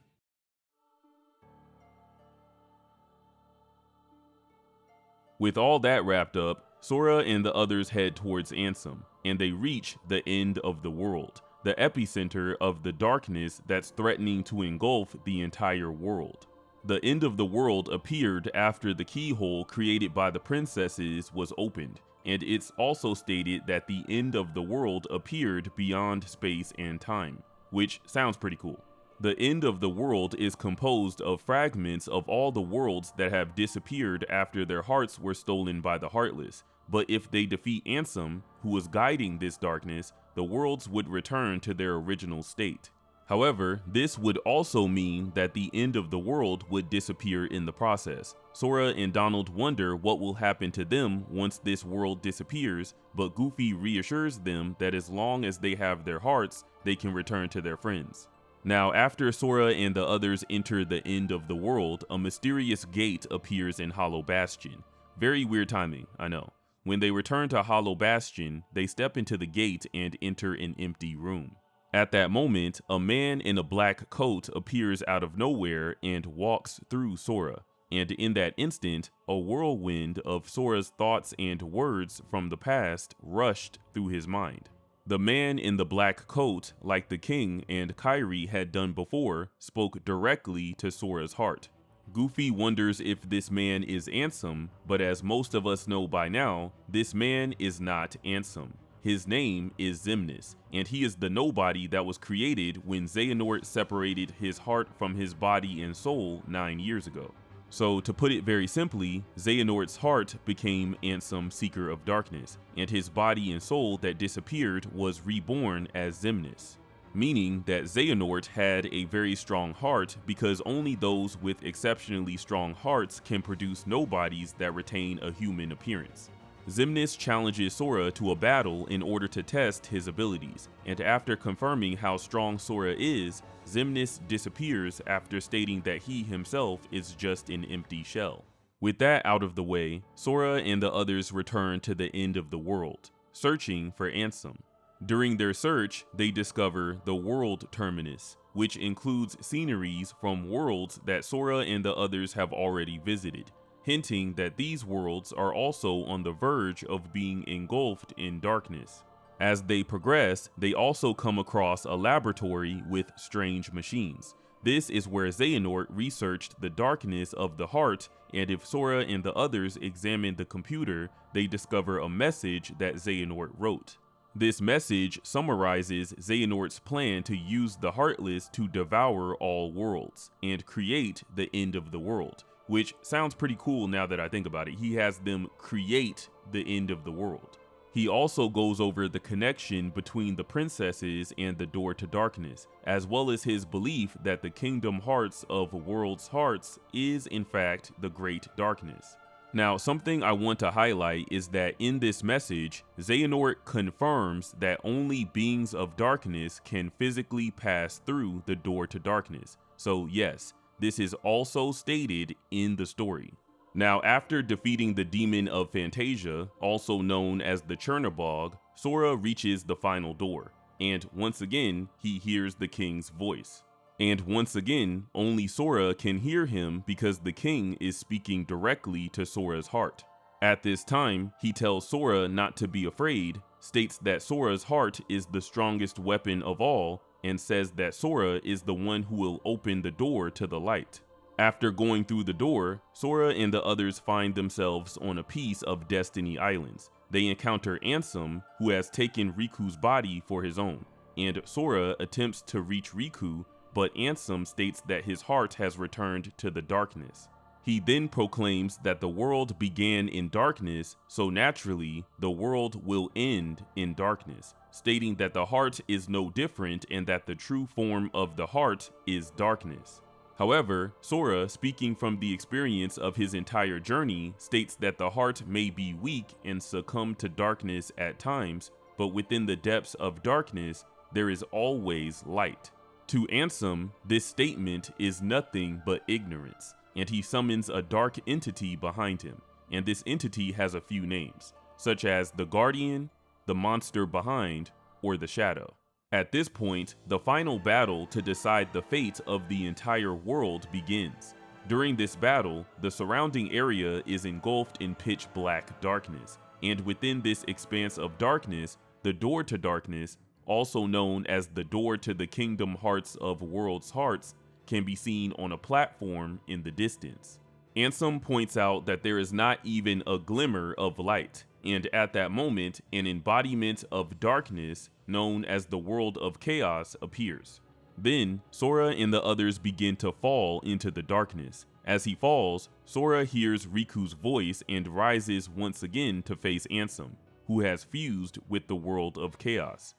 S1: With all that wrapped up, Sora and the others head towards Ansem, and they reach the end of the world, the epicenter of the darkness that's threatening to engulf the entire world. The end of the world appeared after the keyhole created by the princesses was opened, and it's also stated that the end of the world appeared beyond space and time, which sounds pretty cool. The end of the world is composed of fragments of all the worlds that have disappeared after their hearts were stolen by the Heartless, but if they defeat Ansem, who was guiding this darkness, the worlds would return to their original state. However, this would also mean that the end of the world would disappear in the process. Sora and Donald wonder what will happen to them once this world disappears, but Goofy reassures them that as long as they have their hearts, they can return to their friends. Now, after Sora and the others enter the end of the world, a mysterious gate appears in Hollow Bastion. Very weird timing, I know. When they return to Hollow Bastion, they step into the gate and enter an empty room. At that moment, a man in a black coat appears out of nowhere and walks through Sora, and in that instant, a whirlwind of Sora's thoughts and words from the past rushed through his mind. The man in the black coat, like the king and Kairi had done before, spoke directly to Sora's heart. Goofy wonders if this man is Ansem, but as most of us know by now, this man is not Ansem. His name is Xemnas, and he is the nobody that was created when Xehanort separated his heart from his body and soul 9 years ago. So to put it very simply, Xehanort's heart became Ansem, Seeker of Darkness, and his body and soul that disappeared was reborn as Xemnas. Meaning that Xehanort had a very strong heart because only those with exceptionally strong hearts can produce nobodies that retain a human appearance. Xemnas challenges Sora to a battle in order to test his abilities, and after confirming how strong Sora is, Xemnas disappears after stating that he himself is just an empty shell. With that out of the way, Sora and the others return to the end of the world, searching for Ansem. During their search, they discover the World Terminus, which includes sceneries from worlds that Sora and the others have already visited, hinting that these worlds are also on the verge of being engulfed in darkness. As they progress, they also come across a laboratory with strange machines. This is where Xehanort researched the darkness of the heart, and if Sora and the others examine the computer, they discover a message that Xehanort wrote. This message summarizes Xehanort's plan to use the Heartless to devour all worlds and create the end of the world, which sounds pretty cool now that I think about it. He has them create the end of the world. He also goes over the connection between the princesses and the door to darkness, as well as his belief that the Kingdom Hearts of World's Hearts is in fact the Great Darkness. Now, something I want to highlight is that in this message, Xehanort confirms that only beings of darkness can physically pass through the door to darkness. So yes, this is also stated in the story. Now, after defeating the demon of Fantasia, also known as the Chernobog, Sora reaches the final door, and once again, he hears the king's voice. And once again, only Sora can hear him because the king is speaking directly to Sora's heart. At this time, he tells Sora not to be afraid, states that Sora's heart is the strongest weapon of all, and says that Sora is the one who will open the door to the light. After going through the door, Sora and the others find themselves on a piece of Destiny Islands. They encounter Ansem, who has taken Riku's body for his own, and Sora attempts to reach Riku, but Ansem states that his heart has returned to the darkness. He then proclaims that the world began in darkness, so naturally, the world will end in darkness, stating that the heart is no different and that the true form of the heart is darkness. However, Sora, speaking from the experience of his entire journey, states that the heart may be weak and succumb to darkness at times, but within the depths of darkness, there is always light. To Ansem, this statement is nothing but ignorance, and he summons a dark entity behind him, and this entity has a few names, such as the Guardian, the Monster Behind, or the Shadow. At this point, the final battle to decide the fate of the entire world begins. During this battle, the surrounding area is engulfed in pitch black darkness, and within this expanse of darkness, the door to darkness, also known as the door to the Kingdom Hearts of World's Hearts, can be seen on a platform in the distance. Ansem points out that there is not even a glimmer of light, and at that moment, an embodiment of darkness, known as the World of Chaos, appears. Then, Sora and the others begin to fall into the darkness. As he falls, Sora hears Riku's voice and rises once again to face Ansem, who has fused with the World of Chaos.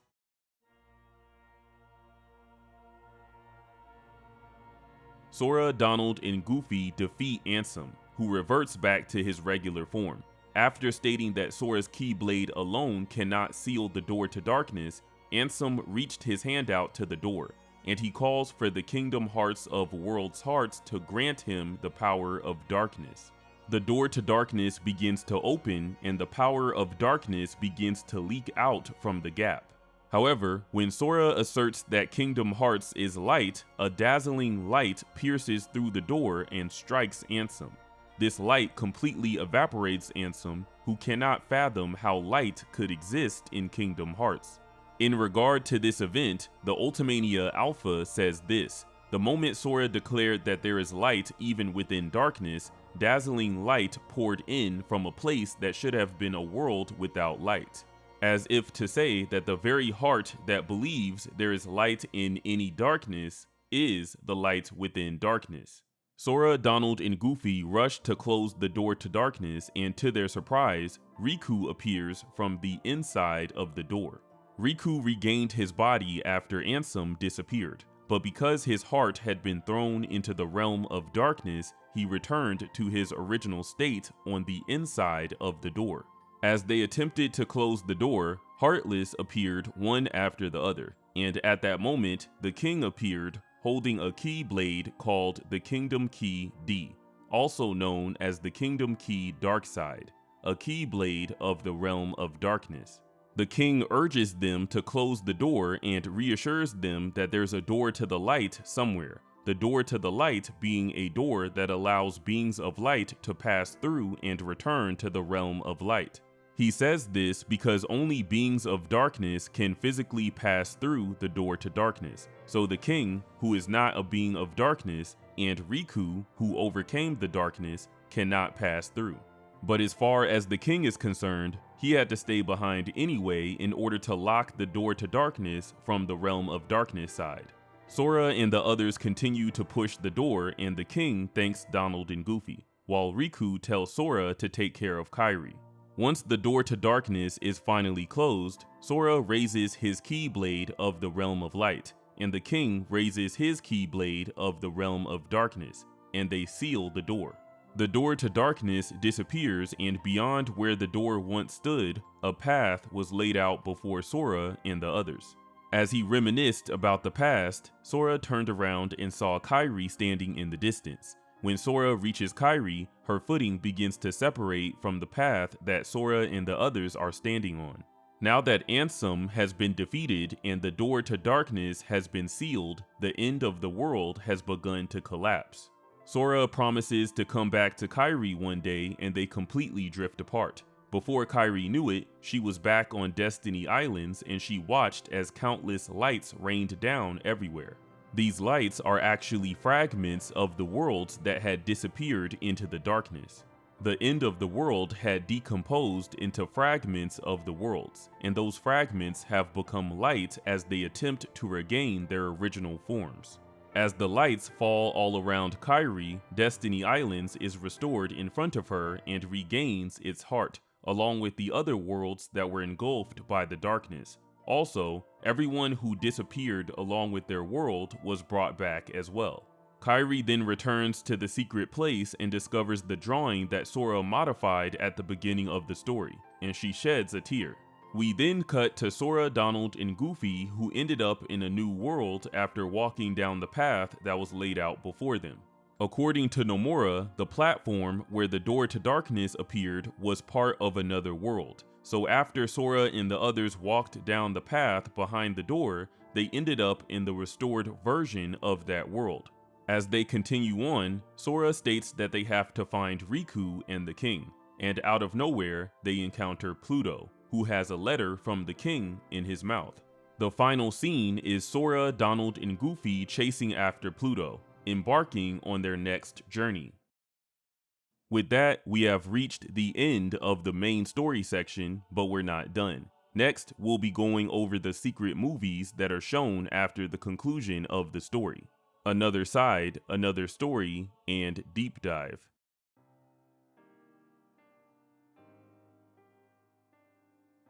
S1: Sora, Donald, and Goofy defeat Ansem, who reverts back to his regular form. After stating that Sora's Keyblade alone cannot seal the door to darkness, Ansem reached his hand out to the door, and he calls for the Kingdom Hearts of World's Hearts to grant him the power of darkness. The door to darkness begins to open and the power of darkness begins to leak out from the gap. However, when Sora asserts that Kingdom Hearts is light, a dazzling light pierces through the door and strikes Ansem. This light completely evaporates Ansem, who cannot fathom how light could exist in Kingdom Hearts. In regard to this event, the Ultimania Alpha says this: the moment Sora declared that there is light even within darkness, dazzling light poured in from a place that should have been a world without light. As if to say that the very heart that believes there is light in any darkness is the light within darkness. Sora, Donald, and Goofy rush to close the door to darkness, and to their surprise, Riku appears from the inside of the door. Riku regained his body after Ansem disappeared, but because his heart had been thrown into the realm of darkness, he returned to his original state on the inside of the door. As they attempted to close the door, Heartless appeared one after the other, and at that moment, the king appeared holding a Keyblade called the Kingdom Key D, also known as the Kingdom Key Darkside, a Keyblade of the realm of darkness. The king urges them to close the door and reassures them that there's a door to the light somewhere, the door to the light being a door that allows beings of light to pass through and return to the realm of light. He says this because only beings of darkness can physically pass through the door to darkness. So the king, who is not a being of darkness, and Riku, who overcame the darkness, cannot pass through. But as far as the king is concerned, he had to stay behind anyway in order to lock the door to darkness from the realm of darkness side. Sora and the others continue to push the door, and the king thanks Donald and Goofy, while Riku tells Sora to take care of Kairi. Once the door to darkness is finally closed, Sora raises his Keyblade of the realm of light, and the king raises his Keyblade of the realm of darkness, and they seal the door. The door to darkness disappears, and beyond where the door once stood, a path was laid out before Sora and the others. As he reminisced about the past, Sora turned around and saw Kairi standing in the distance. When Sora reaches Kairi, her footing begins to separate from the path that Sora and the others are standing on. Now that Ansem has been defeated and the door to darkness has been sealed, the end of the world has begun to collapse. Sora promises to come back to Kairi one day, and they completely drift apart. Before Kairi knew it, she was back on Destiny Islands, and she watched as countless lights rained down everywhere. These lights are actually fragments of the worlds that had disappeared into the darkness. The end of the world had decomposed into fragments of the worlds, and those fragments have become light as they attempt to regain their original forms. As the lights fall all around Kairi, Destiny Islands is restored in front of her and regains its heart, along with the other worlds that were engulfed by the darkness. Also, everyone who disappeared along with their world was brought back as well. Kairi then returns to the secret place and discovers the drawing that Sora modified at the beginning of the story, and she sheds a tear. We then cut to Sora, Donald, and Goofy, who ended up in a new world after walking down the path that was laid out before them. According to Nomura, the platform where the door to darkness appeared was part of another world. So after Sora and the others walked down the path behind the door, they ended up in the restored version of that world. As they continue on, Sora states that they have to find Riku and the king, and out of nowhere, they encounter Pluto, who has a letter from the king in his mouth. The final scene is Sora, Donald, and Goofy chasing after Pluto, embarking on their next journey. With that, we have reached the end of the main story section, but we're not done. Next, we'll be going over the secret movies that are shown after the conclusion of the story. Another Side, Another Story, and Deep Dive.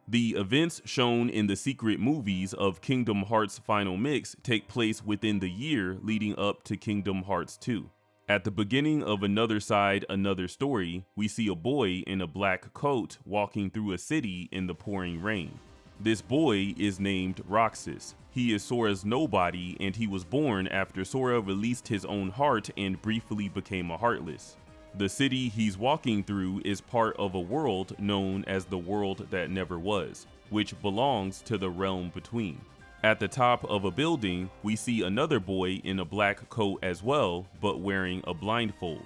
S1: The events shown in the secret movies of Kingdom Hearts Final Mix take place within the year leading up to Kingdom Hearts 2. At the beginning of Another Side, Another Story, we see a boy in a black coat walking through a city in the pouring rain. This boy is named Roxas. He is Sora's nobody, and he was born after Sora released his own heart and briefly became a Heartless. The city he's walking through is part of a world known as the world that never was, which belongs to the realm between. At the top of a building, we see another boy in a black coat as well, but wearing a blindfold.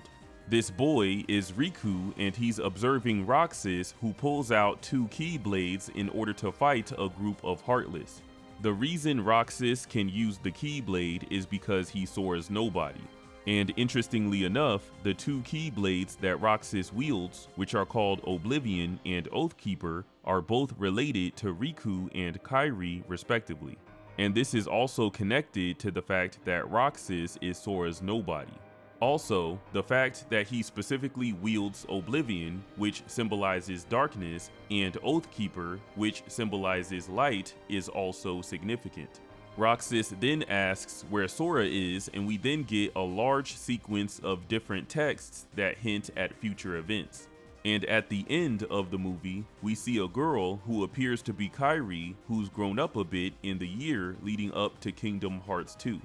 S1: This boy is Riku, and he's observing Roxas, who pulls out 2 Keyblades in order to fight a group of Heartless. The reason Roxas can use the Keyblade is because he Sora's nobody. And interestingly enough, the 2 Keyblades that Roxas wields, which are called Oblivion and Oathkeeper, are both related to Riku and Kairi respectively. And this is also connected to the fact that Roxas is Sora's nobody. Also, the fact that he specifically wields Oblivion, which symbolizes darkness, and Oathkeeper, which symbolizes light, is also significant. Roxas then asks where Sora is, and we then get a large sequence of different texts that hint at future events. And at the end of the movie, we see a girl who appears to be Kairi, who's grown up a bit in the year leading up to Kingdom Hearts 2.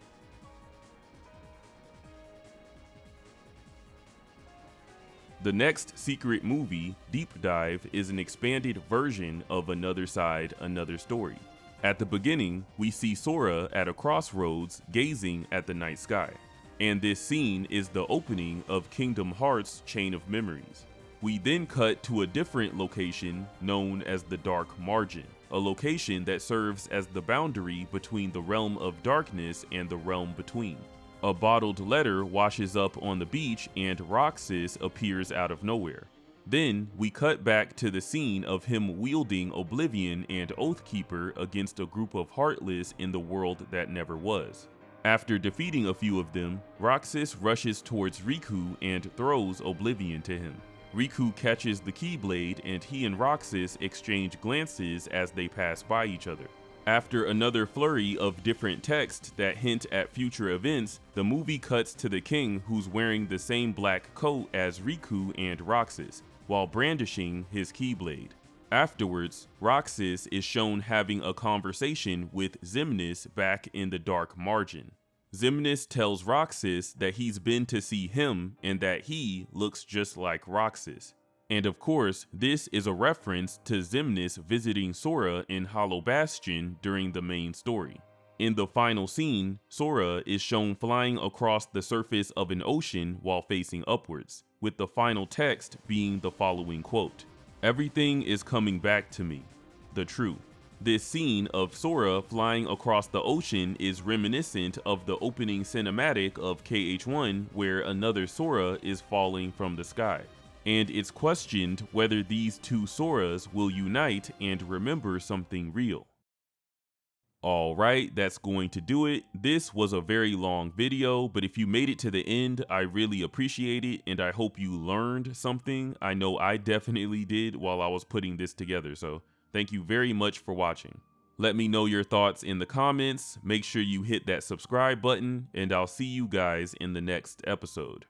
S1: The next secret movie, Deep Dive, is an expanded version of Another Side, Another Story. At the beginning, we see Sora at a crossroads gazing at the night sky. And this scene is the opening of Kingdom Hearts' Chain of Memories. We then cut to a different location known as the Dark Margin, a location that serves as the boundary between the realm of darkness and the realm between. A bottled letter washes up on the beach and Roxas appears out of nowhere. Then we cut back to the scene of him wielding Oblivion and Oathkeeper against a group of Heartless in the world that never was. After defeating a few of them, Roxas rushes towards Riku and throws Oblivion to him. Riku catches the Keyblade and he and Roxas exchange glances as they pass by each other. After another flurry of different texts that hint at future events, the movie cuts to the king, who's wearing the same black coat as Riku and Roxas, while brandishing his Keyblade. Afterwards, Roxas is shown having a conversation with Xemnas back in the Dark Margin. Xemnas tells Roxas that he's been to see him and that he looks just like Roxas. And of course, this is a reference to Xemnas visiting Sora in Hollow Bastion during the main story. In the final scene, Sora is shown flying across the surface of an ocean while facing upwards, with the final text being the following quote: "Everything is coming back to me, the truth." This scene of Sora flying across the ocean is reminiscent of the opening cinematic of KH1, where another Sora is falling from the sky. And it's questioned whether these 2 Soras will unite and remember something real. Alright, that's going to do it. This was a very long video, but if you made it to the end, I really appreciate it, and I hope you learned something. I know I definitely did while I was putting this together, so thank you very much for watching. Let me know your thoughts in the comments, make sure you hit that subscribe button, and I'll see you guys in the next episode.